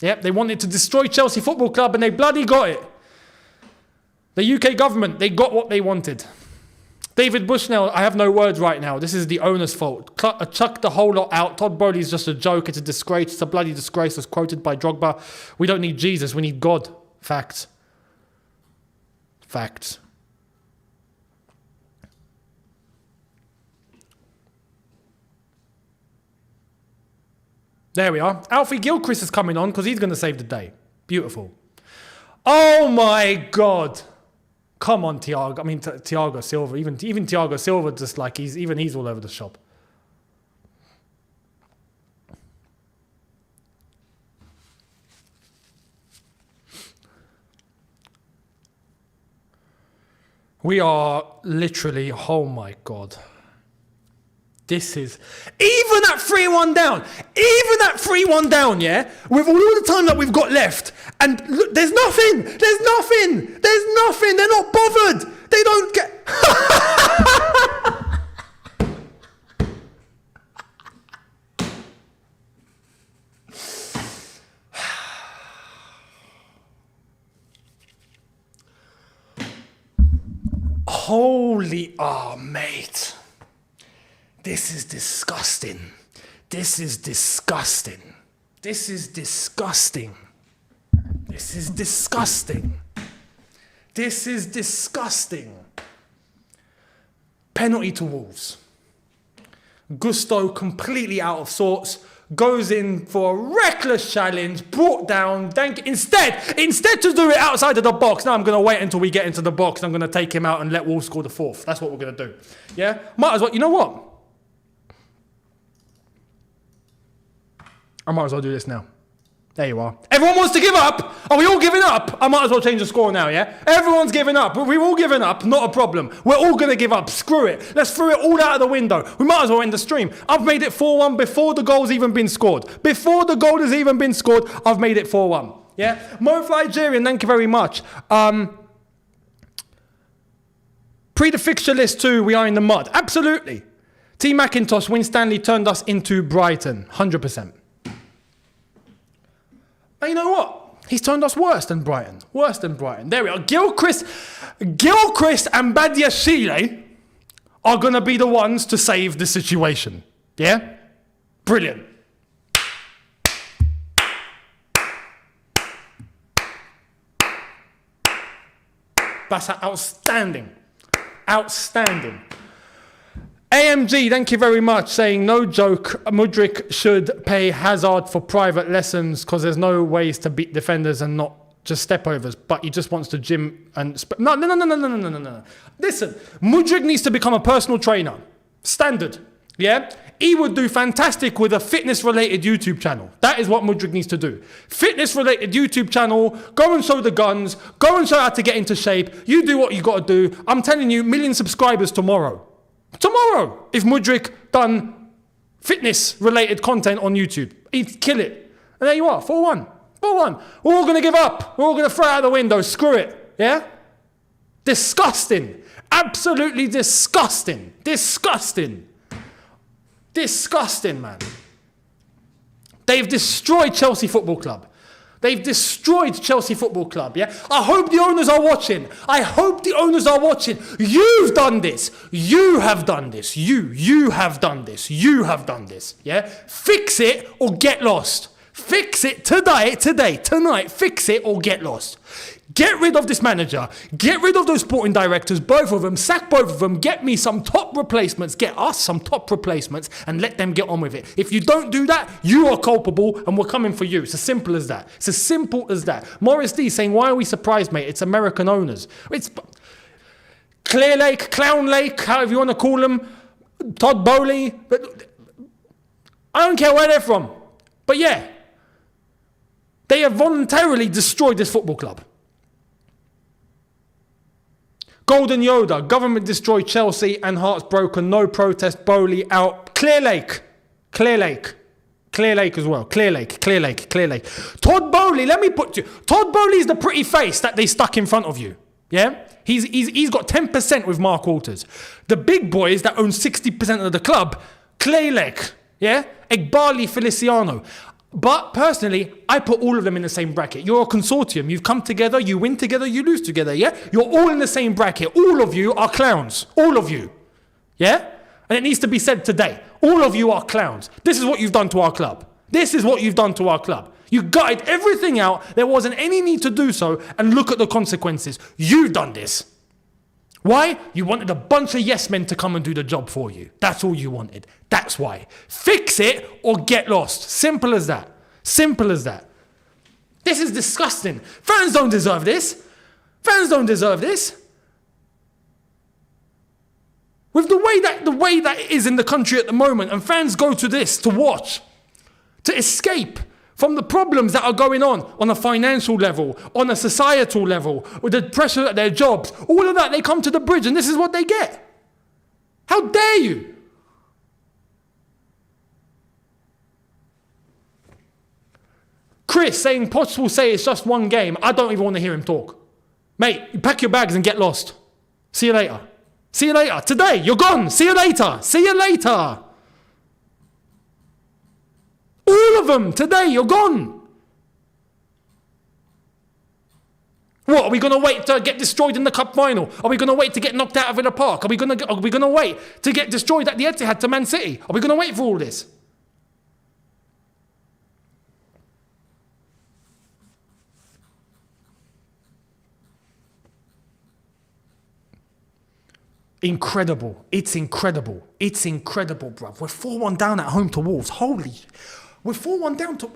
[SPEAKER 1] Yep, they wanted to destroy Chelsea Football Club and they bloody got it. The UK government, they got what they wanted. David Bushnell, I have no words right now. This is the owner's fault. Chuck the whole lot out. Todd Bowley's just a joke. It's a disgrace. It's a bloody disgrace, as quoted by Drogba. We don't need Jesus. We need God. Facts. Facts. There we are. Alfie Gilchrist is coming on because he's going to save the day. Beautiful. Oh my God. Come on, Thiago. I mean, Thiago Silva. Even Thiago Silva, just like he's all over the shop. We are literally, oh my God. This is, even at 3-1 down, yeah, with all the time that we've got left, and look, there's nothing, they're not bothered, they don't get, holy, oh mate. This is disgusting. This is disgusting. This is disgusting. This is disgusting. This is disgusting. Penalty to Wolves. Gusto completely out of sorts. Goes in for a reckless challenge. Brought down. Instead to do it outside of the box. Now I'm going to wait until we get into the box. I'm going to take him out and let Wolves score the fourth. That's what we're going to do. Yeah? Might as well. You know what? I might as well do this now. There you are. Everyone wants to give up. Are we all giving up? I might as well change the score now, yeah? Everyone's giving up. We've all given up. Not a problem. We're all going to give up. Screw it. Let's throw it all out of the window. We might as well end the stream. I've made it 4-1 before the goal's even been scored. Before the goal has even been scored, I've made it 4-1. Yeah? Mo Nigerian, thank you very much. Pre the fixture list too, we are in the mud. Absolutely. T. McIntosh, Win Stanley turned us into Brighton. 100%. But you know what? He's turned us worse than Brighton. Worse than Brighton. There we are. Gilchrist and Badiashile are going to be the ones to save the situation. Yeah? Brilliant. That's outstanding. Outstanding. AMG, thank you very much, saying no joke, Mudryk should pay Hazard for private lessons because there's no ways to beat defenders and not just stepovers, but he just wants to gym and... No. Listen, Mudryk needs to become a personal trainer. Standard, yeah? He would do fantastic with a fitness-related YouTube channel. That is what Mudryk needs to do. Fitness-related YouTube channel, go and show the guns, go and show how to get into shape. You do what you got to do. I'm telling you, 1 million subscribers tomorrow. Tomorrow, if Mudryk done fitness-related content on YouTube, he'd kill it. And there you are, 4-1. 4-1. We're all going to give up. We're all going to throw it out the window. Screw it. Yeah? Disgusting. Absolutely disgusting. Disgusting. Disgusting, man. They've destroyed Chelsea Football Club. They've destroyed Chelsea Football Club, yeah? I hope the owners are watching. I hope the owners are watching. You've done this. You have done this. You have done this. You have done this, yeah? Fix it or get lost. Fix it today, tonight. Fix it or get lost. Get rid of this manager. Get rid of those sporting directors, both of them. Sack both of them. Get me some top replacements. Get us some top replacements and let them get on with it. If you don't do that, you are culpable and we're coming for you. It's as simple as that. It's as simple as that. Morris D saying, why are we surprised, mate? It's American owners. Clear Lake, Clown Lake, however you want to call them, Todd Bowley. But I don't care where they're from. But yeah, they have voluntarily destroyed this football club. Golden Yoda, government destroyed Chelsea and hearts broken, no protest, Bowley out. Clear Lake as well. Clear Lake. Todd Bowley, let me put you. Todd Bowley is the pretty face that they stuck in front of you. Yeah? He's got 10% with Mark Walters. The big boys that own 60% of the club, Clear Lake. Yeah? Egbali Feliciano. But personally, I put all of them in the same bracket. You're a consortium. You've come together, you win together, you lose together, yeah? You're all in the same bracket. All of you are clowns. All of you. Yeah? And it needs to be said today. All of you are clowns. This is what you've done to our club. You gutted everything out. There wasn't any need to do so. And look at the consequences. You've done this. Why? You wanted a bunch of yes men to come and do the job for you. That's all you wanted. That's why. Fix it or get lost. Simple as that. This is disgusting. Fans don't deserve this. With the way that it is in the country at the moment, and fans go to this to watch, to escape from the problems that are going on a financial level, on a societal level, with the pressure at their jobs, all of that, they come to the bridge and this is what they get. How dare you? Chris saying Potts will say it's just one game. I don't even want to hear him talk. Mate, you pack your bags and get lost. See you later. Today, you're gone. See you later. All of them today, you're gone. What, are we going to wait to get destroyed in the cup final? Are we going to wait to get knocked out of Villa Park? Are we going to wait to get destroyed at the Etihad to Man City? Are we going to wait for all this? Incredible. It's incredible, bruv. We're 4-1 down at home to Wolves. We're 4-1 down to...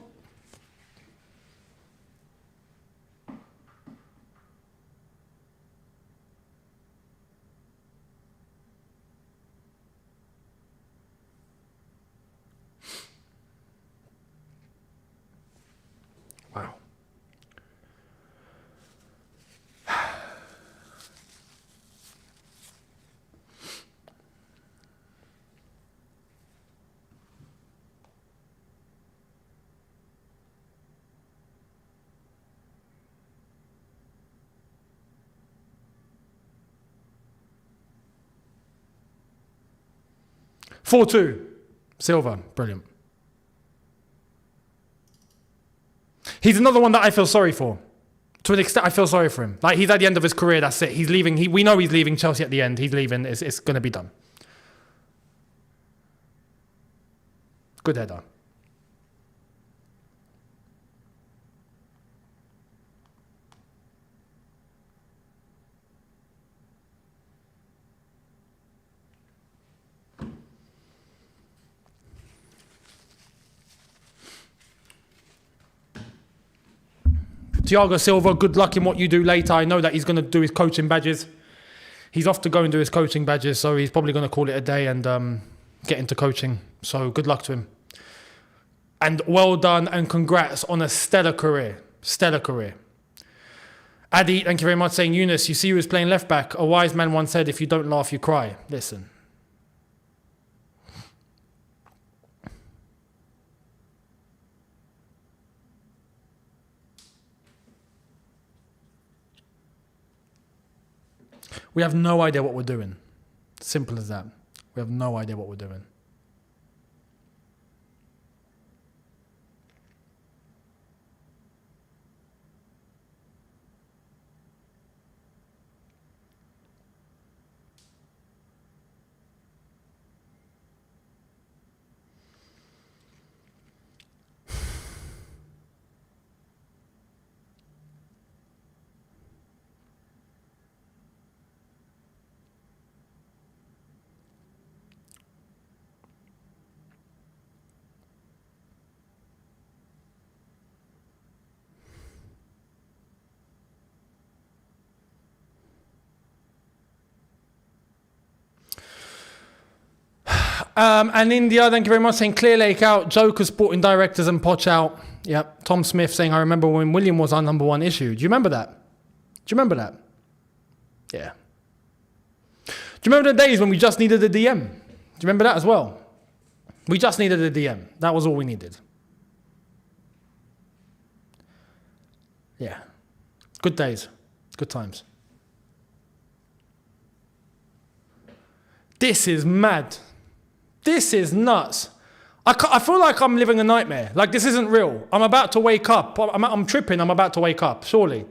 [SPEAKER 1] Wow. 4-2. Silva. Brilliant. He's another one that I feel sorry for. To an extent, I feel sorry for him. Like, he's at the end of his career, that's it. He's leaving. We know he's leaving Chelsea at the end. He's leaving. It's going to be done. Good header. Thiago Silva, good luck in what you do later. I know that he's going to do his coaching badges. He's off to go and do his coaching badges, so he's probably going to call it a day and get into coaching. So good luck to him. And well done and congrats on a stellar career. Adi, thank you very much, saying, Younes, you see who was playing left back. A wise man once said, if you don't laugh, you cry. Listen. We have no idea what we're doing. Simple as that. We have no idea what we're doing. And India, thank you very much, saying Clear Lake out, Joker sporting directors and Poch out. Yep. Tom Smith saying, I remember when William was our number one issue. Do you remember that? Yeah. Do you remember the days when we just needed a DM? Do you remember that as well? We just needed a DM. That was all we needed. Yeah. Good days. Good times. This is mad. This is nuts. I feel like I'm living a nightmare. Like this isn't real. I'm about to wake up. I'm tripping. I'm about to wake up. Surely.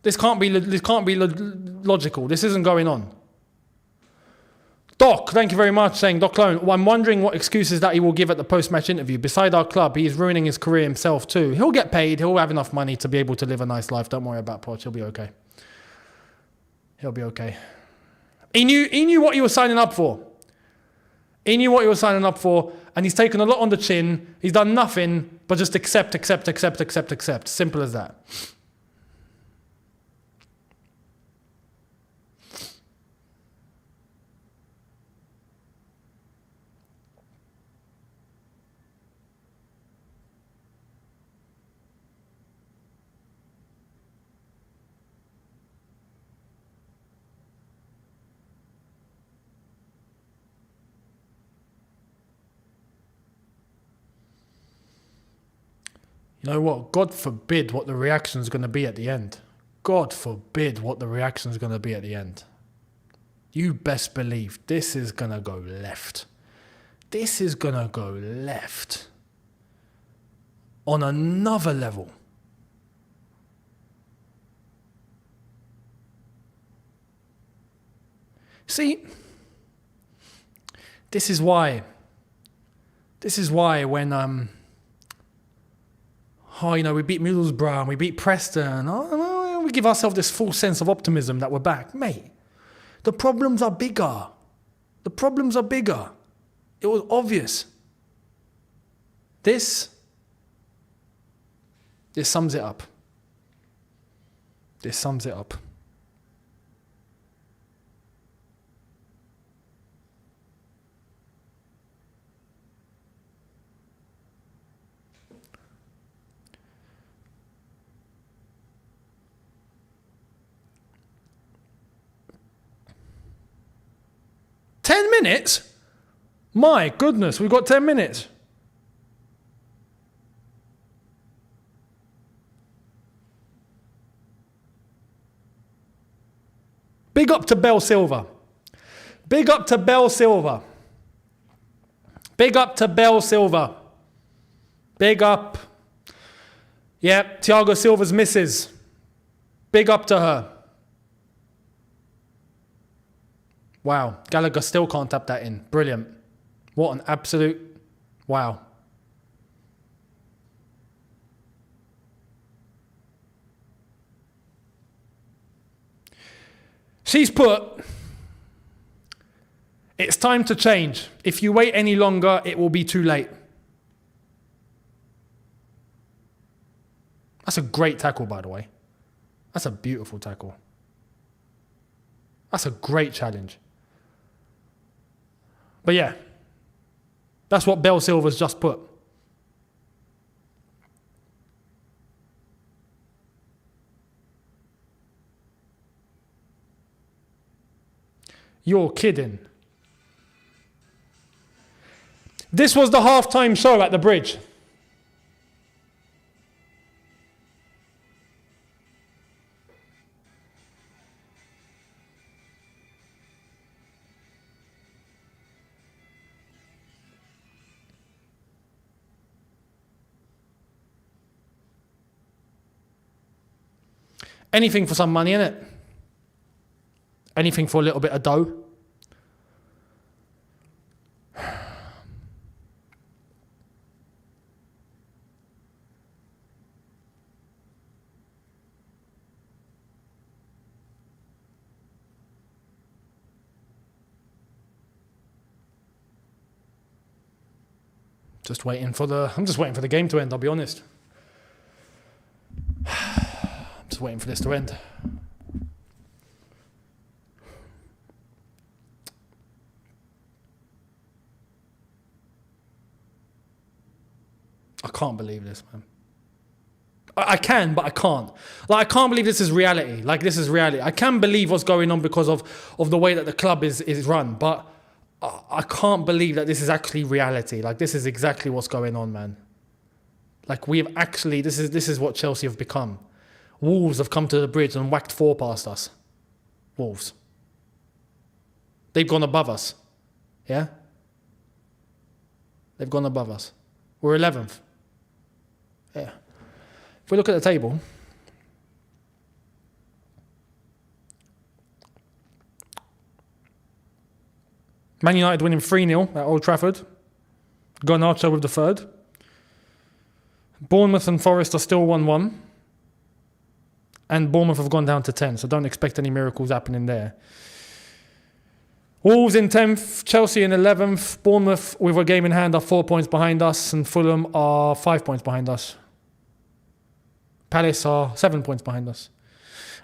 [SPEAKER 1] This can't be logical. This isn't going on. Doc, thank you very much, saying Doc Lone. I'm wondering what excuses that he will give at the post-match interview. Beside our club, he is ruining his career himself too. He'll get paid. He'll have enough money to be able to live a nice life. Don't worry about Poch. He'll be okay. He'll be okay. He knew what he was signing up for. He knew what he was signing up for, and he's taken a lot on the chin. He's done nothing but just accept. Simple as that. You know what? God forbid what the reaction is going to be at the end. God forbid what the reaction is going to be at the end. You best believe this is going to go left. This is going to go left. On another level. See, this is why when we beat Middlesbrough and we beat Preston. We give ourselves this full sense of optimism that we're back. Mate, the problems are bigger. It was obvious. This sums it up. 10 minutes? My goodness, we've got 10 minutes. Big up to Bell Silver. Big up. Yep, Thiago Silva's missus. Big up to her. Wow, Gallagher still can't tap that in. Brilliant. What an absolute wow. She's put, it's time to change. If you wait any longer, it will be too late. That's a great tackle, by the way. That's a beautiful tackle. That's a great challenge. But yeah, that's what Bell Silver's just put. You're kidding. This was the halftime show at the Bridge. Anything for some money, innit? Anything for a little bit of dough. I'm just waiting for the game to end, I'll be honest. Just waiting for this to end. can't believe this, man. I can, but I can't. Like, I can't believe this is reality. Like, this is reality. I can believe what's going on because of the way that the club is run, but I can't believe that this is actually reality. Like, this is exactly what's going on, man. Like, we have actually, this is what Chelsea have become. Wolves have come to the bridge and whacked 4 past us. Wolves. They've gone above us. Yeah? They've gone above us. We're 11th. Yeah. If we look at the table, Man United winning 3-0 at Old Trafford. Garnacho with the third. Bournemouth and Forest are still 1-1. And Bournemouth have gone down to 10, so don't expect any miracles happening there. Wolves in 10th, Chelsea in 11th, Bournemouth with a game in hand are 4 points behind us, and Fulham are 5 points behind us. Palace are 7 points behind us.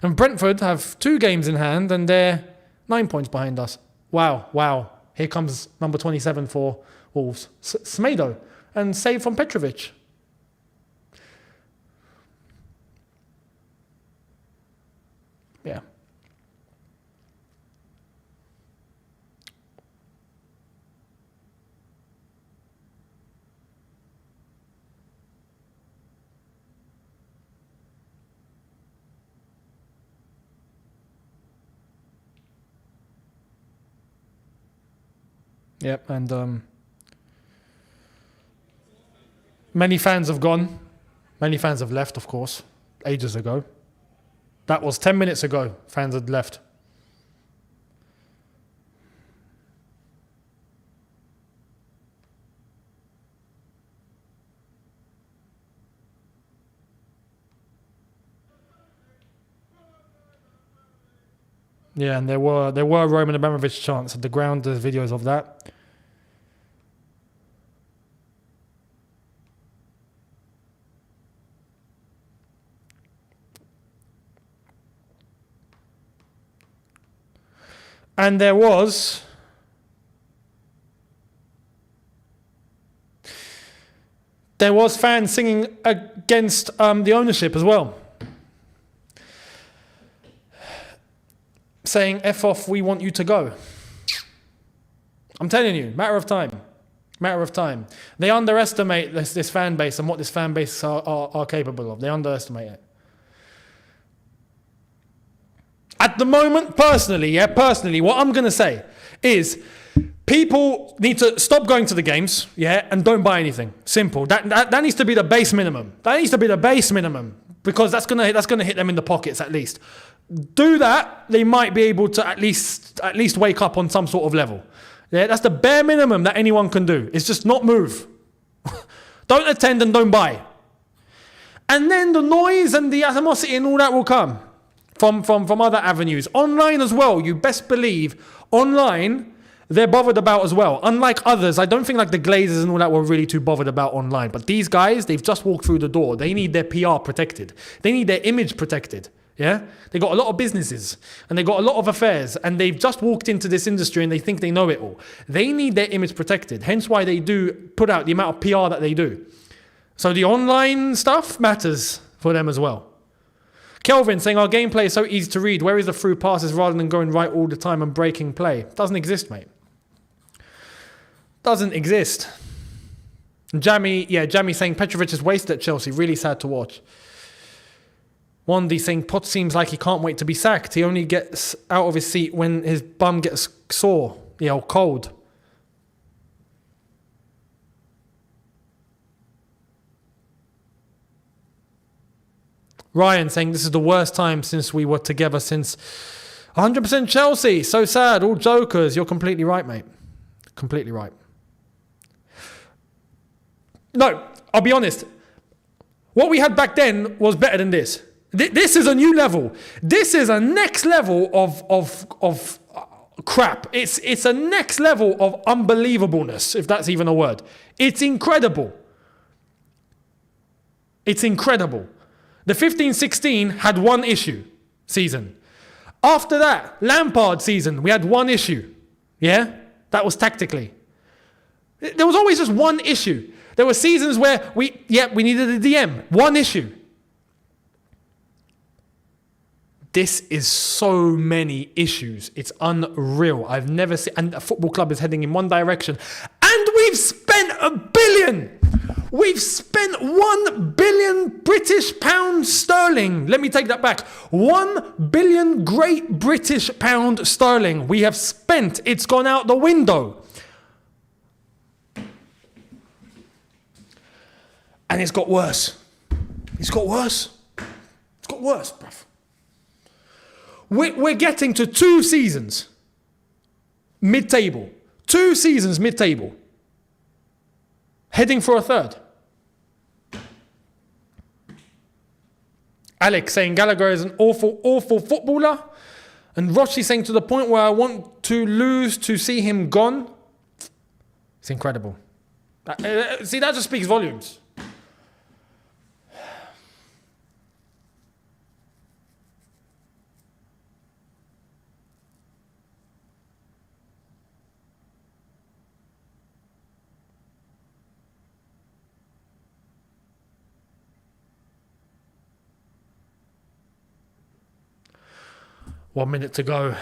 [SPEAKER 1] And Brentford have 2 games in hand, and they're 9 points behind us. Wow. Here comes number 27 for Wolves. Smedo, and save from Petrovic. Yeah. Yep, and many fans have gone. Many fans have left, of course, ages ago. That was 10 minutes ago, fans had left. Yeah, and there were Roman Abramovich chants at the ground. There's videos of that. And there was fans singing against the ownership as well. Saying, F off, we want you to go. I'm telling you, matter of time. They underestimate this fan base and what this fan base are capable of. They underestimate it. At the moment, personally, what I'm going to say is people need to stop going to the games, and don't buy anything. Simple. That needs to be the base minimum. Because that's going to hit them in the pockets at least. Do that, they might be able to at least wake up on some sort of level. Yeah, that's the bare minimum that anyone can do. It's just not move. Don't attend and don't buy. And then the noise and the animosity and all that will come from other avenues. Online as well, you best believe, online, they're bothered about as well. Unlike others, I don't think like the Glazers and all that were really too bothered about online. But these guys, they've just walked through the door. They need their PR protected. They need their image protected. Yeah? They got a lot of businesses and they got a lot of affairs and they've just walked into this industry and they think they know it all. They need their image protected. Hence why they do put out the amount of PR that they do. So the online stuff matters for them as well. Kelvin saying our gameplay is so easy to read. Where is the through passes rather than going right all the time and breaking play? Doesn't exist, mate. Doesn't exist. Jamie saying Petrovic is wasted at Chelsea. Really sad to watch. Wandy saying Potts seems like he can't wait to be sacked. He only gets out of his seat when his bum gets sore, or cold. Ryan saying this is the worst time since we were together since 100% Chelsea. So sad, all jokers. You're completely right, mate. Completely right. No, I'll be honest. What we had back then was better than this. This is a new level. This is a next level of crap. It's a next level of unbelievableness, if that's even a word. It's incredible. It's incredible. The 15-16 had one issue season. After that, Lampard season, we had one issue. Yeah? That was tactically. There was always just one issue. There were seasons where we needed a DM. One issue. This is so many issues. It's unreal. I've never seen, and a football club is heading in one direction. And we've spent £1 billion. We've spent 1 billion British pounds sterling. Let me take that back. 1 billion Great British pound sterling. We have spent. It's gone out the window. And it's got worse. It's got worse. It's got worse, bruv. We're getting to 2 seasons mid-table. 2 seasons mid-table. Heading for a third. Alex saying Gallagher is an awful, awful footballer. And Roshi saying to the point where I want to lose to see him gone. It's incredible. See, that just speaks volumes. 1 minute to go.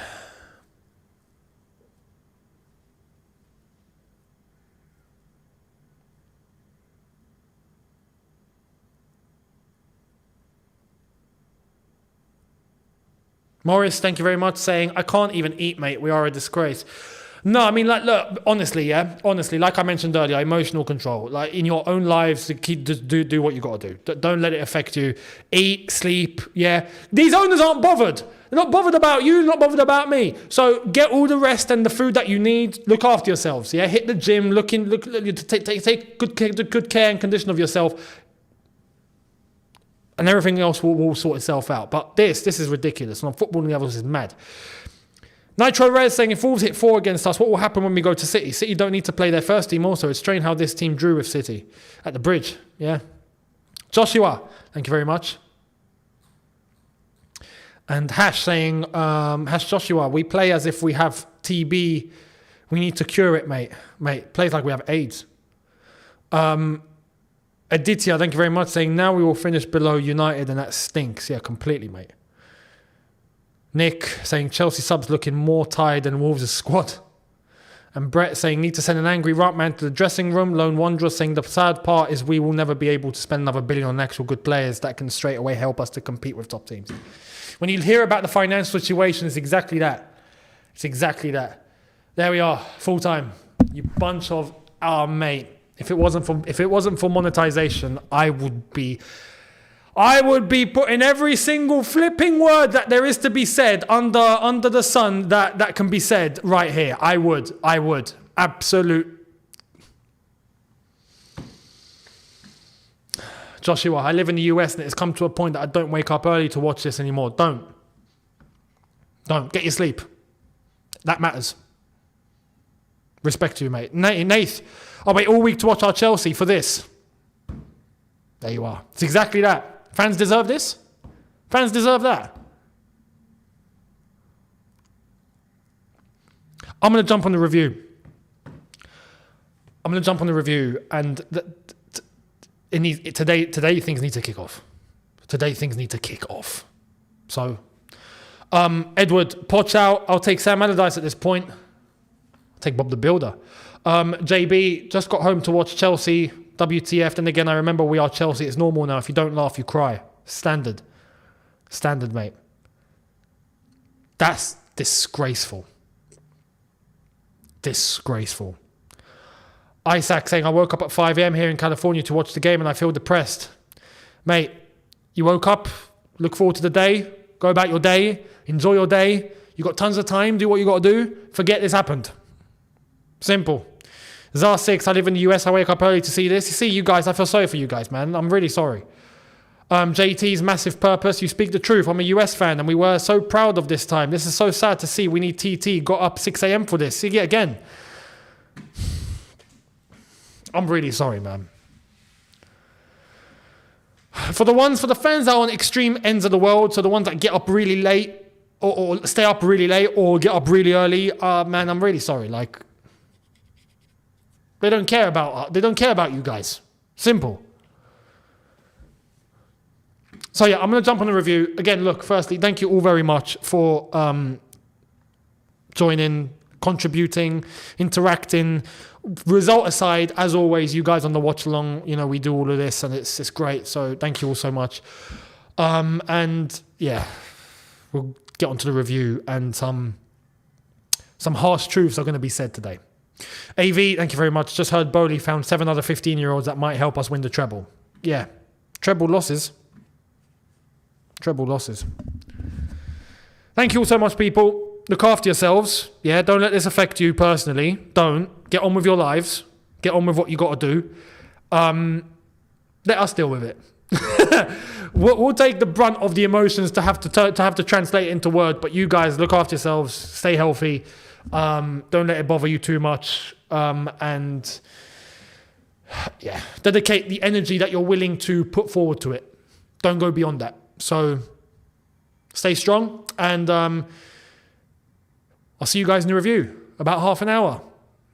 [SPEAKER 1] Morris, thank you very much, saying, I can't even eat, mate. We are a disgrace. No, I mean, like, look, honestly, like I mentioned earlier, emotional control. Like, in your own lives, do what you got to do. Don't let it affect you. Eat, sleep, yeah. These owners aren't bothered. They're not bothered about you, not bothered about me. So get all the rest and the food that you need. Look after yourselves, yeah. Hit the gym. Take good care and condition of yourself. And everything else will sort itself out. But this is ridiculous. And on footballing levels, this is mad. Nitro Red saying, if Wolves hit 4 against us, what will happen when we go to City? City don't need to play their first team also. It's strange how this team drew with City. At the bridge, yeah. Joshua, thank you very much. And Hash saying, Hash Joshua, we play as if we have TB. We need to cure it, mate. Mate, plays like we have AIDS. Aditya, thank you very much, saying, now we will finish below United and that stinks. Yeah, completely, mate. Nick saying, Chelsea subs looking more tired than Wolves' squad. And Brett saying, need to send an angry man to the dressing room. Lone Wanderer saying, the sad part is we will never be able to spend another $1 billion on actual good players that can straight away help us to compete with top teams. When you hear about the financial situation, it's exactly that. It's exactly that. There we are, full time. You bunch of, mate. If it wasn't for monetization, I would be putting every single flipping word that there is to be said under the sun that can be said right here. I would. Absolute. Joshua, I live in the US and it's come to a point that I don't wake up early to watch this anymore. Don't. Get your sleep. That matters. Respect to you, mate. Nath, I'll wait all week to watch our Chelsea for this. There you are. It's exactly that. Fans deserve this. Fans deserve that. I'm going to jump on the review. And today things need to kick off. So, Edward, Poch out. I'll take Sam Allardyce at this point. I'll take Bob the Builder. JB, just got home to watch Chelsea. WTF. Then again, I remember we are Chelsea. It's normal now. If you don't laugh, you cry. Standard, mate. That's disgraceful. Isaac saying, I woke up at 5 a.m. here in California to watch the game and I feel depressed. Mate, you woke up, look forward to the day, go about your day, enjoy your day. You got tons of time, do what you got to do. Forget this happened. Simple. Zar6, I live in the US, I wake up early to see this. You see, you guys, I feel sorry for you guys, man. I'm really sorry. JT's massive purpose, you speak the truth. I'm a US fan and we were so proud of this time. This is so sad to see. We need TT, got up 6 a.m. for this. See, again. I'm really sorry, man. For the fans that are on extreme ends of the world, so the ones that get up really late or stay up really late or get up really early, man, I'm really sorry. Like, they don't care about you guys. Simple. So yeah, I'm going to jump on the review. Again, look, firstly, thank you all very much for joining, contributing, interacting. Result aside, as always, you guys on the watch along, we do all of this and it's great. So thank you all so much. And yeah, we'll get onto the review, and some harsh truths are going to be said today. AV, thank you very much. Just heard Bowley found 7 other 15-year-olds that might help us win the treble. Yeah, treble losses. Thank you all so much, people. Look after yourselves. Yeah, don't let this affect you personally. Don't. Get on with your lives. Get on with what you got to do. Let us deal with it. We'll take the brunt of the emotions to have to translate it into word. But you guys, look after yourselves. Stay healthy. Don't let it bother you too much. And yeah, dedicate the energy that you're willing to put forward to it. Don't go beyond that. So stay strong, and I'll see you guys in the review. About half an hour.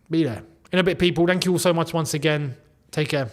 [SPEAKER 1] Be there. In a bit, people. Thank you all so much once again. Take care.